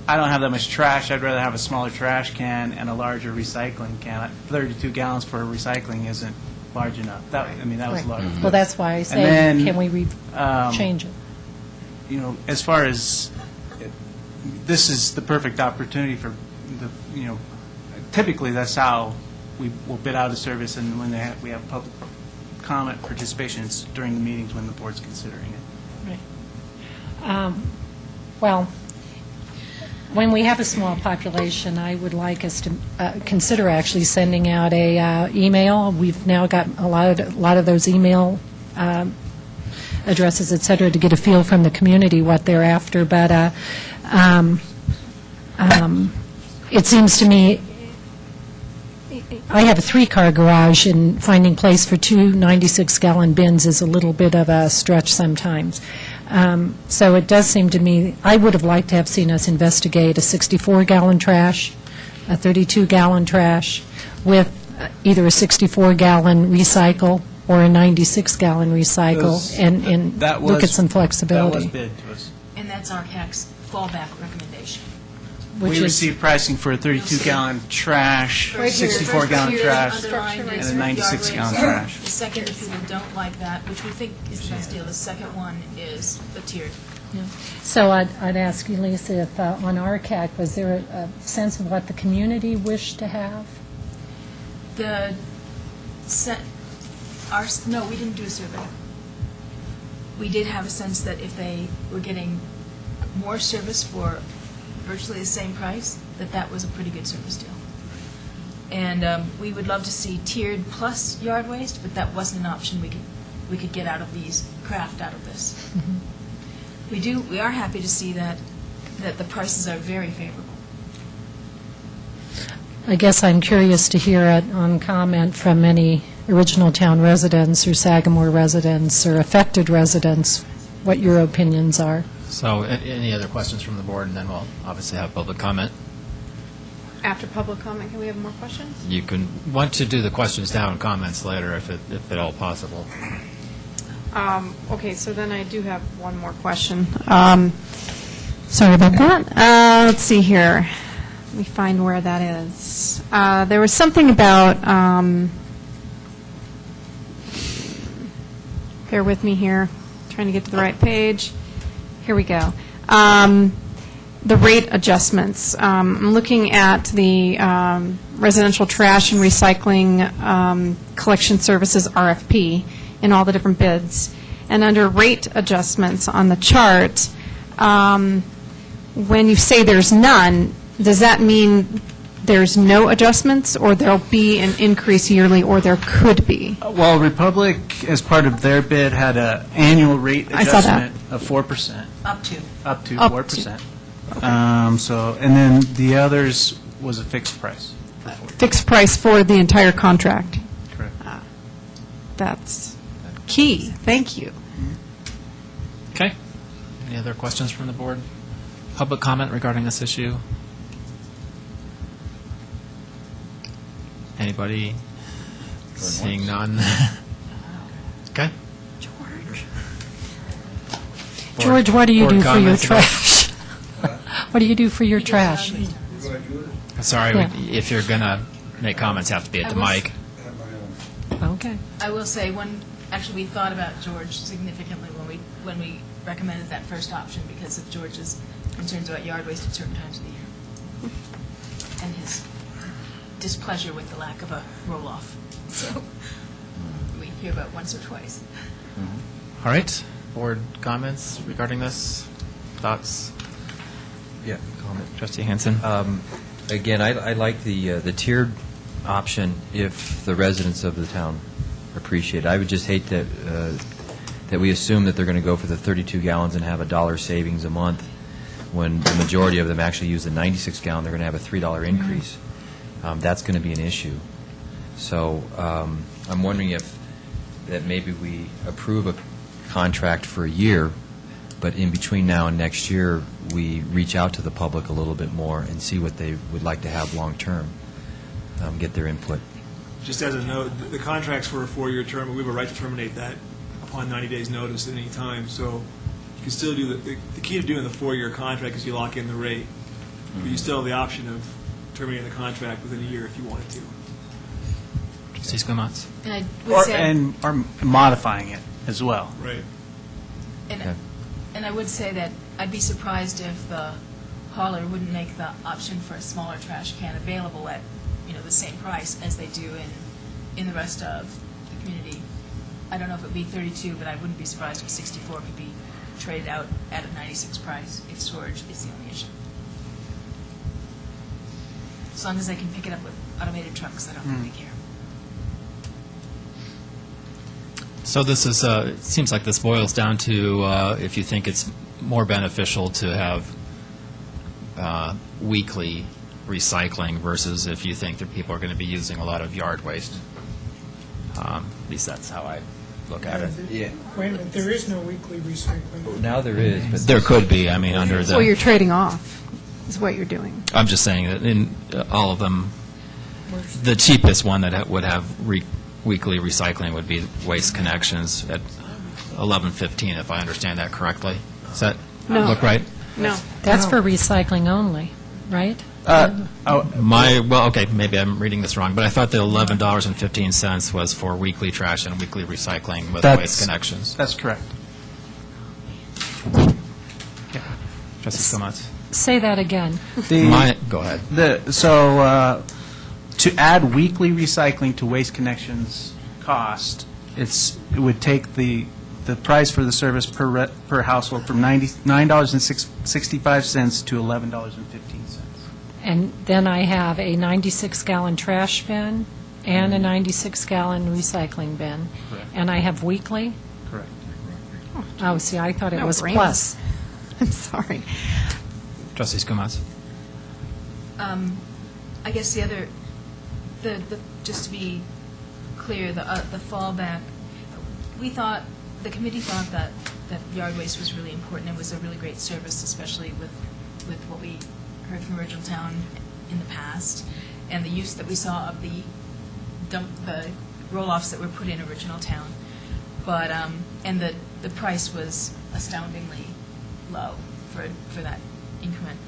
I don't have that much trash, I'd rather have a smaller trash can and a larger recycling can. 32 gallons for recycling isn't large enough. That was large. Well, that's why I say, And then, can we change it? You know, as far as, this is the perfect opportunity for typically that's how we will bid out a service, and when we have public comment participation, it's during the meetings when the board's considering it. Right. Well, when we have a small population, I would like us to consider actually sending out a email. We've now got a lot of those email addresses, et cetera, to get a feel from the community what they're after. But it seems to me, I have a 3-car garage, and finding place for two 96-gallon bins is a little bit of a stretch sometimes. So it does seem to me, I would have liked to have seen us investigate a 64-gallon trash, a 32-gallon trash, with either a 64-gallon recycle or a 96-gallon recycle, and look at some flexibility. That was bid to us. And that's our HAC's fallback recommendation. We received pricing for a 32-gallon trash, Right here, 64-gallon clearly trash, underlined and is a yard 96-gallon waste. trash. The second, if people don't like that, which we think is the best deal, the second one is the tiered. So I'd ask you, Lisa, if on RCAC, was there a sense of what the community wished to have? No, we didn't do a survey. We did have a sense that if they were getting more service for virtually the same price, that was a pretty good service deal. And we would love to see tiered plus yard waste, but that wasn't an option we could get out of these, craft out of this. Mm-hmm. We are happy to see that the prices are very favorable. I guess I'm curious to hear on comment from any Original Town residents or Sagamore residents or affected residents, what your opinions are. So any other questions from the board, and then we'll obviously have public comment. After public comment, can we have more questions? You can want to do the questions now and comments later if at all possible. Okay, so then I do have one more question. Sorry about that. Let's see here. Let me find where that is. There was something about, bear with me here, trying to get to the right page. Here we go. The rate adjustments. I'm looking at the residential trash and recycling collection services RFP in all the different bids. And under rate adjustments on the chart, when you say there's none, does that mean there's no adjustments, or there'll be an increase yearly, or there could be? Well, Republic, as part of their bid, had an annual rate I saw that. adjustment of 4%. Up to. Up to Up 4%. And then the others was a fixed price. Fixed price for the entire contract. Correct. That's key. Thank you. Okay. Any other questions from the board? Public comment regarding this issue? Anybody? Seeing none? Okay. George, what do you Board do for your comments about- trash? What do you do for your trash? Sorry, Yeah. if you're going to make comments, have to be at the mic. Okay. I will say, actually, we thought about George significantly when we recommended that first option because of George's concerns about yard waste at certain times of the year and his displeasure with the lack of a roll-off. So we hear about once or twice. All right. Board comments regarding this? Thoughts? Yeah, comment. Trustee Hansen? Again, I like the tiered option if the residents of the town appreciate it. I would just hate that we assume that they're going to go for the 32 gallons and have $1 savings a month when the majority of them actually use the 96 gallon. They're going to have a $3 increase. That's going to be an issue. So I'm wondering if that maybe we approve a contract for a year, but in between now and next year, we reach out to the public a little bit more and see what they would like to have long-term, get their input. Just as a note, the contract's for a 4-year term, and we have a right to terminate that upon 90 days' notice at any time. So you can still do the key to doing the 4-year contract is you lock in the rate, but you still have the option of terminating the contract within a year if you wanted to. Trustee Squamats? And I would say, Or modifying it as well. Right. and I would say that I'd be surprised if the hauler wouldn't make the option for a smaller trash can available at, the same price as they do in the rest of the community. I don't know if it would be 32, but I wouldn't be surprised if 64 could be traded out at a 96 price if storage is the only issue. As long as they can pick it up with automated trucks, I don't think they care. So this is, it seems like this boils down to if you think it's more beneficial to have weekly recycling versus if you think that people are going to be using a lot of yard waste. At least that's how I look at it. Yeah. Wait a minute, there is no weekly recycling. Now there is, but There could be, under So you're the, trading off, is what you're doing. I'm just saying that in all of them, the cheapest one that would have weekly recycling would be Waste Connections at $11.15, if I understand that correctly. Does that No. look right? No. That's for recycling only, right? Okay, maybe I'm reading this wrong, but I thought the $11.15 was for weekly trash and weekly recycling with Waste Connections. That's correct. Trustee Squamats? Say that again. Go ahead. To add weekly recycling to Waste Connections cost, it would take the price for the service per household from $9.65 to $11.15. And then I have a 96-gallon trash bin and a 96-gallon recycling bin. Correct. And I have weekly? Correct. Oh, see, I thought it No was brainer. plus. I'm sorry. Trustee Squamats? I guess the other, just to be clear, the fallback, the committee thought that yard waste was really important. It was a really great service, especially with what we heard from Original Town in the past, and the use that we saw of the roll-offs that were put in Original Town. But, and the price was astoundingly low for that increment.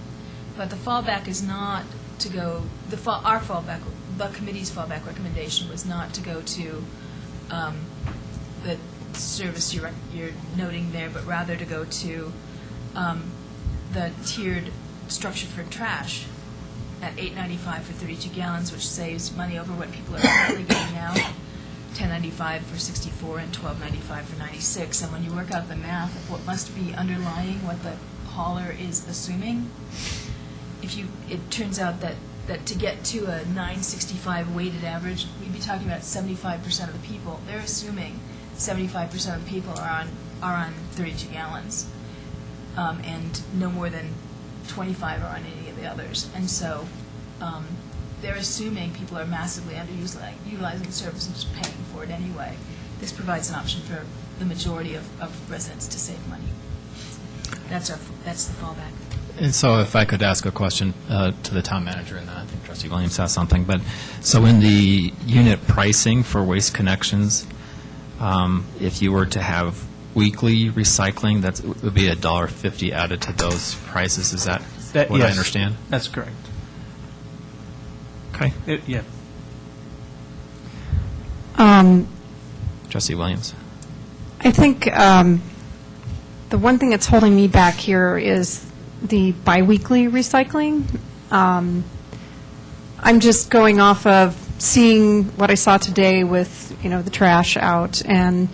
But the fallback is not to go, our fallback, the committee's fallback recommendation was not to go to the service you're noting there, but rather to go to the tiered structure for trash at $8.95 for 32 gallons, which saves money over what people are currently getting now, $10.95 for 64 and $12.95 for 96. And when you work out the math of what must be underlying what the hauler is assuming, it turns out that to get to a 965 weighted average, we'd be talking about 75% of the people. They're assuming 75% of the people are on 32 gallons, and no more than 25 are on any of the others. And so they're assuming people are massively underutilizing the service and just paying for it anyway. This provides an option for the majority of residents to save money. That's the fallback. And so if I could ask a question to the town manager, and then I think Trustee Williams has something, but so in the unit pricing for Waste Connections, if you were to have weekly recycling, that would be $1.50 added to those prices. Is that what I understand? That's correct. Okay. Yeah. Trustee Williams. I think the one thing that's holding me back here is the biweekly recycling. I'm just going off of seeing what I saw today with, the trash out. And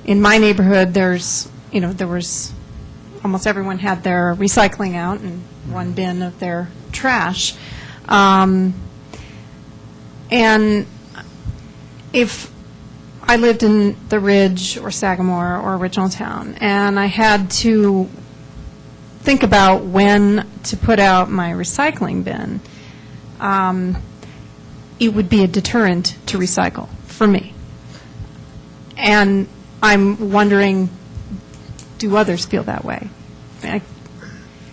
in my neighborhood, there was almost everyone had their recycling out and one bin of their trash. And if I lived in the Ridge or Sagamore or Original Town, and I had to think about when to put out my recycling bin, it would be a deterrent to recycle for me. And I'm wondering, do others feel that way?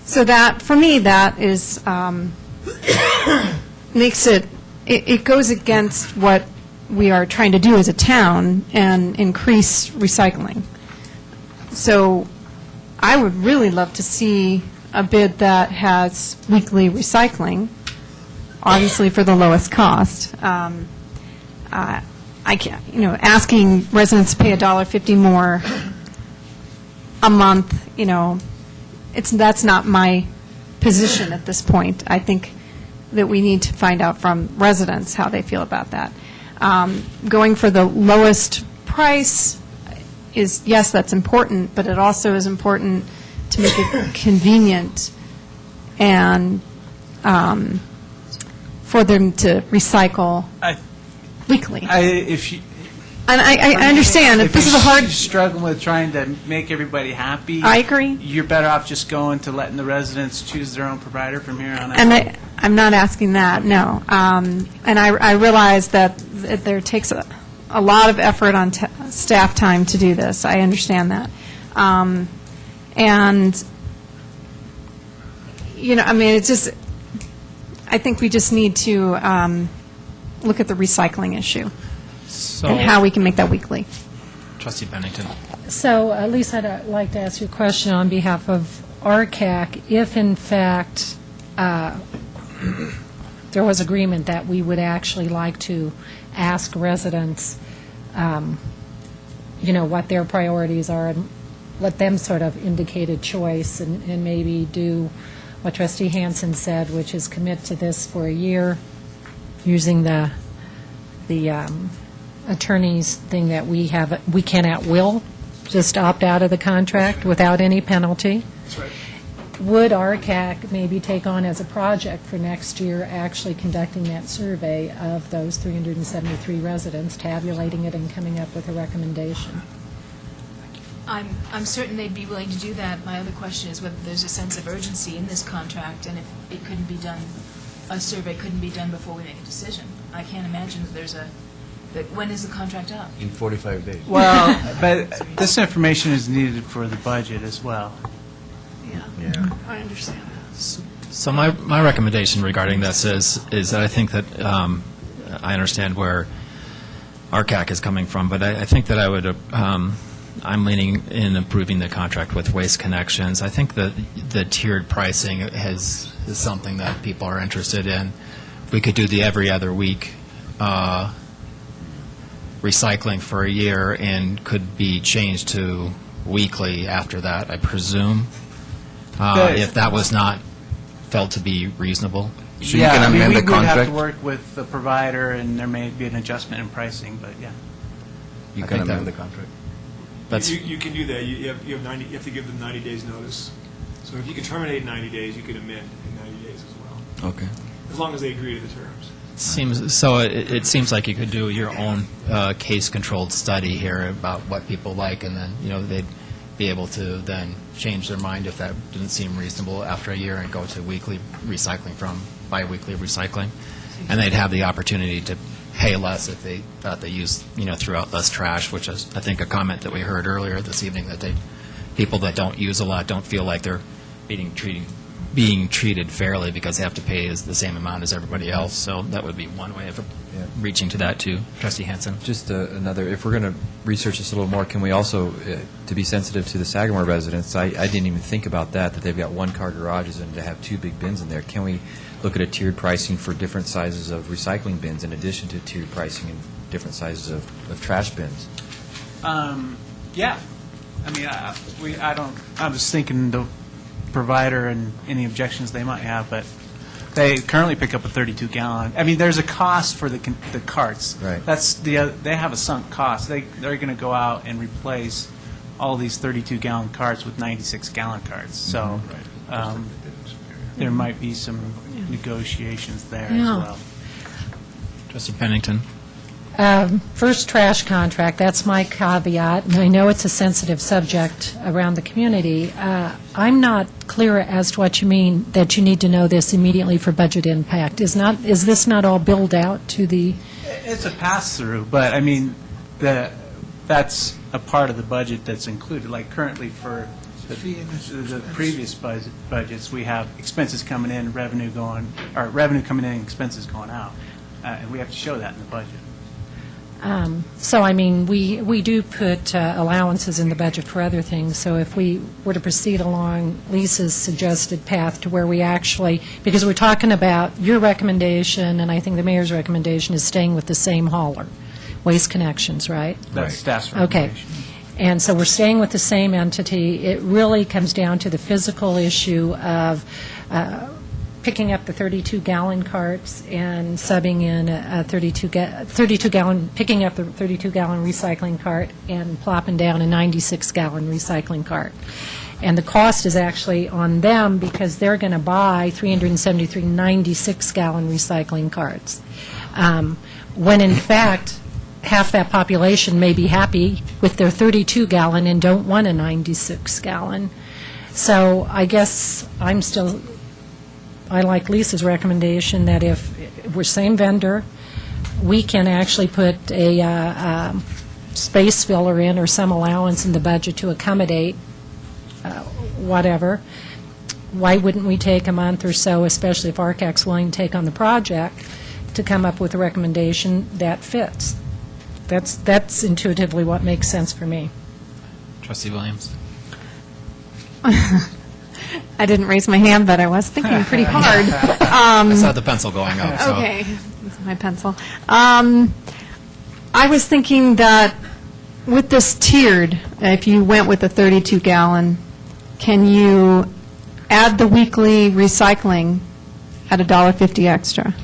So that, for me, that is, makes it goes against what we are trying to do as a town and increase recycling. So I would really love to see a bid that has weekly recycling, obviously for the lowest cost. I can't, asking residents to pay $1.50 more a month, that's not my position at this point. I think that we need to find out from residents how they feel about that. Going for the lowest price is, yes, that's important, but it also is important to make it convenient and for them to recycle weekly. I understand if this is a hard. If you're struggling with trying to make everybody happy, I agree. You're better off just going to letting the residents choose their own provider from here on out. And I'm not asking that, no. And I realize that there takes a lot of effort on staff time to do this. I understand that. And, it's just, I think we just need to look at the recycling issue and how we can make that weekly. Trustee Bennington. So, Lisa, I'd like to ask you a question on behalf of RCAC. If, in fact, there was agreement that we would actually like to ask residents, what their priorities are and let them sort of indicate a choice and maybe do what Trustee Hansen said, which is commit to this for a year using the attorney's thing that we can at will just opt out of the contract without any penalty. That's right. Would RCAC maybe take on as a project for next year actually conducting that survey of those 373 residents, tabulating it and coming up with a recommendation? I'm certain they'd be willing to do that. My other question is whether there's a sense of urgency in this contract, and if it couldn't be done, a survey couldn't be done before we make a decision. I can't imagine that when is the contract up? In 45 days. Well, but this information is needed for the budget as well. Yeah. I understand that. So my recommendation regarding this is that I think that I understand where RCAC is coming from, but I think that I would I'm leaning in approving the contract with Waste Connections. I think that the tiered pricing is something that people are interested in. We could do the every other week recycling for a year and could be changed to weekly after that, I presume, if that was not felt to be reasonable. So you can amend the we would have contract? to work with the provider, and there may be an adjustment in pricing, but yeah. You I can think amend that- the contract. You can do that. You have to give them 90 days notice. So if you can terminate in 90 days, you can amend in 90 days as well, Okay. as long as they agree to the terms. It seems like you could do your own case-controlled study here about what people like, and then, they'd be able to then change their mind if that didn't seem reasonable after a year and go to weekly recycling from bi-weekly recycling. And they'd have the opportunity to pay less if they thought they used, threw out less trash, which is, I think, a comment that we heard earlier this evening, that people that don't use a lot don't feel like they're being treated fairly because they have to pay the same amount as everybody else. So that would be one way of reaching to that, too. Trustee Hansen? Just another, if we're going to research this a little more, can we also, to be sensitive to the Sagamore residents, I didn't even think about that they've got one-car garages and to have 2 big bins in there. Can we look at a tiered pricing for different sizes of recycling bins in addition to tiered pricing in different sizes of trash bins? Yeah. I mean, I was thinking the provider and any objections they might have, but they currently pick up a 32-gallon. I mean, there's a cost for the carts. Right. They have a sunk cost. They're going to go out and replace all these 32-gallon carts with 96-gallon carts. So there might be some negotiations there as Yeah. well. Trustee Pennington? First trash contract, that's my caveat, and I know it's a sensitive subject around the community. I'm not clear as to what you mean, that you need to know this immediately for budget impact. Is this not all billed out to the... It's a pass-through, but, I mean, that's a part of the budget that's included. Like currently for the previous budgets, we have expenses coming in, revenue coming in, expenses going out. And we have to show that in the budget. So, I mean, we do put allowances in the budget for other things, so if we were to proceed along Lisa's suggested path to where we actually, because we're talking about your recommendation, and I think the mayor's recommendation is staying with the same hauler, Waste Connections, right? That's staff's Okay. recommendation. And so we're staying with the same entity. It really comes down to the physical issue of picking up the 32-gallon carts and subbing in a 32-gallon, picking up the 32-gallon recycling cart and plopping down a 96-gallon recycling cart. And the cost is actually on them because they're going to buy 373 96-gallon recycling carts. When in fact, half that population may be happy with their 32-gallon and don't want a 96-gallon. So I guess I like Lisa's recommendation that if we're same vendor, we can actually put a space filler in or some allowance in the budget to accommodate whatever. Why wouldn't we take a month or so, especially if RCAC's willing to take on the project, to come up with a recommendation that fits? That's intuitively what makes sense for me. Trustee Williams? I didn't raise my hand, but I was thinking pretty hard. I saw the pencil going up, so... Okay, that's my pencil. I was thinking that with this tiered, if you went with a 32-gallon, can you add the weekly recycling at $1.50 extra?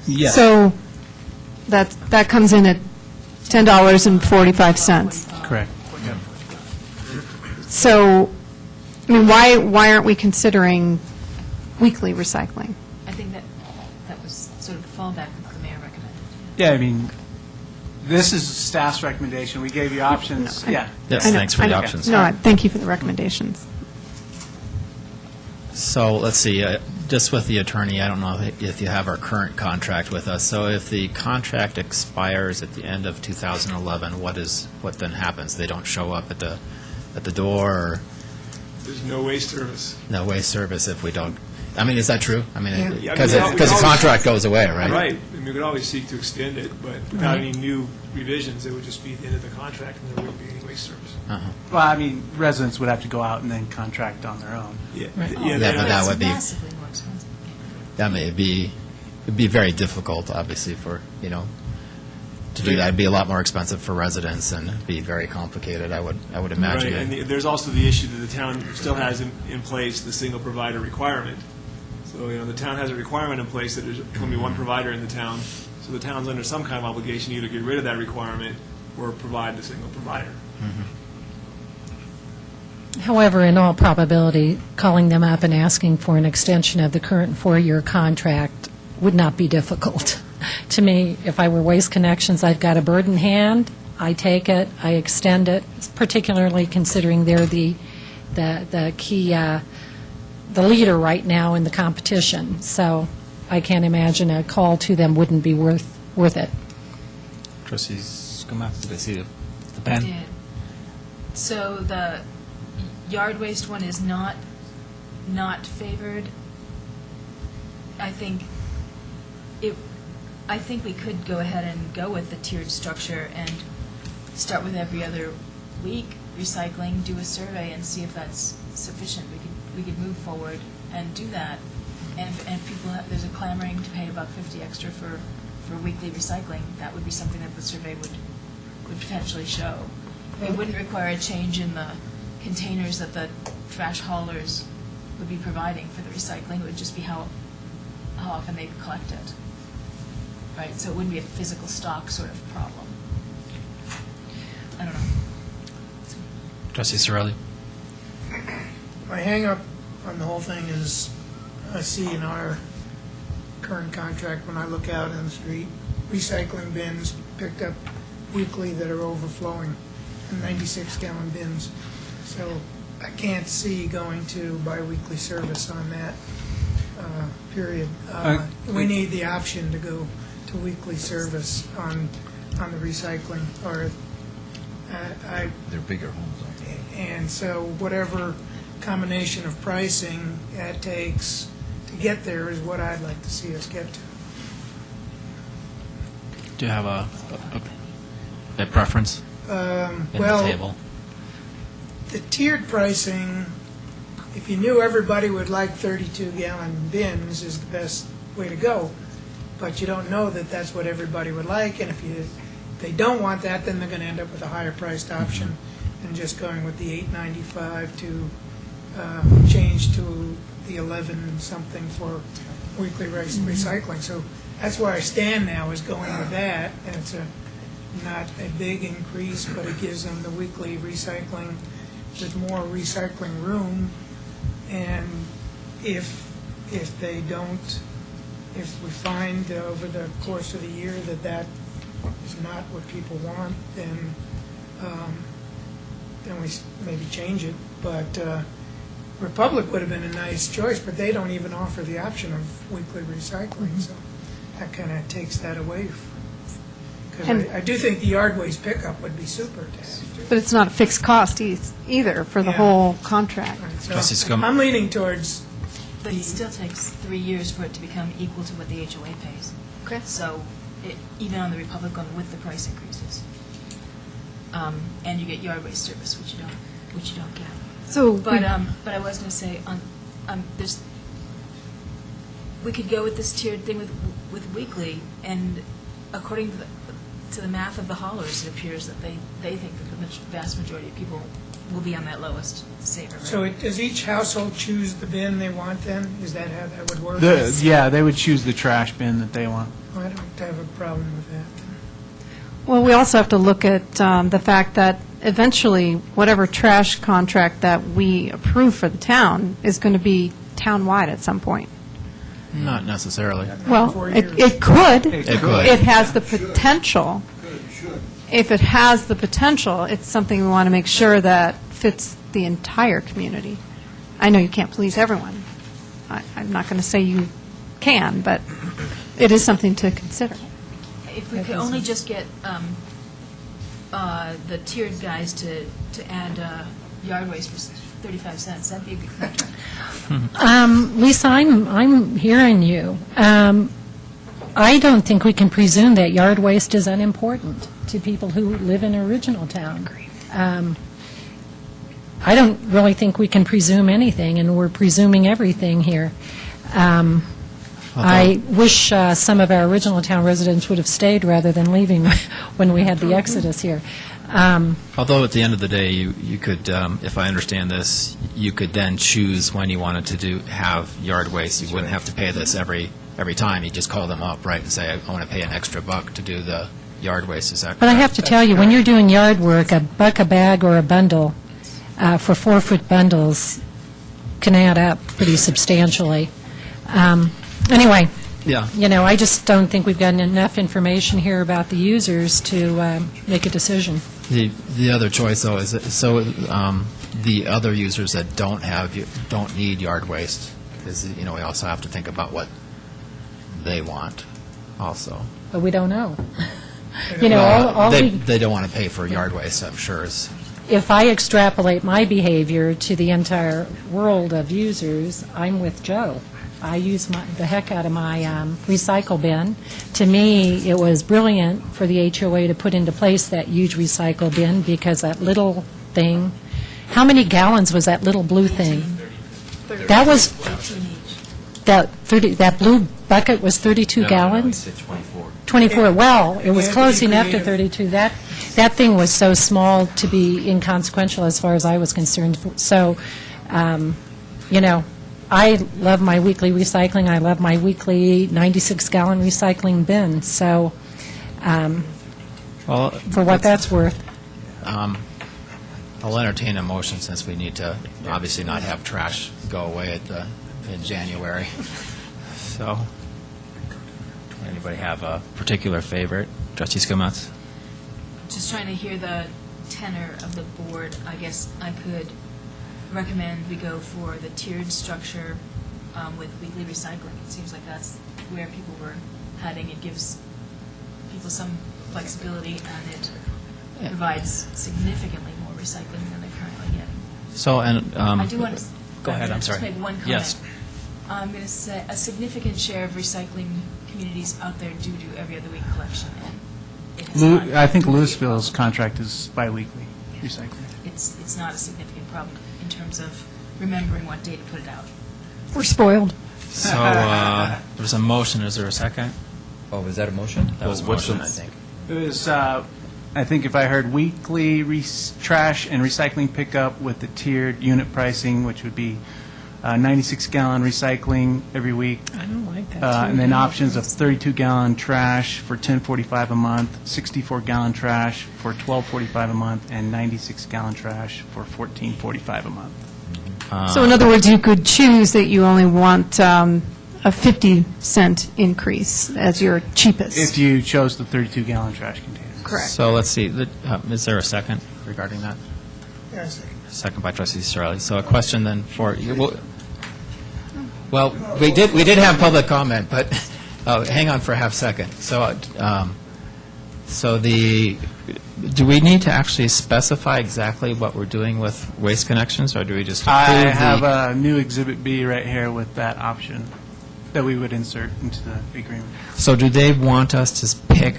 Yes. So that comes in at $10.45. Correct. So, I mean, why aren't we considering weekly recycling? I think that was sort of the fallback that the mayor recommended. Yeah, I mean, this is staff's recommendation. We gave you options. Yeah. Yes, I know- thanks for I the know. options. No, thank you for the recommendations. So, let's see, just with the attorney, I don't know if you have our current contract with us. So if the contract expires at the end of 2011, what then happens? They don't show up at the door, or There's no waste service. no waste service if we don't? I mean, is that true? I mean, Yeah, because we the always- contract goes away, right? Right. And we could always seek to extend it, but without any new revisions, it would just be the end of the contract, and there wouldn't be any waste waste service. Well, I mean, residents would have to go out and then contract on their own. Yeah, Right. yeah, Yeah, but that would be, Massively more expensive. it'd be very difficult, obviously, for, to do that. It'd be a lot more expensive for residents and it'd be very complicated, I would imagine. Right, and there's also the issue that the town still has in place the single provider requirement. So, the town has a requirement in place that there's going to be one provider in the town, so the town's under some kind of obligation to either get rid of that requirement or provide the single provider. However, in all probability, calling them up and asking for an extension of the current 4-year contract would not be difficult. To me, if I were Waste Connections, I've got a bird in hand, I take it, I extend it, particularly considering they're the key, the leader right now in the competition. So I can't imagine a call to them wouldn't be worth it. Trustees Skumac, did I see the I pen? did. So the yard waste one is not favored. I think we could go ahead and go with the tiered structure and start with every other week recycling, do a survey and see if that's sufficient. We could move forward and do that. And if people, there's a clamoring to pay about $50 extra for weekly recycling, that would be something that the survey would potentially show. It wouldn't require a change in the containers that the trash haulers would be providing for the recycling. It would just be how often they collect it. Right, so it wouldn't be a physical stock sort of problem. I don't know. Trustee Sorelli? My hang-up on the whole thing is, I see in our current contract, when I look out on the street, recycling bins picked up weekly that are overflowing, and 96-gallon bins. So I can't see going to biweekly service on that, period. We need the option to go to weekly service on the recycling, or They're bigger homes. and so whatever combination of pricing that takes to get there is what I'd like to see us get to. Do you have a preference in the table? The tiered pricing, if you knew everybody would like 32-gallon bins, is the best way to go. But you don't know that that's what everybody would like, and if they don't want that, then they're going to end up with a higher-priced option than just going with the $8.95 to change to the 11-something for weekly recycling. So that's where I stand now, is going with that, and it's not a big increase, but it gives them the weekly recycling with more recycling room. And if they don't, if we find over the course of the year that is not what people want, then we maybe change it. But Republic would have been a nice choice, but they don't even offer the option of weekly recycling, so that kind of takes that away. Because I do think the yard waste pickup would be super to have. But it's not a fixed cost either for the Yeah. whole contract. So I'm leaning towards. But it still takes 3 years for it to become equal to what the HOA pays. Okay. So even on the Republic one with the price increases. And you get yard waste service, which you don't get. So, But I was going to say, we could go with this tiered thing with weekly, and according to the math of the haulers, it appears that they think that the vast majority of people will be on that lowest saver rate. So does each household choose the bin they want then? Is that how that would work? Yeah, they would choose the trash bin that they want. I don't have a problem with that. well, we also have to look at the fact that eventually, whatever trash contract that we approve for the town is going to be town-wide at some point. Not necessarily. Well, it could. It could. It has the potential. If it has the potential, it's something we want to make sure that fits the entire community. I know you can't please everyone. I'm not going to say you can, but it is something to consider. If we could only just get the tiered guys to add yard waste for 35 cents, that'd be a good contract. Lisa, I'm hearing you. I don't think we can presume that yard waste is unimportant to people who live in original town. I don't really think we can presume anything, and we're presuming everything here. I wish some of our original town residents would have stayed rather than leaving when we had the exodus here. Although at the end of the day, you could, if I understand this, you could then choose when you wanted to have yard waste. You wouldn't have to pay this every time. You just call them up, right, and say, I want to pay an extra $1 to do the yard waste. Is that correct? But I have to tell you, when you're doing yard work, $1 a bag or a bundle for 4-foot bundles can add up pretty substantially. Anyway, Yeah. I just don't think we've gotten enough information here about the users to make a decision. The other choice, though, is the other users that don't need yard waste is, we also have to think about what they want also. But we don't know. They don't want to pay for yard waste, I'm sure. If I extrapolate my behavior to the entire world of users, I'm with Joe. I use the heck out of my recycle bin. To me, it was brilliant for the HOA to put into place that huge recycle bin, because that little thing, how many gallons was that little blue thing? That was, that blue bucket was 32 gallons? 24. Well, it was close enough to 32. That thing was so small to be inconsequential as far as I was concerned. So, I love my weekly recycling. I love my weekly 96-gallon recycling bin. So, for what that's worth. I'll entertain a motion, since we need to obviously not have trash go away in January. So, anybody have a particular favorite? Trustee Skumatz? Just trying to hear the tenor of the board. I guess I could recommend we go for the tiered structure with weekly recycling. It seems like that's where people were heading. It gives people some flexibility, and it provides significantly more recycling than they're currently getting. So, and I do want to go ahead. I'm sorry. Just make one comment. Yes. I'm going to say a significant share of recycling communities out there do every other week collection, and it has not- I think Louisville's contract is biweekly recycling. It's not a significant problem in terms of remembering what day to put it out. We're spoiled. So, there's a motion. Is there a second? Oh, was that a motion? That was a motion, I think. It was, I think if I heard weekly trash and recycling pickup with the tiered unit pricing, which would be 96-gallon recycling every week. I don't like that. And then options of 32-gallon trash for $10.45 a month, 64-gallon trash for $12.45 a month, and 96-gallon trash for $14.45 a month. So in other words, you could choose that you only want a 50-cent increase as your cheapest. If you chose the 32-gallon trash container. Correct. So let's see. Is there a second regarding that? Yeah, second. Second by Trustee Cicerelli. So a question then for you. Well, we did have public comment, but hang on for a half second. So, do we need to actually specify exactly what we're doing with Waste Connections, or do we just approve I have a new Exhibit B right here with that option that we would insert into the agreement. So do they want us to pick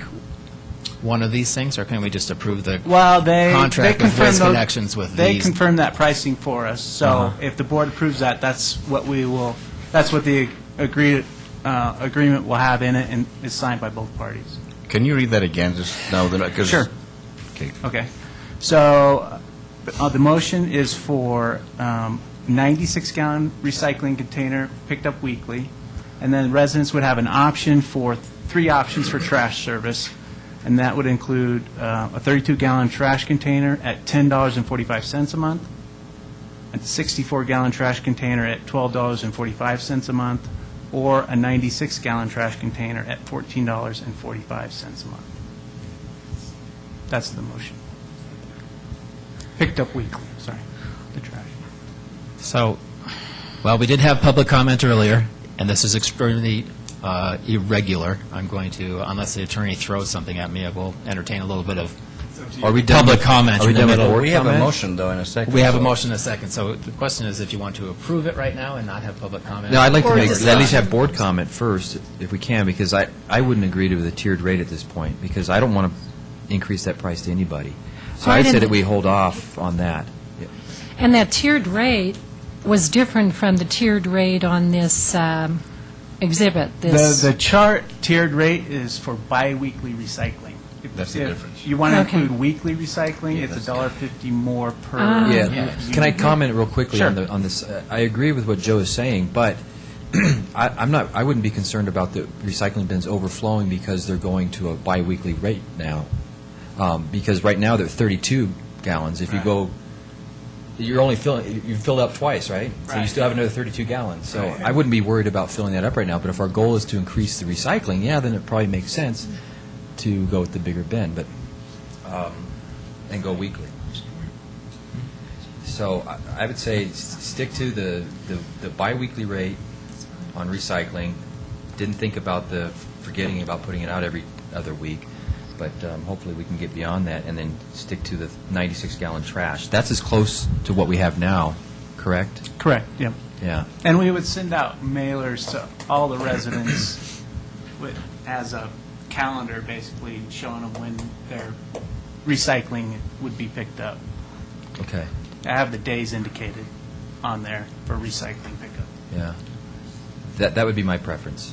one of these things, or can we just approve the contract with Waste Connections with They these? confirm that pricing for us, so if the board approves that, that's what the agreement will have in it, and is signed by both parties. Can you read that again, just now? Sure. Okay. So the motion is for 96-gallon recycling container picked up weekly, and then residents would have an option for 3 options for trash service, and that would include a 32-gallon trash container at $10.45 a month, a 64-gallon trash container at $12.45 a month, or a 96-gallon trash container at $14.45 a month. That's the motion. Picked up weekly, sorry, the trash. So, well, we did have public comment earlier, and this is extremely irregular. I'm going to, unless the attorney throws something at me, I will entertain a little bit of public comment in the middle. We have a motion, though, in a second. We have a motion in a second. So the question is if you want to approve it right now and not have public comment. No, I'd like to or make, decide. at least have board comment first, if we can, because I wouldn't agree to the tiered rate at this point, because I don't want to increase that price to anybody. So Right, I'd say and- that we hold off on that. Yeah. And that tiered rate was different from the tiered rate on this exhibit, this... The chart tiered rate is for biweekly recycling. That's the If difference. you want to Okay. include weekly recycling, it's $1.50 more per... Yeah, can I comment real quickly Sure. on this? I agree with what Joe is saying, but I wouldn't be concerned about the recycling bins overflowing because they're going to a biweekly rate now. Because right now they're 32 gallons. If you Right. go, you fill up twice, right? So you Right. still have another 32 gallons. So Right. I wouldn't be worried about filling that up right now. But if our goal is to increase the recycling, yeah, then it probably makes sense to go with the bigger bin, but and go weekly. So I would say stick to the biweekly rate on recycling. Didn't think about forgetting about putting it out every other week, but hopefully we can get beyond that and then stick to the 96-gallon trash. That's as close to what we have now, correct? Correct, yeah. Yeah. And we would send out mailers to all the residents as a calendar, basically, showing them when their recycling would be picked up. Okay. I have the days indicated on there for recycling pickup. Yeah. That would be my preference.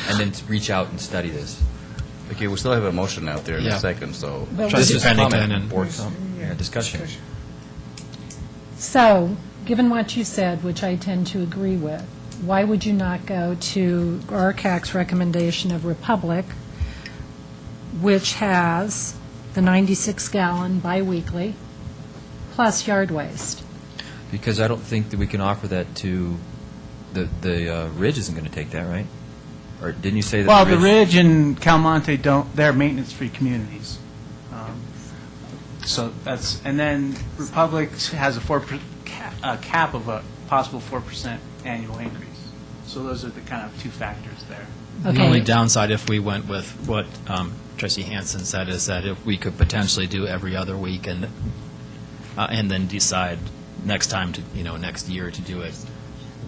And then to reach out and study this. Okay, we still have a motion out there in Yeah. a second, so... But This is Pennington comment, and- board discussion. So, given what you said, which I tend to agree with, why would you not go to RCAC's recommendation of Republic, which has the 96-gallon biweekly, plus yard waste? Because I don't think that we can offer that to, the Ridge isn't going to take that, right? Or didn't you say that? Well, the Ridge and Calmonte don't, they're maintenance-free communities. So that's, and then Republic has a cap of a possible 4% annual increase. So those are the kind of two factors there. The only downside, if we went with what Trustee Hansen said, is that if we could potentially do every other week and then decide next time to, next year to do it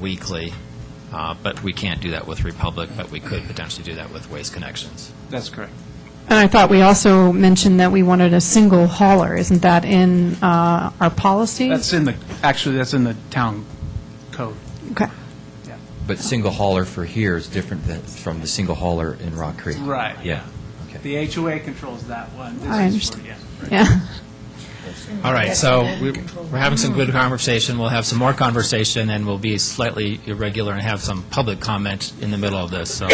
weekly. But we can't do that with Republic, but we could potentially do that with Waste Connections. That's correct. And I thought we also mentioned that we wanted a single hauler. Isn't that in our policy? That's in the town code. Okay. But single hauler for here is different from the single hauler in Rock Creek. Right. Yeah. Okay. The HOA controls that one. This I is for- understand. right. Yeah. All right, so we're having some good conversation. We'll have some more conversation, and we'll be slightly irregular and have some public comment in the middle of this. So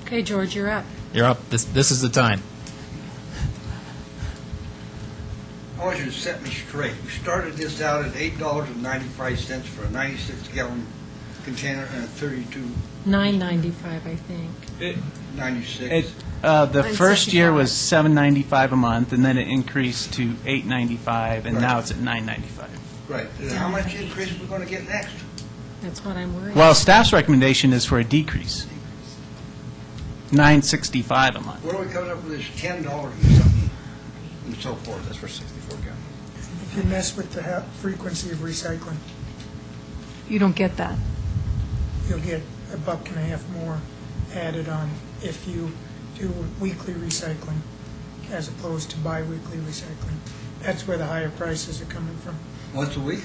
Okay, George, you're up. you're up. This is the time. I want you to set me straight. We started this out at $8.95 for a 96-gallon container and a 32.96. $9.95, I think. The first year was $7.95 a month, and then it increased to $8.95, and now it's at $9.95. Right. And how much increase are we going to get next? That's what I'm worried Well, staff's recommendation is for a decrease. $9.65 a month. Where are we coming up with this $10 and something and so forth? That's for 64 gallons. If you mess with the frequency of recycling, You don't get that. you'll get $1.50 more added on if you do weekly recycling as opposed to bi-weekly recycling. That's where the higher prices are coming from. Once a week?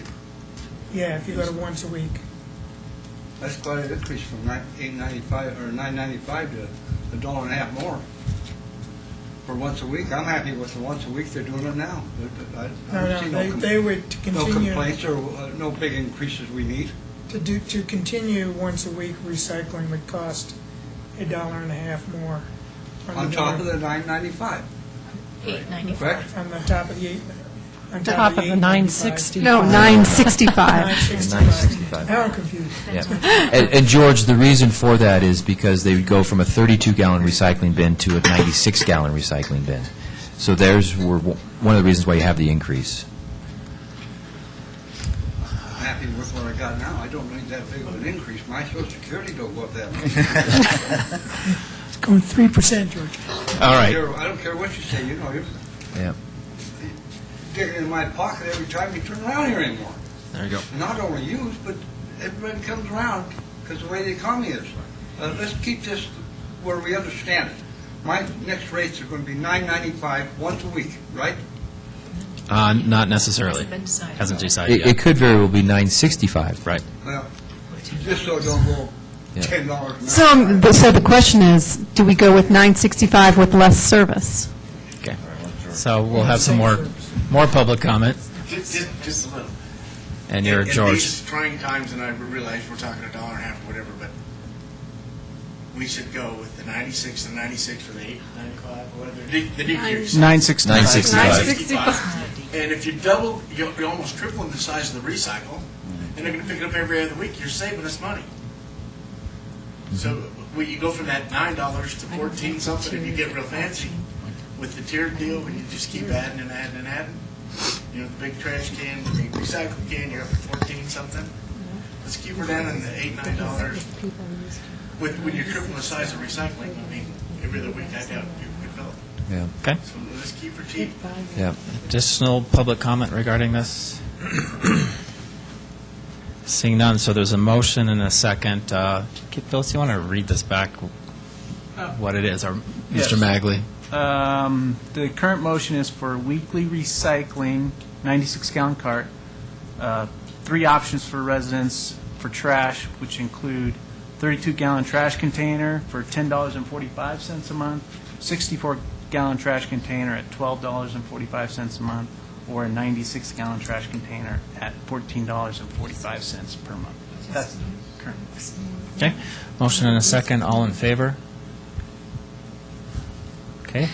Yeah, if you go to once a week. That's quite an increase from $8.95 or $9.95 to $1.50 more for once a week. I'm happy with the once a week they're doing it now. I see They would no continue. complaints or no big increases we need. To continue once a week recycling would cost $1.50 more. On top of the $9.95. $8.95. Correct? On the top of the eight. On Top of the $8.95. No, $9.65. $9.65. Now I'm confused. Yeah. And George, the reason for that is because they would go from a 32-gallon recycling bin to a 96-gallon recycling bin. So there's one of the reasons why you have the increase. I'm happy with what I got now. I don't need that big of an increase. My Social Security don't go up that much. It's going 3%, George. All right. I don't care what you say, you're Yeah. digging in my pocket every time you turn around here anymore. There you go. Not only you, but everybody comes around because the way the economy is. Let's keep this where we understand it. My next rates are going to be $9.95 once a week, right? Not necessarily. Hasn't been decided. Hasn't decided It yet. could very well be $9.65. Right. Well, just so it don't go Yeah. $10 an hour. So the question is, do we go with 965 with less service? Okay. So we'll have some more public comment. Just a little. And you're In George. these trying times, and I realize we're talking $1.50 or whatever, but we should go with the 96 and 96 for the 8.95 or whatever, the decrease. 965. 965. And if you double, you're almost tripling the size of the recycle, and they're going to pick it up every other week, you're saving us money. So you go from that $9 to 14 something, and you get real fancy with the tiered deal, and you just keep adding and adding and adding. You know, the big trash can, the big recycle can, you're up to 14 something. Let's keep her down in the $8, $9. When you're tripling the size of recycling, I mean, every other week, I doubt you could fill it. Yeah. Okay. So let's keep her cheap. Yeah. Additional public comment regarding this? Seeing none, so there's a motion and a second. Phyllis, you want to read this back, what it is, or Mr. Magley? The current motion is for weekly recycling, 96-gallon cart, 3 options for residents for trash, which include 32-gallon trash container for $10.45 a month, 64-gallon trash container at $12.45 a month, or a 96-gallon trash container at $14.45 per month. That's the current. Okay, motion and a second, all in favor? Okay.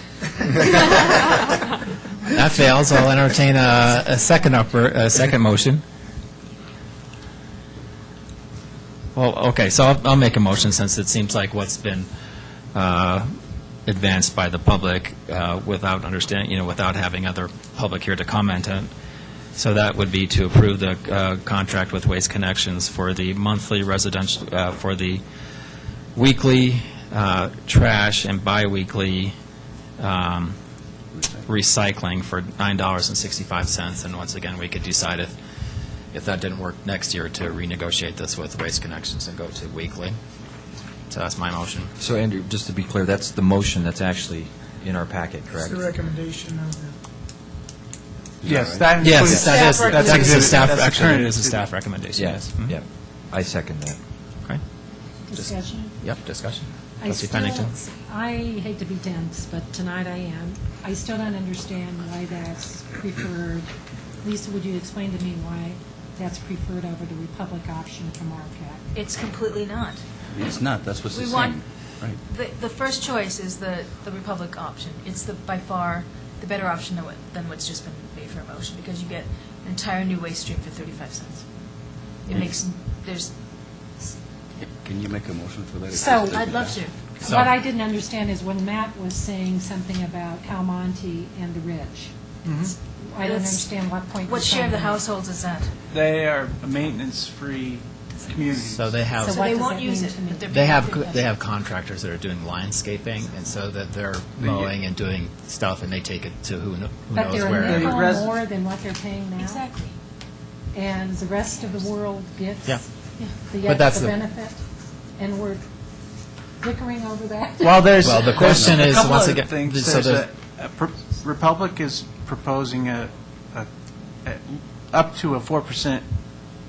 That fails, I'll entertain a second motion. Well, okay, so I'll make a motion since it seems like what's been advanced by the public without understanding, without having other public here to comment on. So that would be to approve the contract with Waste Connections for the monthly residential, for the weekly trash and biweekly recycling for $9.65. And once again, we could decide if that didn't work next year to renegotiate this with Waste Connections and go to weekly. So that's my motion. So, Andrew, just to be clear, that's the motion that's actually in our packet, It's correct? the recommendation of the Yes, that Yes, includes. that is, That's that is a exhibit- staff, that's the actually, current it is a exhibit. staff recommendation, yes. Mhm. Yeah, I second that. Okay. Discussion? Yep, discussion. I Trustee still, Pennington. I hate to be dense, but tonight I am. I still don't understand why that's preferred. Lisa, would you explain to me why that's preferred over the Republic option from RCAP? It's completely not. It's not, that's what's the We same. want, Right. the first choice is the Republic option. It's by far the better option than what's just been made for a motion, because you get an entire new waste stream for 35 cents. It makes, there's, Can you make a motion for that? So- I'd love to. So- What I didn't understand is when Matt was saying something about Calmonte and the Ridge. I don't That's- understand what point. What you're share of the talking about. households is that? They are a maintenance-free community. So they have. So So what they does won't that use mean it. to me? but they're They have benefiting. they have contractors that are doing landscaping, and so that they're mowing and doing stuff, and they take it to who But knows they're a where. nickel Res- more than what they're paying now? Exactly. And the rest of the world gets Yeah. the But that's extra the- benefit? And we're bickering over that? Well, there's. Well, the there's question a is, couple once of again, things. so There's Republic is proposing up to a 4%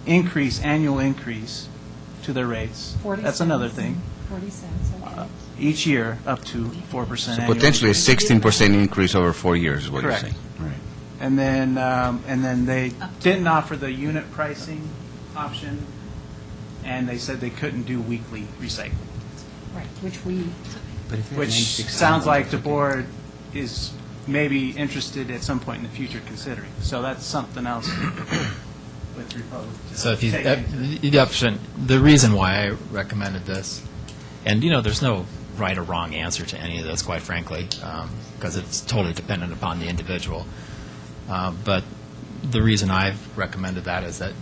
increase, annual increase to their rates. 40 That's another cents. thing. 40 cents, okay. Each year, up to 4% So annual potentially a increase. 16% increase over 4 years is what you're Correct. saying. Right. And then they didn't offer the unit pricing option, and they said they couldn't do weekly recycling, Right, which we, which sounds like the board is maybe interested at some point in the future considering. So that's something else with Republic. to So if you, take into- the option, the reason why I recommended this, and there's no right or wrong answer to any of this, quite frankly, because it's totally dependent upon the individual. But the reason I've recommended that is that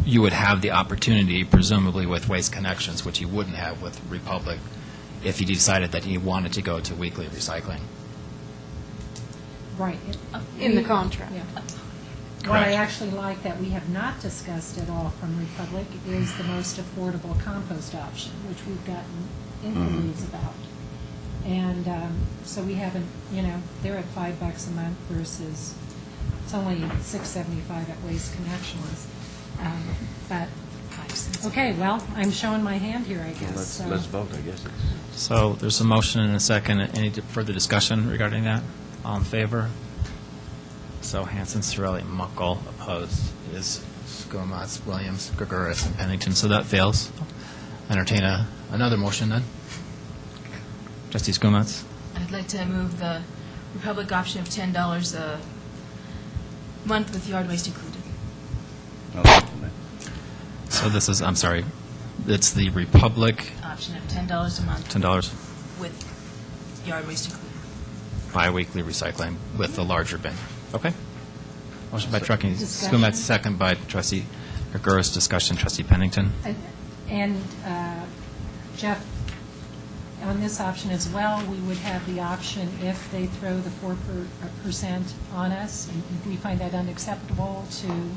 you would have the opportunity, presumably with Waste Connections, which you wouldn't have with Republic, if you decided that you wanted to go to weekly recycling. right. In the contract. Yeah. What I Correct. actually like that we have not discussed at all from Republic is the most affordable compost option, which we've gotten inquiries about. And so we haven't, they're at $5 a month versus, it's only $6.75 at Waste Connections. But, okay, well, I'm showing my hand here, I guess. so. Let's vote, I guess. So there's a motion and a second. Any further discussion regarding that? All in favor? So Hanson, Cirelli, Muckle. Opposed is Skomatz, Williams, Gregoris, and Pennington. So that fails. Entertain another motion then. Trustee Skomatz. I'd like to move the Republic option of $10 a month with yard waste included. So this is, I'm sorry, it's the Republic, Option of $10 a month $10, with yard waste included. biweekly recycling with the larger bin. Okay. Motion by Trustee Discussion. Skomatz, second by Trustee Gregoris. Discussion, Trustee Pennington. And Jeff, on this option as well, we would have the option, if they throw the 4% on us, and if we find that unacceptable, to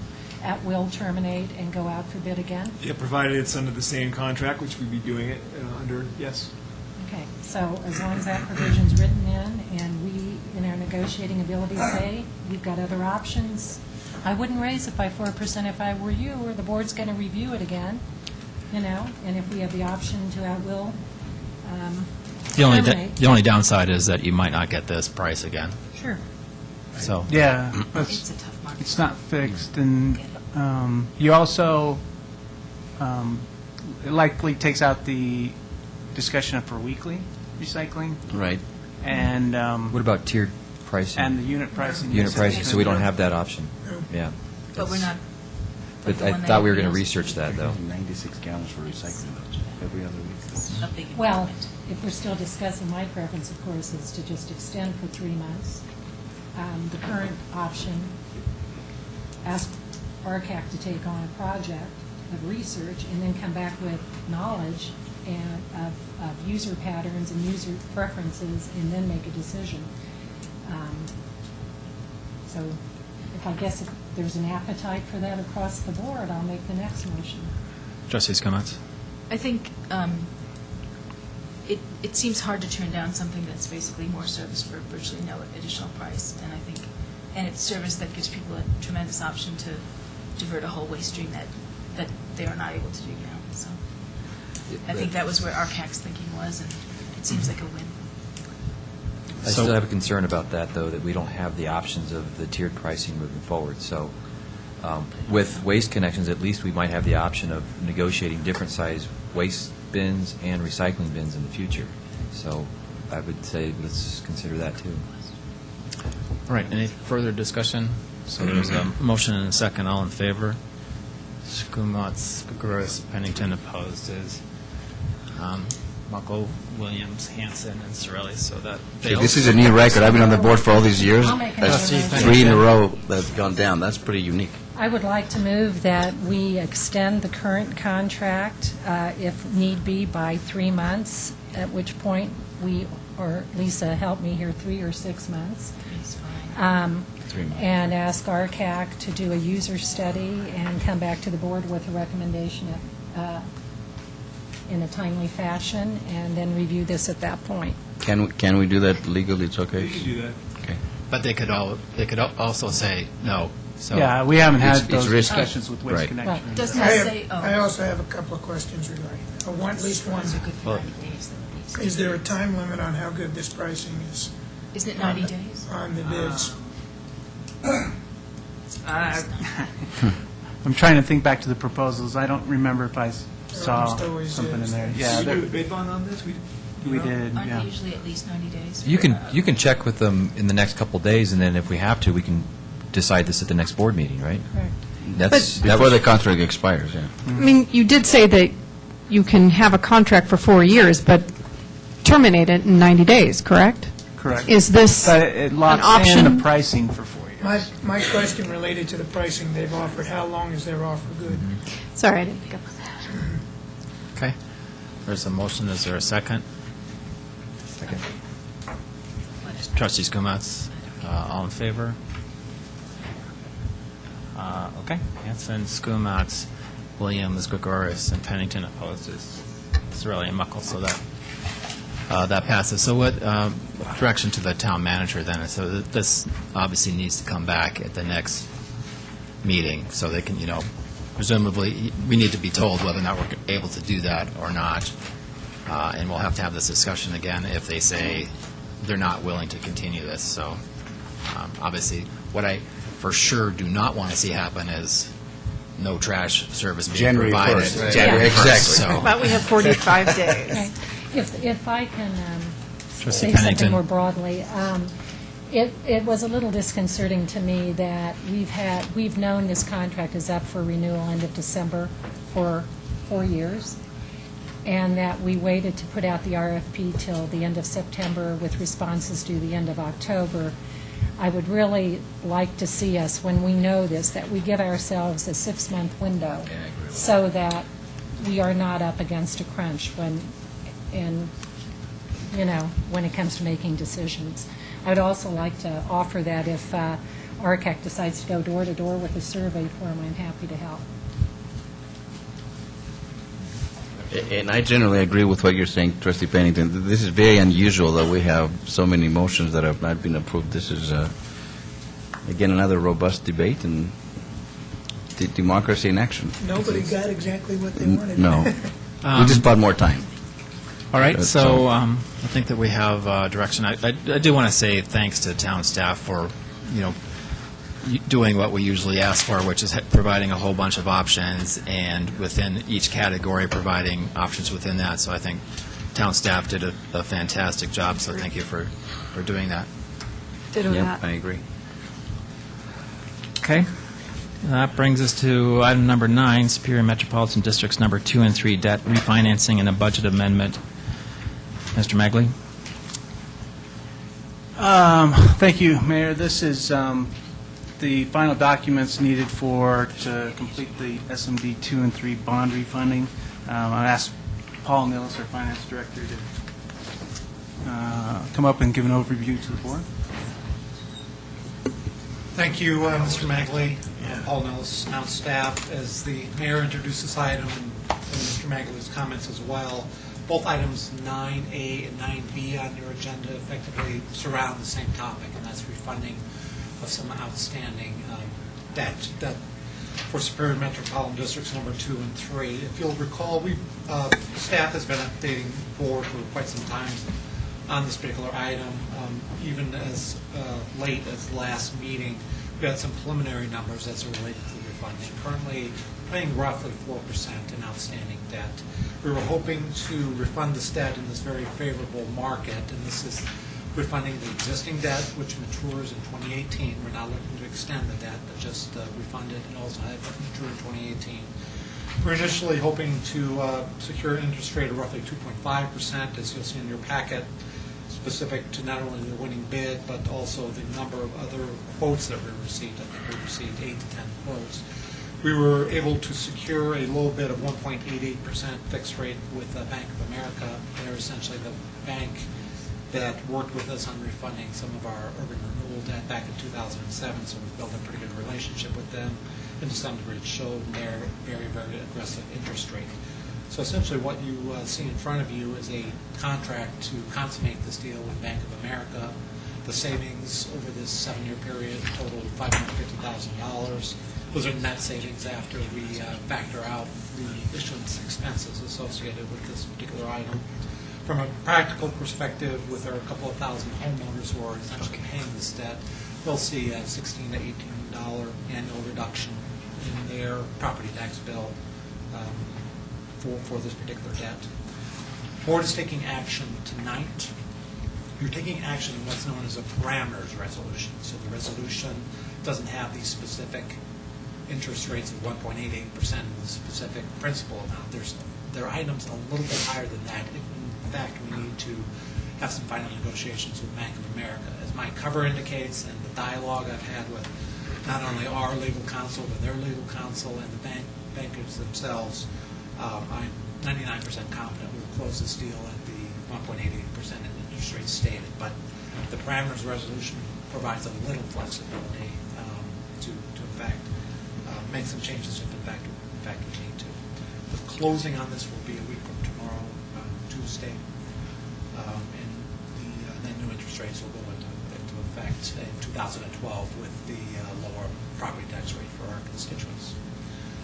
at will terminate and go out for bid again? Yeah, provided it's under the same contract, which we'd be doing it under, yes. Okay, so as long as that provision's written in, and we, in our negotiating ability, say, we've got other options, I wouldn't raise it by 4% if I were you, or the board's going to review it again, and if we have the option to at will terminate. The only downside is that you might not get this price again. Sure. So. Yeah, It's a tough market. it's not fixed, and you also, it likely takes out the discussion for weekly recycling, Right. and, What about tiered pricing? and the unit pricing. Unit pricing, so we don't have that option. Yeah. But we're not. But the I one thought we were that going to appeals- research that, though. 96 gallons for recycling every other week. A big Well, improvement. if we're still discussing, my preference, of course, is to just extend for 3 months. The current option, ask RCAC to take on a project of research and then come back with knowledge and of user patterns and user preferences and then make a decision. So if there's an appetite for that across the board, I'll make the next motion. Trustee Skomatz. I think it seems hard to turn down something that's basically more service for virtually no additional price, and it's service that gives people a tremendous option to divert a whole waste stream that they are not able to do now. So I think that was where RCAC's thinking was, and it seems like a win. I still have a concern about that, though, that we don't have the options of the tiered pricing moving forward. So with Waste Connections, at least we might have the option of negotiating different size waste bins and recycling bins in the future. So I would say let's consider that, too. All right, any further discussion? So there's a motion and a second. All in favor? Skomatz, Gregoris, Pennington. Opposed is Muckle, Williams, Hanson, and Cirelli. So that fails. This is a new record. I've been on the board for all these years. I'll make another That's motion. 3 in a row that's gone down. That's pretty unique. I would like to move that we extend the current contract, if need be, by 3 months, at which point we, or Lisa, help me here, 3 or 6 months. It's fine. 3 months. And ask RCAC to do a user study and come back to the board with a recommendation in a timely fashion, and then review this at that point. Can we do that legally? It's okay? You can do that. Okay. But they could also say no. So Yeah, we haven't had It's those risky. discussions with Waste Right. Connection. Doesn't I it say, I also have a couple of questions regarding that. At least one. Those are good for Well- 90 days, though. Is there a time limit on how good this pricing is Isn't it 90 days? on the bids? I'm trying to think back to the proposals. I don't remember if I saw Almost always something in is. there. Did Yeah, we do a there- bid bond on this? we did, Aren't yeah. they usually at least 90 days? You can check with them in the next couple of days, and then if we have to, we can decide this at the next board meeting, right? Correct. That's Before the contract expires, yeah. I mean, you did say that you can have a contract for 4 years, but terminate it in 90 days, correct? Correct. Is this But it an locks in option? the pricing for 4 years. My question related to the pricing they've offered, how long is their offer good? Sorry, I didn't pick up on that. Okay. There's a motion. Is there a second? Second. Trustee Skomatz, all in favor? Okay. Hanson, Skomatz, Williams, Gregoris, and Pennington opposes Cirelli and Muckle, so that that passes. So what direction to the town manager then? So this obviously needs to come back at the next meeting, so they can, presumably, we need to be told whether or not we're able to do that or not. And we'll have to have this discussion again if they say they're not willing to continue this. So obviously, what I for sure do not want to see happen is no trash service being January provided. 1st, right? January Yeah. 1st, Exactly. so. But we have 45 days. Right. If I can Trustee say Pennington. something more broadly, it was a little disconcerting to me that we've known this contract is up for renewal end of December for 4 years, and that we waited to put out the RFP till the end of September with responses due the end of October. I would really like to see us, when we know this, that we give ourselves a 6-month window so that we are not up against a crunch when it comes to making decisions. I would also like to offer that if RCAC decides to go door to door with a survey form, I'm happy to help. And I generally agree with what you're saying, Trustee Pennington. This is very unusual that we have so many motions that have not been approved. This is, again, another robust debate and democracy in action. Nobody got exactly what they wanted. No. We just bought more time. All right, But, so I think that we have direction. I do want to say thanks to town staff for, doing what we usually ask for, which is providing a whole bunch of options, and within each category, providing options within that. So I think town staff did a fantastic job, so thank you for doing that. Ditto that. I agree. Okay. That brings us to item number 9, Superior Metropolitan Districts number 2 and 3, debt refinancing and a budget amendment. Mr. Magley? Thank you, Mayor. This is the final documents needed to complete the SMD 2 and 3 bond refunding. I asked Paul Nillis, our Finance Director, to come up and give an overview to the board. Thank you, Mr. Magley. Paul Nellis, town staff. As the mayor introduced this item, and Mr. Magley's comments as well, both items 9A and 9B on your agenda effectively surround the same topic, and that's refunding of some outstanding debt for Superior Metropolitan Districts number 2 and 3. If you'll recall, staff has been updating the board for quite some time on this particular item. Even as late as last meeting, we had some preliminary numbers as it related to the refunding. Currently paying roughly 4% in outstanding debt. We were hoping to refund this debt in this very favorable market, and this is refunding the existing debt, which matures in 2018. We're not looking to extend the debt, but just refund it, and also have it mature in 2018. We're initially hoping to secure an interest rate of roughly 2.5%, as you'll see in your packet, specific to not only the winning bid, but also the number of other quotes that we received. I think we received 8 to 10 quotes. We were able to secure a low bid of 1.88% fixed rate with Bank of America. They're essentially the bank that worked with us on refunding some of our urban renewal debt back in 2007, so we've built a pretty good relationship with them, and to some degree it showed their very, very aggressive interest rate. So essentially what you see in front of you is a contract to consummate this deal with Bank of America. The savings over this 7-year period totaled $550,000. Those are net savings after we factor out the issuance expenses associated with this particular item. From a practical perspective, with our couple of thousand homeowners who are essentially paying this debt, they'll see a $16 to $18 annual reduction in their property tax bill for this particular debt. The board is taking action tonight. You're taking action in what's known as a parameters resolution. So the resolution doesn't have these specific interest rates of 1.88% and the specific principal amount. There are items a little bit higher than that. In fact, we need to have some final negotiations with Bank of America. As my cover indicates, and the dialogue I've had with not only our legal counsel, but their legal counsel and the bankers themselves, I'm 99% confident we'll close this deal at the 1.88% interest rate stated. But the parameters resolution provides a little flexibility to in fact, make some changes if in fact we need to. The closing on this will be a week from tomorrow, Tuesday. and then new interest rates will go into effect in 2012 with the lower property tax rate for our constituents.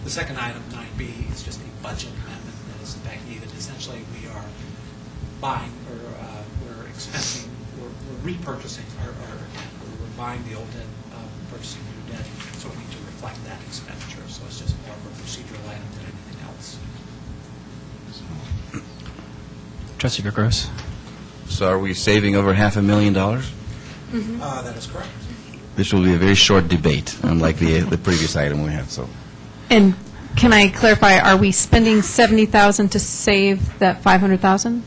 The second item, 9B, is just a budget amendment that is in fact needed. Essentially, we are buying, or we're expensing, we're repurchasing our debt. We're buying the old debt, purchasing new debt, so we need to reflect that expenditure. So it's just more of a procedural item than anything else. Trustee Gross? So are we saving over $500,000? That is correct. This will be a very short debate, unlike the previous item we had, so. And can I clarify, are we spending $70,000 to save that $500,000?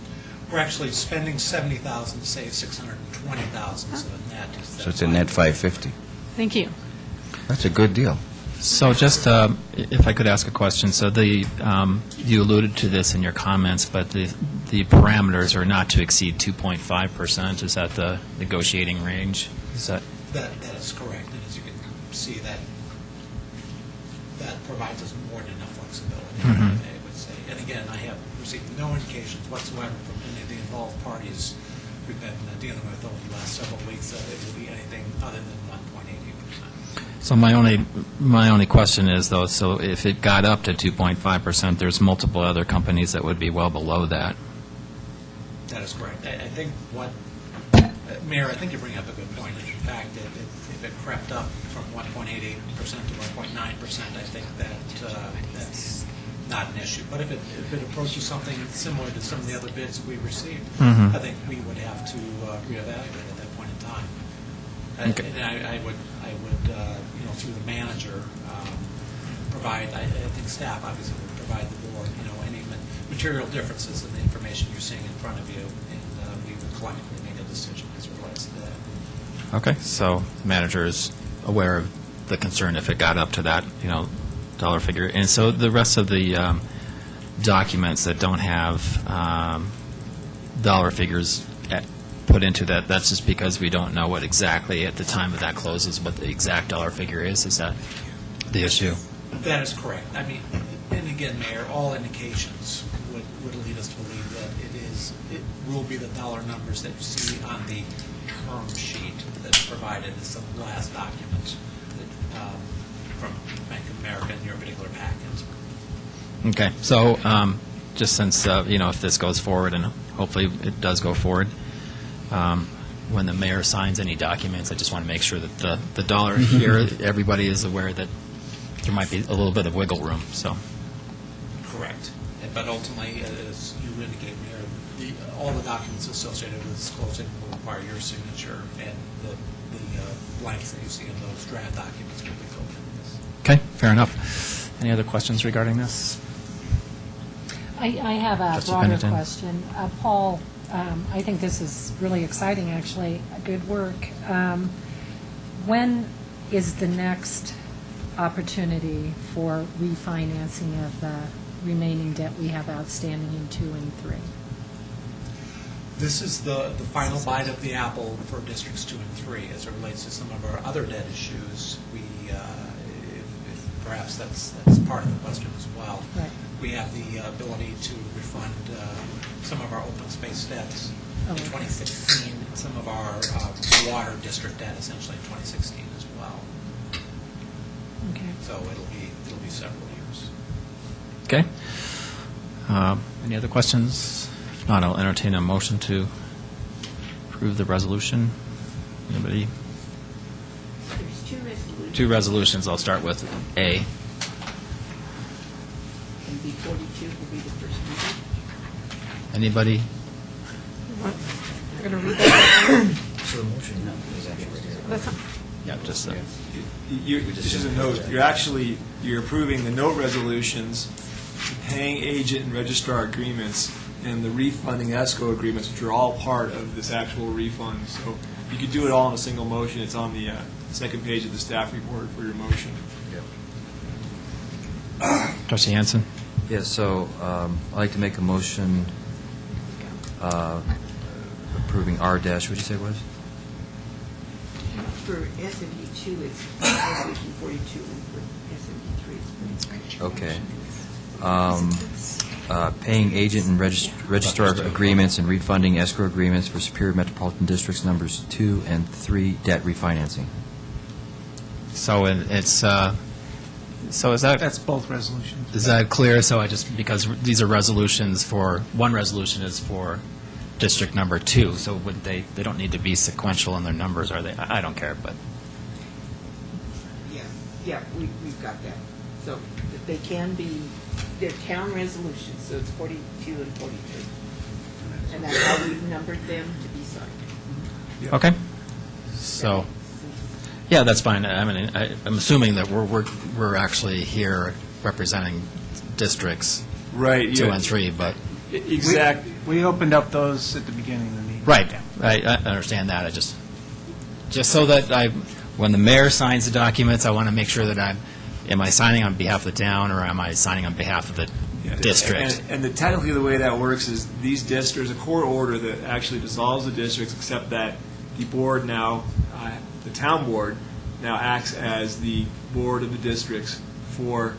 We're actually spending $70,000 to save $620,000, so the net is. So it's a net 550. Thank you. That's a good deal. So just, if I could ask a question, so you alluded to this in your comments, but the parameters are not to exceed 2.5%. Is that the negotiating range? Is that? That is correct, and as you can see, that provides us more than enough flexibility, I would say. And again, I have received no indications whatsoever from any of the involved parties we've been dealing with over the last several weeks that it will be anything other than 1.88%. So my only question is, though, so if it got up to 2.5%, there's multiple other companies that would be well below that. That is correct. I think Mayor, I think you bring up a good point. In fact, if it crept up from 1.88% to 1.9%, I think that's not an issue. But if it approaches something similar to some of the other bids we received, I think we would have to reevaluate at that point in time. Okay. And I would through the manager, provide. I think staff obviously would provide the board, any material differences in the information you're seeing in front of you, and we would collectively make a decision as it relates to that. Okay, so the manager is aware of the concern if it got up to that, dollar figure. And so the rest of the documents that don't have dollar figures put into that, that's just because we don't know what exactly at the time of that closes what the exact dollar figure is? Is that the issue? That is correct. I mean, and again, Mayor, all indications would lead us to believe that it will be the dollar numbers that you see on the term sheet that's provided as the last document from Bank of America in your particular packet. Okay, so just since, if this goes forward, and hopefully it does go forward, when the mayor signs any documents, I just want to make sure that the dollar here, everybody is aware that there might be a little bit of wiggle room, so. Correct. But ultimately, as you indicate, Mayor, all the documents associated with this closing will require your signature, and the blanks that you see in those draft documents will be filled in this. Okay, fair enough. Any other questions regarding this? I have a Trustee broader Pennington. question. Paul, I think this is really exciting, actually. Good work. When is the next opportunity for refinancing of the remaining debt we have outstanding in 2 and 3? This is the final bite of the apple for districts 2 and 3 as it relates to some of our other debt issues. If perhaps that's part of the question as well. Right. We have the ability to refund some of our open space debts in 2016, and some of our water district debt essentially in 2016 as well. Okay. So it'll be several years. Okay. Any other questions? If not, I'll entertain a motion to approve the resolution. Anybody? There's 2 resolutions. 2 resolutions. I'll start with A. And B42 will be the first reading. Anybody? We're going to read that. So the motion is actually Yeah, just This is a note. You're approving the note resolutions, the paying agent and registrar agreements, and the refunding escrow agreements, which are all part of this actual refund. So you could do it all in a single motion. It's on the second page of the staff report for your motion. Trustee Hansen? Yeah, so I'd like to make a motion approving R-dash, what did you say it was? For SMD2, it's resolution 42, and for SMD3, it's 43. Okay. paying agent and registrar agreements and refunding escrow agreements for Superior Metropolitan Districts numbers 2 and 3 debt refinancing. So it's, so is that? That's both resolutions. Is that clear? So I just, because these are resolutions for, one resolution is for District Number 2, so would they don't need to be sequential in their numbers, are they? I don't care, but. Yeah, we've got that. So they can be, they're town resolutions, so it's 42 and 43. And that's how we've numbered them to be signed. Okay. So, yeah, that's fine. I mean, I'm assuming that we're actually here representing districts Right. 2 and 3, but. Exact. We opened up those at the beginning of the meeting. Right. I understand that. I just so that when the mayor signs the documents, I want to make sure that am I signing on behalf of the town, or am I signing on behalf of the district? And technically, the way that works is these districts, there's a court order that actually dissolves the districts, except that the board now, the town board, now acts as the board of the districts for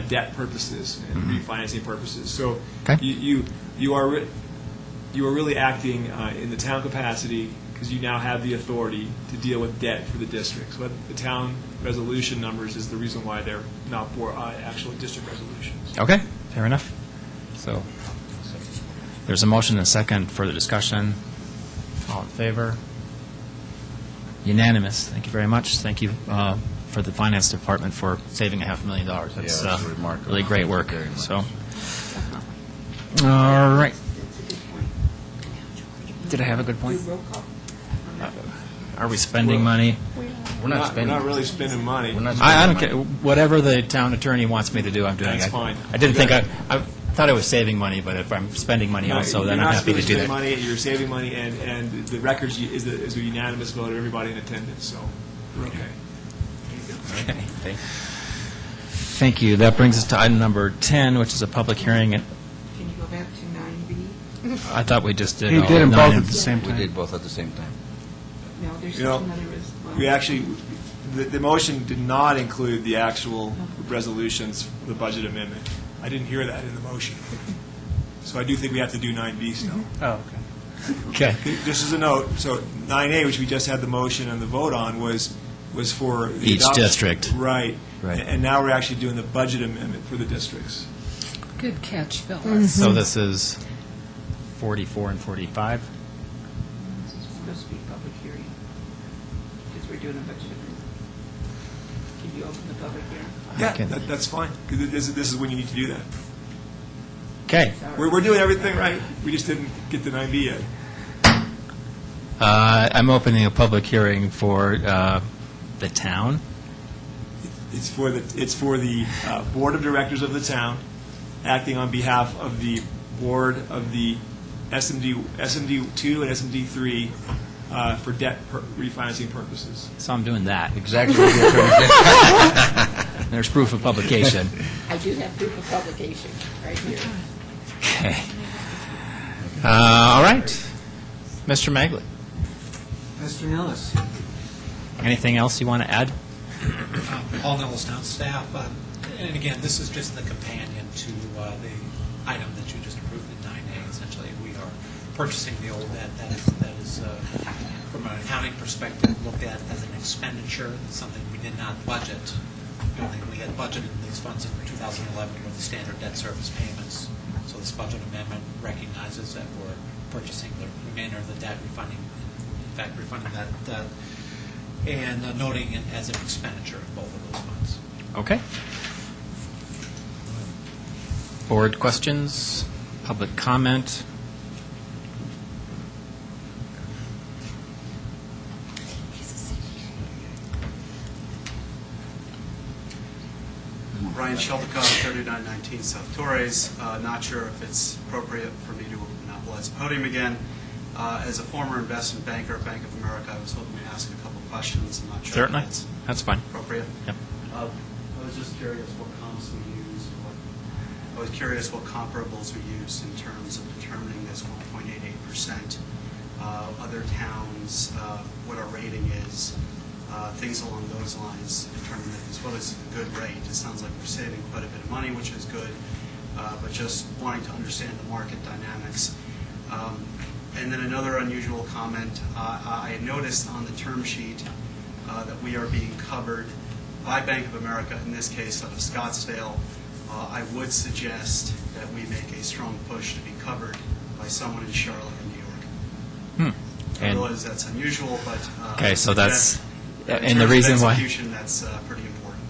debt purposes and refinancing purposes. So you are really acting in the town capacity, because you now have the authority to deal with debt for the districts. But the town resolution numbers is the reason why they're not actual district resolutions. Okay, fair enough. So there's a motion and a second. Further discussion? All in favor? Unanimous. Thank you very much. Thank you for the finance department for saving $500,000. That's that's remarkable. really great work. So, all right. Did I have a good point? Are we spending money? We're not spending. We're not really spending money. We're not I spending don't money. care. Whatever the town attorney wants me to do, I'm doing. That's fine. I didn't think I thought I was saving money, but if I'm spending money also, then I'm happy to do You're that. not spending money, you're saving money, and the records is a unanimous vote of everybody in attendance, so we're okay. Okay. Thank you. That brings us to item number 10, which is a public hearing. Can you go back to 9B? I thought we just did. You all did them 9 both and- at the same We time. did both at the same time. No, there's You know, another resolution. We actually, the motion did not include the actual resolutions, the budget amendment. I didn't hear that in the motion. So I do think we have to do 9B still. Oh, okay. Okay. Just as a note, so 9A, which we just had the motion and the vote on, was for the Each adoption. district. Right. Right. And now we're actually doing the budget amendment for the districts. Good catch, Phyllis. So this is 44 and 45? This is supposed to be a public hearing, because we're doing a budget amendment. Can you open the public hearing? Yeah, Okay. that's fine, because this is when you need to do that. Okay. We're doing everything right. We just didn't get to 9B yet. I'm opening a public hearing for the town. It's for the Board of Directors of the town, acting on behalf of the Board of the SMD 2 and SMD 3 for debt refinancing purposes. So I'm doing that. Exactly what the attorney did. There's proof of publication. I do have proof of publication right here. Okay. All right. Mr. Magley, Mr. Nellis. anything else you want to add? Paul Nellis, town staff. And again, this is just the companion to the item that you just approved in 9A. Essentially, we are purchasing the old debt. That is from an accounting perspective, looked at as an expenditure. It's something we did not budget. The only thing we had budgeted these funds in 2011 were the standard debt service payments. So this budget amendment recognizes that we're purchasing the remainder of the debt, refunding that debt, and noting it as an expenditure of both of those funds. Okay. Board questions? Public comment? Brian Sheldikoff, 3919 South Torres. Not sure if it's appropriate for me to monopolize the podium again. As a former investment banker at Bank of America, I was hoping to ask a couple questions. I'm not sure Certainly. if That's fine. appropriate. Yep. I was just curious what comps we used. I was curious what comparables we used in terms of determining this 1.88%. Other towns, what our rating is, things along those lines, determine that this what is a good rate. It sounds like we're saving quite a bit of money, which is good. but just wanting to understand the market dynamics. And then another unusual comment, I noticed on the term sheet that we are being covered by Bank of America, in this case out of Scottsdale. I would suggest that we make a strong push to be covered by someone in Charlotte or New York. I And- realize that's unusual, but Okay, so that's, in and the terms of reason why. execution, that's pretty important.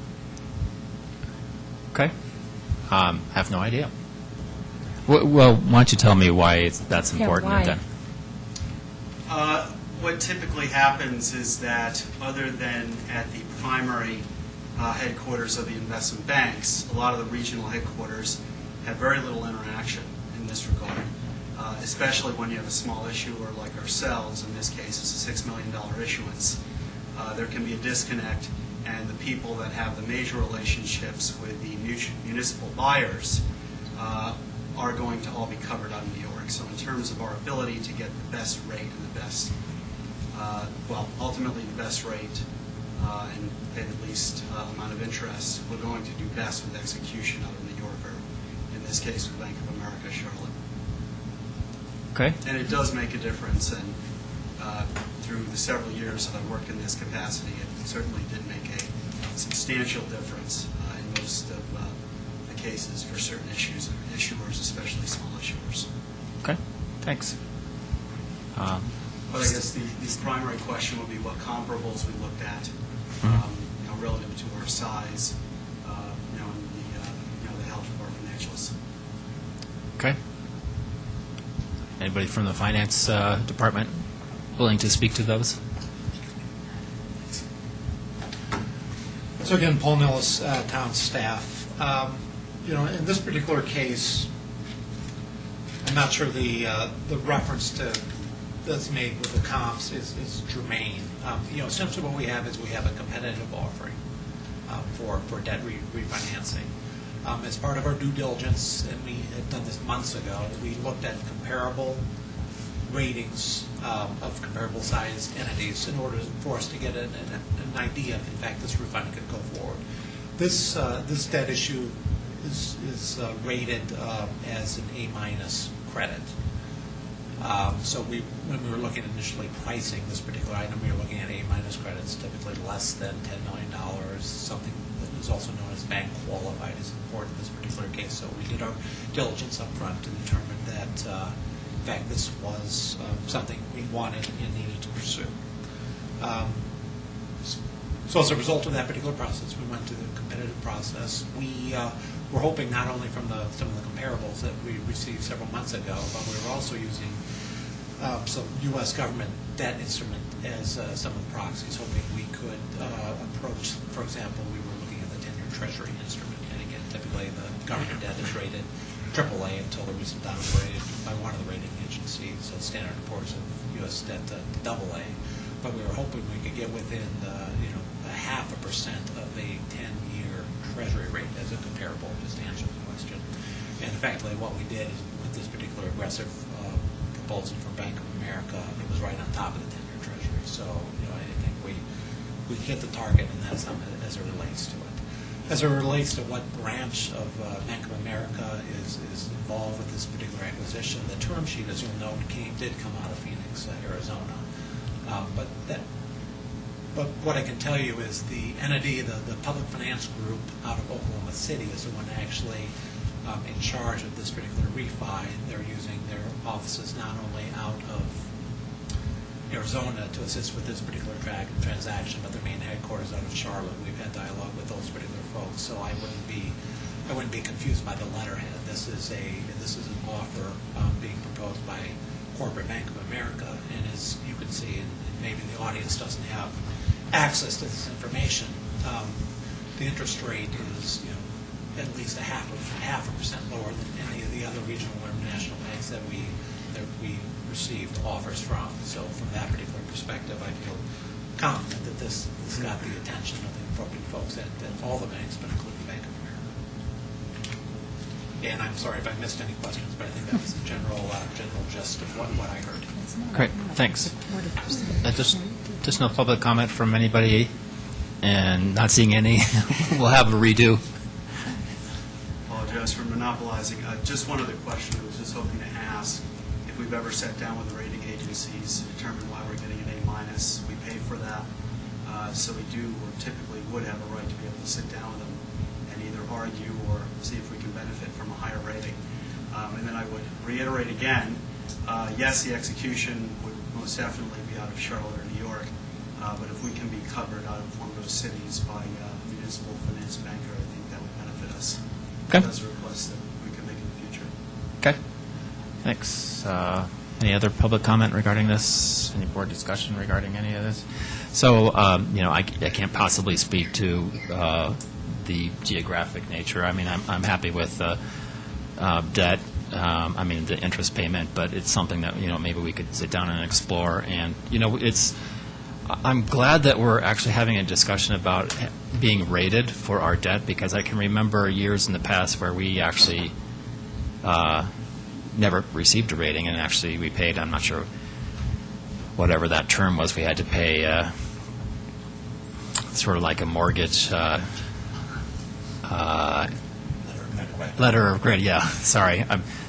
Okay. Have no idea. Well, why don't you tell me why that's Yeah, important? why? Then. What typically happens is that, other than at the primary headquarters of the investment banks, a lot of the regional headquarters have very little interaction in this regard, especially when you have a small issuer like ourselves. In this case, it's a $6 million issuance. There can be a disconnect, and the people that have the major relationships with the municipal buyers are going to all be covered out of New York. So in terms of our ability to get the best rate and the best, ultimately the best rate and pay the least amount of interest, we're going to do best with execution out of New York, or in this case with Bank of America, Charlotte. Okay. And it does make a difference, and through the several years that I've worked in this capacity, it certainly did make a substantial difference in most of the cases for certain issuers, especially small issuers. Okay. Thanks. But I guess the primary question would be what comparables we looked at, relative to our size, and the health of our financials. Okay. Anybody from the finance department willing to speak to those? So again, Paul Nellis, town staff. In this particular case, I'm not sure the reference that's made with the comps is germane. Essentially what we have is we have a competitive offering for debt refinancing. As part of our due diligence, and we had done this months ago, we looked at comparable ratings of comparable sized entities in order for us to get an idea if, in fact, this refinancing could go forward. This debt issue is rated as an A- credit. So when we were looking at initially pricing this particular item, we were looking at A- credits, typically less than $10 million. Something that is also known as bank qualified is important in this particular case. So we did our diligence up front to determine that, in fact, this was something we wanted and needed to pursue. So as a result of that particular process, we went through the competitive process. We were hoping not only from some of the comparables that we received several months ago, but we were also using some U.S. government debt instrument as some of the proxies, hoping we could approach, for example, we were looking at the 10-year Treasury instrument. And again, typically the government debt is rated AAA until the recent downgraded by one of the rating agencies, so Standard & Poor's of U.S. debt to AA. But we were hoping we could get within a 0.5% of a 10-year Treasury rate as a comparable, just to answer the question. And effectively, what we did is with this particular aggressive proposal from Bank of America, it was right on top of the 10-year Treasury. So, I think we hit the target in that sum as it relates to it. As it relates to what branch of Bank of America is involved with this particular acquisition, the term sheet, as you'll note, did come out of Phoenix, Arizona. But what I can tell you is the entity, the public finance group out of Oklahoma City is the one actually in charge of this particular refi. They're using their offices not only out of Arizona to assist with this particular transaction, but their main headquarters out of Charlotte. We've had dialogue with those particular folks, so I wouldn't be confused by the letterhead. This is an offer being proposed by corporate Bank of America, and as you can see, and maybe the audience doesn't have access to this information, the interest rate is at least 0.5% lower than any of the other regional or national banks that we received offers from. So from that particular perspective, I feel confident that this got the attention of the appropriate folks at all the banks, but including Bank of America. And I'm sorry if I missed any questions, but I think that was the general gist of what I heard. Great, thanks. Just no public comment from anybody, and not seeing any. We'll have a redo. Apologize apologize for monopolizing. Just one other question I was just hoping to ask. If we've ever sat down with the rating agencies to determine why we're getting an A-minus, we pay for that. So we do, or typically would have a right to be able to sit down with them and either argue or see if we can benefit from a higher rating. And then I would reiterate again, yes, the execution would most definitely be out of Charlotte or New York, but if we can be covered out of one of those cities by a municipal finance banker, I think that would benefit us. Okay. That's a request that we can make in the future. Okay. Thanks. Any other public comment regarding this? Any board discussion regarding any of this? So, I can't possibly speak to the geographic nature. I mean, I'm happy with debt, the interest payment, but it's something that, maybe we could sit down and explore. And, I'm glad that we're actually having a discussion about being rated for our debt, because I can remember years in the past where we actually never received a rating, and actually we paid, I'm not sure, whatever that term was, we had to pay sort of like a mortgage letter of credit. Yeah, sorry,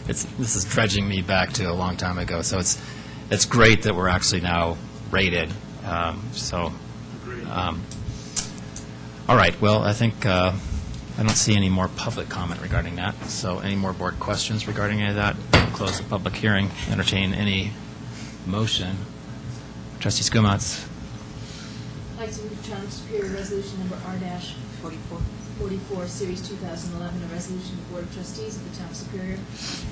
this is dredging me back to a long time ago. So it's great that we're actually now rated. All right. Well, I think I don't see any more public comment regarding that. So any more board questions regarding any of that? We'll close the public hearing. Entertain any motion. Trustee Skumatz. I'd like to move Town Superior Resolution Number R-44, Series 2011, a resolution of the Board of Trustees of the Town of Superior,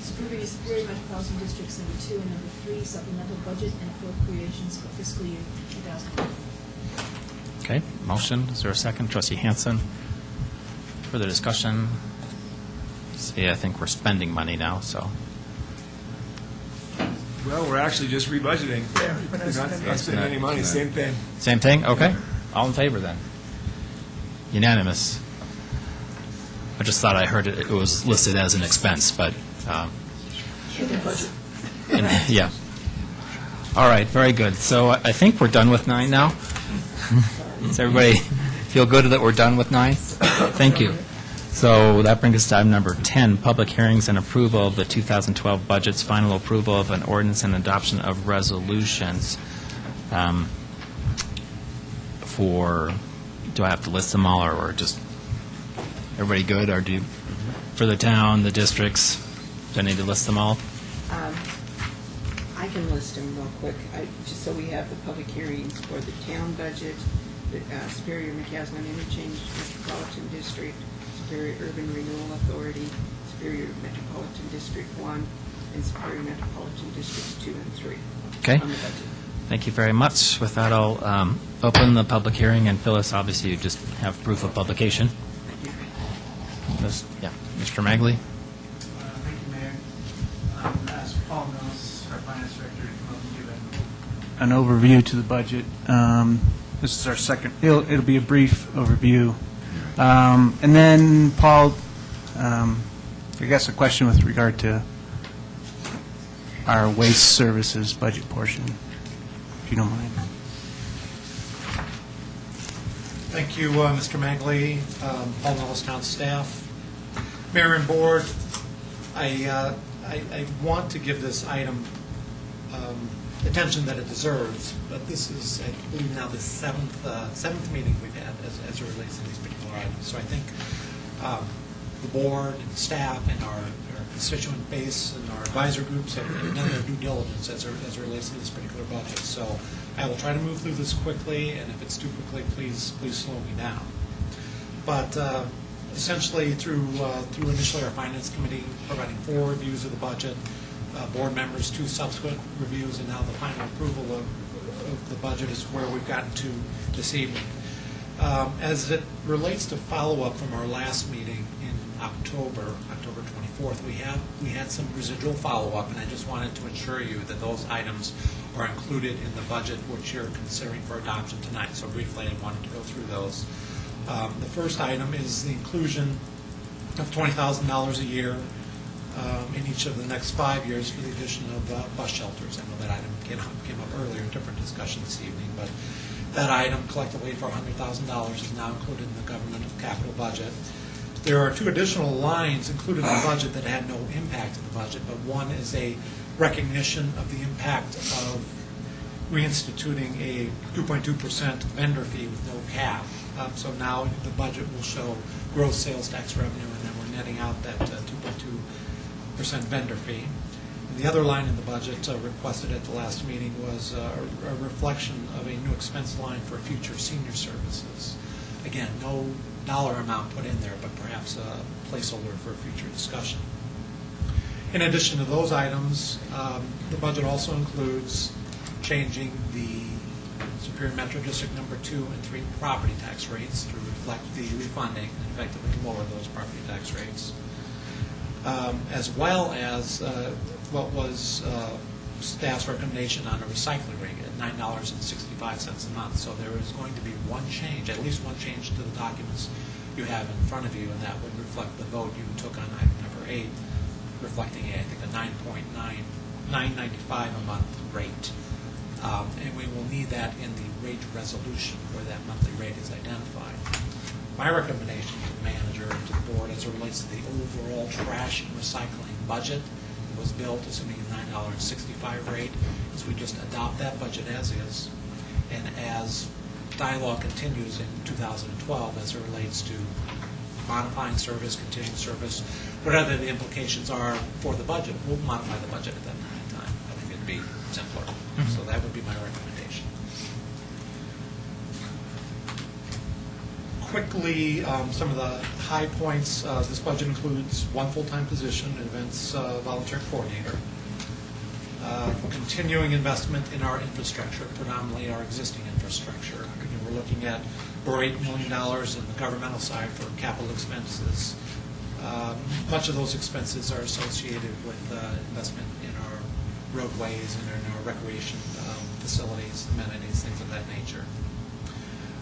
approving a Superior Metropolitan Districts Number 2 and Number 3 supplemental budget and appropriations for fiscal year 2011. Okay. Motion. Is there a second? Trustee Hansen. Further discussion? See, I think we're spending money now, so. Well, we're actually just rebudgeting. Yeah, we're not spending any money, same thing. Same thing? Okay. All in favor then? Unanimous. I just thought I heard it was listed as an expense, but, yeah. All right, very good. So I think we're done with 9 now. Does everybody feel good that we're done with 9? Thank you. So that brings us to item number 10, public hearings and approval of the 2012 budgets, final approval of an ordinance and adoption of resolutions. Do I have to list them all, or just, everybody good? Or for the town, the districts, do I need to list them all? I can list them real quick, just so we have the public hearings for the town budget, the Superior McCaslin Interchange Metropolitan District, Superior Urban Renewal Authority, Superior Metropolitan District 1, and Superior Metropolitan Districts 2 and 3. Okay. On the budget. Thank you very much. With that, I'll open the public hearing, and Phyllis, obviously, you just have proof of publication. Yeah. Mr. Magley? Thank you, Mayor. Ask Paul Mills, our finance director, to come up and give an overview to the budget. This is our second. It'll be a brief overview. And then, Paul, I guess a question with regard to our waste services budget portion, if you don't mind. Thank you, Mr. Magley, Paul Millis, town staff, Mayor and Board. I want to give this item attention that it deserves, but this is, I believe, now the seventh meeting we've had as it relates to these particular items. So I think the board, staff, and our constituent base and our advisor groups have done their due diligence as it relates to this particular budget. So I will try to move through this quickly, and if it's too quickly, please slow me down. But essentially, through initially our finance committee providing 4 reviews of the budget, board members 2 subsequent reviews, and now the final approval of the budget is where we've gotten to this evening. As it relates to follow-up from our last meeting in October 24th, we had some residual follow-up, and I just wanted to assure you that those items are included in the budget which you're considering for adoption tonight. So briefly, I wanted to go through those. The first item is the inclusion of $20,000 a year in each of the next 5 years for the addition of bus shelters. I know that item came up earlier in different discussion this evening, but that item collectively for $100,000 is now included in the government capital budget. There are two additional lines included in the budget that had no impact in the budget, but one is a recognition of the impact of reinstituting a 2.2% vendor fee with no cap. So now the budget will show gross sales tax revenue, and then we're netting out that 2.2% vendor fee. And the other line in the budget requested at the last meeting was a reflection of a new expense line for future senior services. Again, no dollar amount put in there, but perhaps a placeholder for future discussion. In addition to those items, the budget also includes changing the Superior Metro District number 2 and 3 property tax rates to reflect the refunding and effectively lower those property tax rates, as well as what was staff's recommendation on a recycling rate at $9.65 a month. So there is going to be one change, at least one change to the documents you have in front of you, and that would reflect the vote you took on item number 8, reflecting I think a 9.995 a month rate. And we will need that in the rate resolution where that monthly rate is identified. My recommendation to the manager and to the board as it relates to the overall trash and recycling budget that was built assuming a $9.65 rate is we just adopt that budget as is, and as dialogue continues in 2012 as it relates to modifying service, continuing service, whatever the implications are for the budget, we'll modify the budget at that point in time. I think it'd be simpler. So that would be my recommendation. Quickly, some of the high points. This budget includes one full-time position, an events volunteer coordinator. Continuing investment in our infrastructure, predominantly our existing infrastructure. We're looking at over $8 million in the governmental side for capital expenses. Much of those expenses are associated with investment in our roadways and in our recreation facilities, amenities, things of that nature.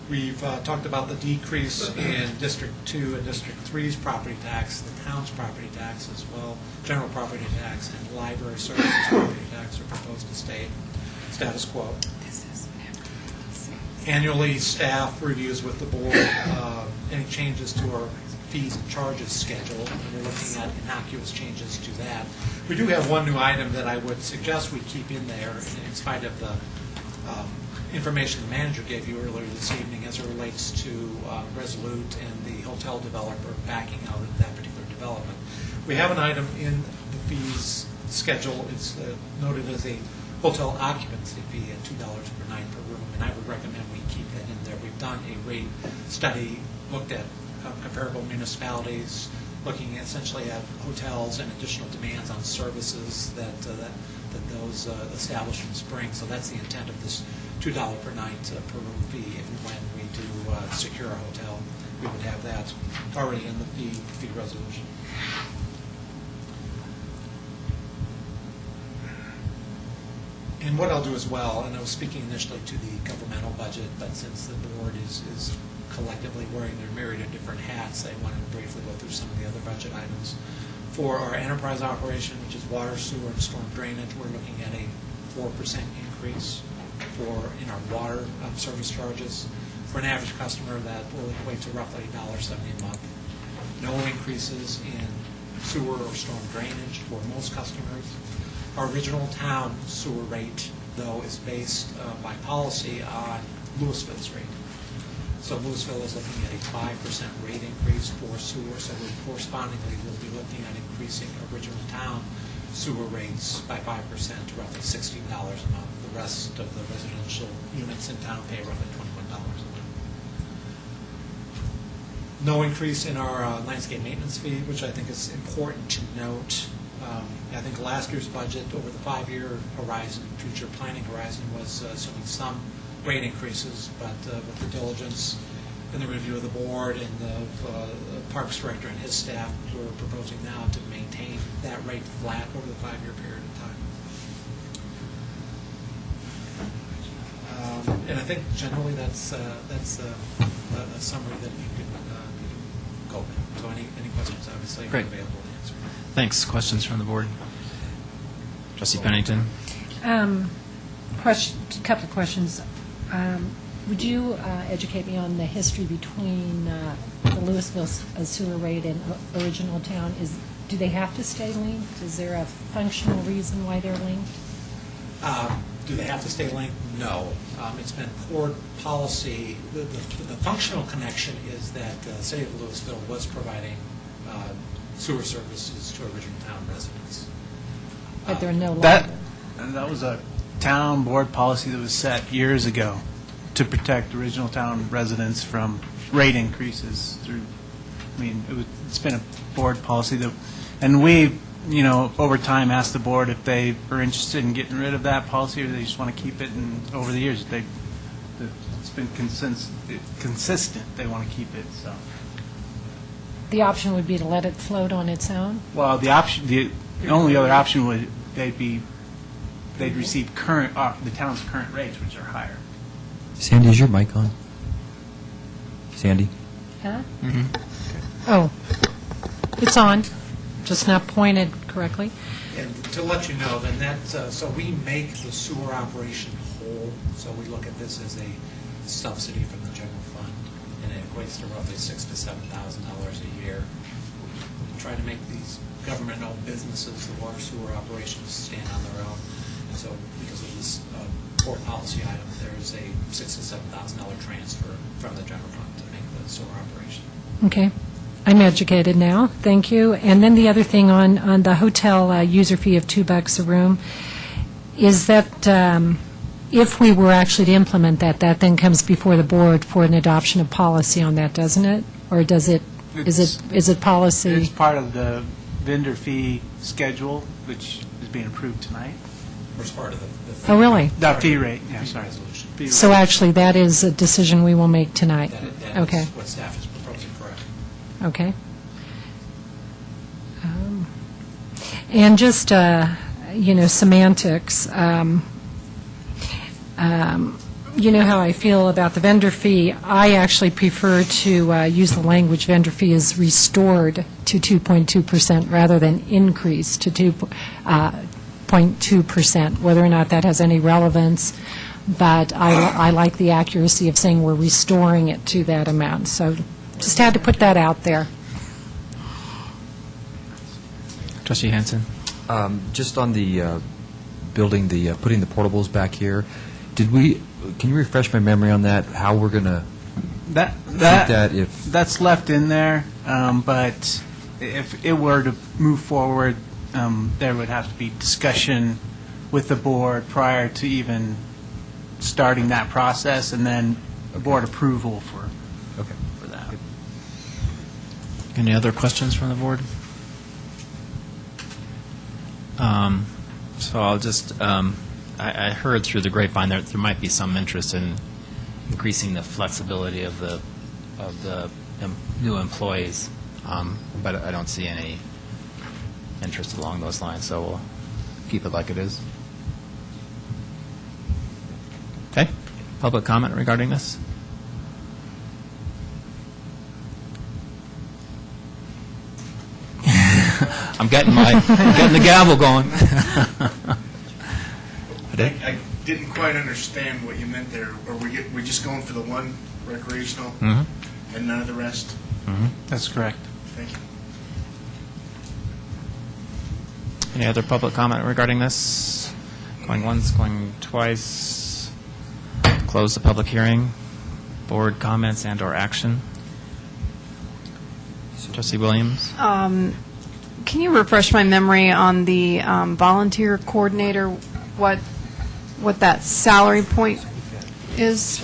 We've talked about the decrease in District 2 and District 3's property tax, the town's property tax as well, general property tax, and library services property tax are proposed to stay status quo. Annually, staff reviews with the board any changes to our fees and charges schedule, and we're looking at innocuous changes to that. We do have one new item that I would suggest we keep in there, in spite of the information the manager gave you earlier this evening as it relates to Resolute and the hotel developer backing out of that particular development. We have an item in the fees schedule. It's noted as a hotel occupancy fee at $2 per night per room, and I would recommend we keep that in there. We've done a rate study, looked at comparable municipalities, looking essentially at hotels and additional demands on services that those establishments bring. So that's the intent of this $2 per night per room fee. If and when we do secure a hotel, we would have that already in the fee resolution. And what I'll do as well, and I was speaking initially to the governmental budget, but since the board is collectively wearing their myriad of different hats, I wanted to briefly go through some of the other budget items. For our enterprise operation, which is water, sewer, and storm drainage, we're looking at a 4% increase in our water service charges. For an average customer, that will equate to roughly $1.70 a month. No increases in sewer or storm drainage for most customers. Our original town sewer rate, though, is based by policy on Louisville's rate. So Louisville is looking at a 5% rate increase for sewer, so we correspondingly will be looking at increasing original town sewer rates by 5% to roughly $16 a month. The rest of the residential units in town pay roughly $21 a month. No increase in our landscape maintenance fee, which I think is important to note. I think last year's budget over the 5-year horizon, future planning horizon, was assuming some rate increases, but with the diligence and the review of the board and the Parks Director and his staff, we're proposing now to maintain that rate flat over the 5-year period of time. And I think generally that's a summary that you can go with. So any questions, obviously, are available to answer. Thanks. Questions from the board? Trustee Pennington? A couple of questions. Would you educate me on the history between the Louisville sewer rate and original town, do they have to stay linked? Is there a functional reason why they're linked? Do they have to stay linked? No. It's been board policy. The functional connection is that the city of Louisville was providing sewer services to original town residents. But they're no longer. That was a town board policy that was set years ago to protect original town residents from rate increases through, it's been a board policy that, and we, over time asked the board if they are interested in getting rid of that policy or they just want to keep it, and over the years, it's been consistent, they want to keep it, so. The option would be to let it float on its own? Well, the only other option would, they'd receive the town's current rates, which are higher. Sandy, is your mic on? Sandy? Huh? Oh, it's on, just not pointed correctly. And to let you know, then so we make the sewer operation whole, so we look at this as a subsidy from the general fund, and it equates to roughly $6,000 to $7,000 a year. We try to make these government-owned businesses, the water sewer operations, stand on their own. And so because of this board policy item, there is a $6,000 to $7,000 transfer from the general fund to make the sewer operation. Okay. I'm educated now. Thank you. And then the other thing on the hotel user fee of $2 a room, is that if we were actually to implement that then comes before the board for an adoption of policy on that, doesn't it? Or is it policy? It's part of the vendor fee schedule, which is being approved tonight. Or it's part of the fee. Oh, really? The fee rate, yeah, sorry. Fee So rate. actually, that is a decision we will make tonight? That Okay. is what staff is proposing, correct. Okay. And just, semantics. You know how I feel about the vendor fee. I actually prefer to use the language vendor fee is restored to 2.2% rather than increased to 2.2%, whether or not that has any relevance. But I like the accuracy of saying we're restoring it to that amount. So just had to put that out there. Trustee Hanson? Just on the putting the portables back here, can you refresh my memory on that, how we're going to That's left in there, but if it were to move forward, there would have to be discussion with the board prior to even starting that process, and then board approval for that. Any other questions from the board? So I'll just, I heard through the grapevine there might be some interest in increasing the flexibility of the new employees, but I don't see any interest along those lines, so we'll keep it like it is. Okay. Public comment regarding this? I'm getting the gavel going. I didn't quite understand what you meant there. Are we just going for the one recreational and none of the rest? That's correct. Thank you. Any other public comment regarding this? Going once, going twice. Close the public hearing. Board comments and/or action. Trustee Williams? Can you refresh my memory on the volunteer coordinator, what that salary point is?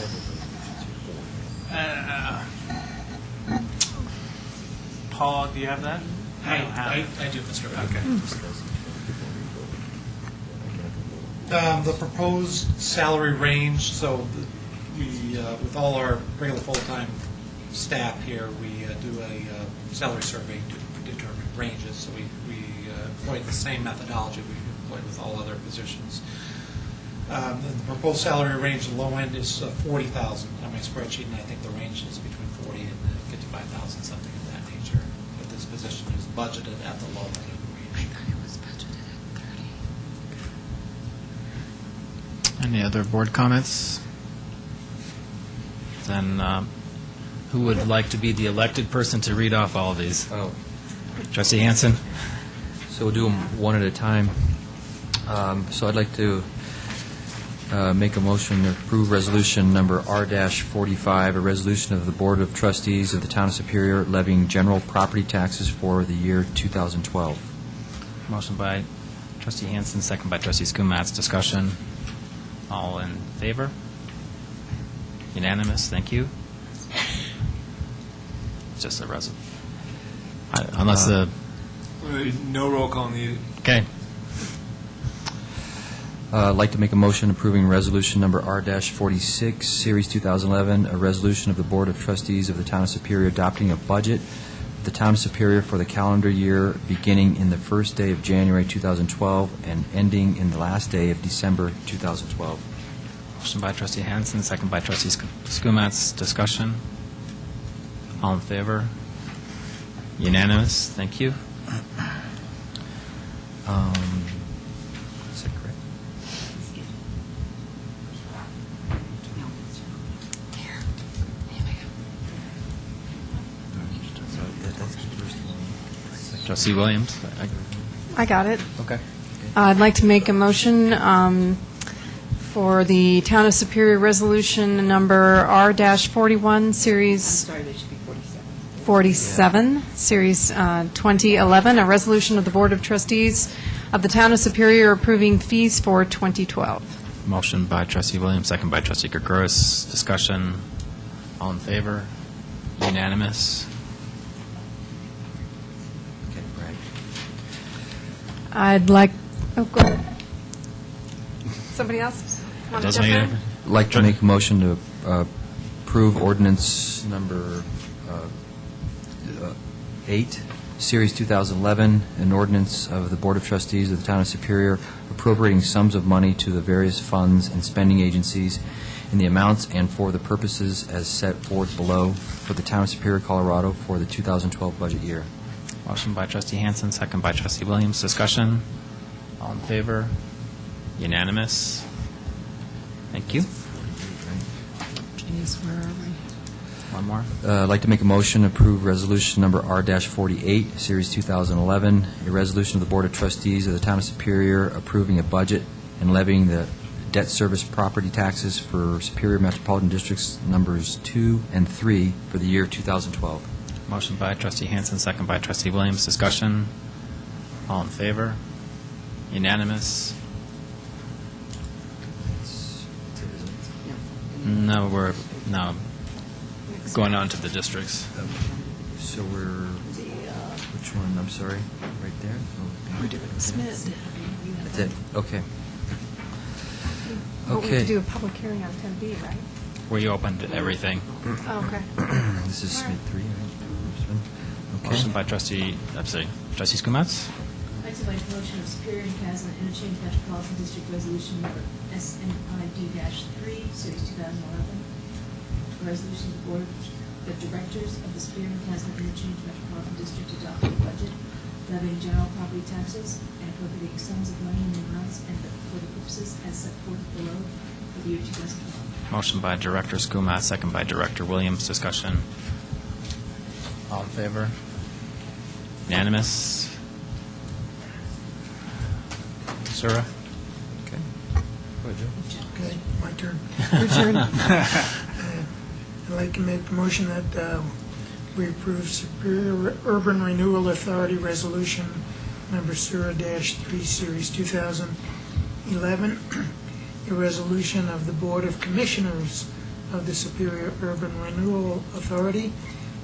Paul, do you have that? I do, Mr. Okay. The proposed salary range, so we, with all our regular full-time staff here, we do a salary survey to determine ranges. So we employ the same methodology we employed with all other positions. The proposed salary range, the low end is 40,000 on my spreadsheet, and I think the range is between 40 and 55,000, something of that nature. But this position is budgeted at the low end of the range. It was budgeted at 30. Any other board comments? Then Who would like to be the elected person to read off all of these? Oh. Trustee Hansen? So we'll do them one at a time. So I'd like to make a motion to approve resolution number R-45, a resolution of the Board of Trustees of the Town of Superior levying general property taxes for the year 2012. Motion by Trustee Hansen, second by Trustee Skumatz. Discussion. All in favor? Unanimous. Thank you. It's just a resolution. Unless the... No roll call needed. Okay. I'd like to make a motion approving resolution number R-46, Series 2011, a resolution of the Board of Trustees of the Town of Superior adopting a budget of the Town of Superior for the calendar year beginning in the first day of January 2012 and ending in the last day of December 2012. Motion by Trustee Hansen, second by Trustee Skumatz. Discussion. All in favor? Unanimous. Thank you. Is that correct? Trustee Williams? I got it. Okay. I'd like to make a motion for the Town of Superior Resolution Number R-41, Series... Sorry, they should be 47. 47, Series 2011, a resolution of the Board of Trustees of the Town of Superior approving fees for 2012. Motion by Trustee Williams, second by Trustee Gregouris. Discussion. All in favor? Unanimous. Okay, Brad. I'd like, oh, go ahead. Somebody else? Want to Doesn't jump make in? it. I'd like to make a motion to approve ordinance number 8, Series 2011, an ordinance of the Board of Trustees of the Town of Superior appropriating sums of money to the various funds and spending agencies in the amounts and for the purposes as set forth below for the Town of Superior, Colorado for the 2012 budget year. Motion by Trustee Hansen, second by Trustee Williams. Discussion. All in favor? Unanimous. Thank you. Jeez, where are we? One more. I'd like to make a motion to approve resolution number R-48, Series 2011, a resolution of the Board of Trustees of the Town of Superior approving a budget and levying the debt service property taxes for Superior Metropolitan Districts numbers 2 and 3 for the year 2012. Motion by Trustee Hansen, second by Trustee Williams. Discussion. All in favor? Unanimous. No, we're now going on to the districts. So we're, which one, I'm sorry, right there? We're doing Smith. That's it, okay. But we have Okay. to do a public hearing on 10B, right? We opened everything. Oh, okay. This is Smith 3, right? Motion by Trustee, I'm sorry, Trustee Skumatz? I'd like to make a motion of Superior and Castle Interchange Metropolitan District Resolution number SNID-3, Series 2011. A resolution of the Board of Directors of the Superior and Castle Interchange Metropolitan District adopting a budget, levying general property taxes, and appropriating sums of money in the amounts and for the purposes as set forth below for the year 2012. Motion by Director Skumatz, second by Director Williams. Discussion. All in favor? Unanimous. Sarah? Okay. Go ahead, Joe. Okay, my turn. Your turn. I'd like to make a motion that we approve Superior Urban Renewal Authority Resolution Number 0-3, Series 2011, a resolution of the Board of Commissioners of the Superior Urban Renewal Authority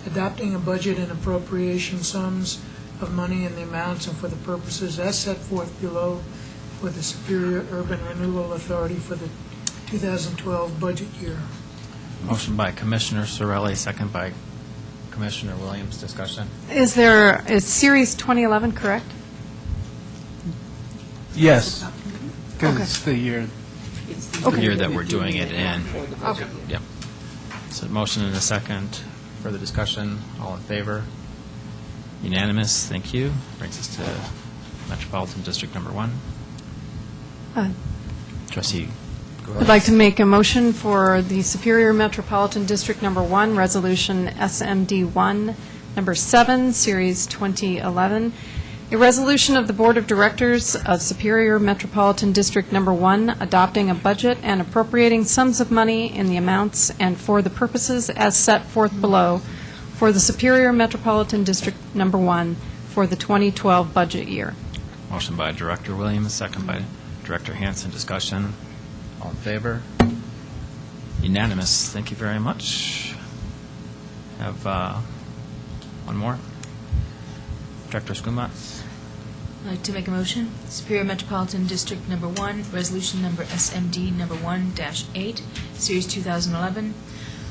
adopting a budget and appropriation sums of money in the amounts and for the purposes as set forth below for the Superior Urban Renewal Authority for the 2012 budget year. Motion by Commissioner Sorelli, second by Commissioner Williams. Discussion. Is Series 2011 correct? Yes, because Okay. it's the year. The year that we're doing it in. Okay. Yep. So motion and a second. Further discussion. All in favor? Unanimous. Thank you. Brings us to Metropolitan District Number 1. Trustee I'd like to make a motion for the Superior Metropolitan District Number 1, Resolution SMD1, Number 7, Series 2011. A resolution of the Board of Directors of Superior Metropolitan District Number 1 adopting a budget and appropriating sums of money in the amounts and for the purposes as set forth below for the Superior Metropolitan District Number 1 for the 2012 budget year. Motion by Director Williams, second by Director Hansen. Discussion. All in favor? Unanimous. Thank you very much. Have one more. Director Skumatz. I'd like to make a motion. Superior Metropolitan District Number 1, Resolution Number SMD Number 1-8, Series 2011.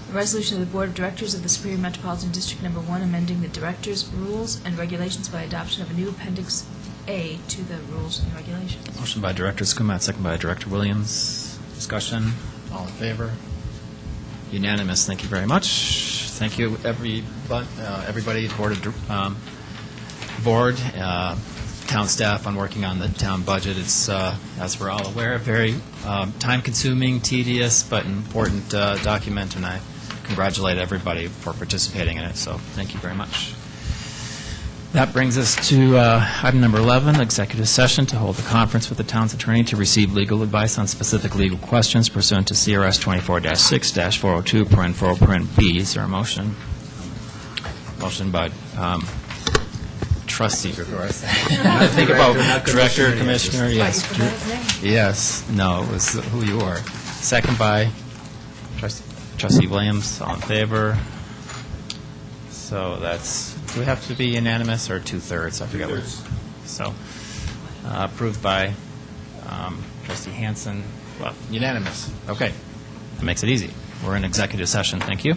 A resolution of the Board of Directors of the Superior Metropolitan District Number 1 amending the Directors' Rules and Regulations by adoption of a new Appendix A to the Rules and Regulations. Motion by Director Skumatz, second by Director Williams. Discussion. All in favor? Unanimous. Thank you very much. Thank you, everybody, board, town staff on working on the town budget. It's, as we're all aware, very time-consuming, tedious, but important document, and I congratulate everybody for participating in it. So thank you very much. That brings us to item number 11, executive session to hold a conference with the town's attorney to receive legal advice on specific legal questions pursuant to CRS 24-6-402, paren 4, paren B. Is there a motion? Motion by trustee. I think about director, commissioner, yes. Yes, no, it was who you were. Second by trustee Williams. All in favor? So that's, do we have to be unanimous or two-thirds? I forget what. So approved by trustee Hansen. Well, unanimous. Okay. That makes it easy. We're in executive session. Thank you.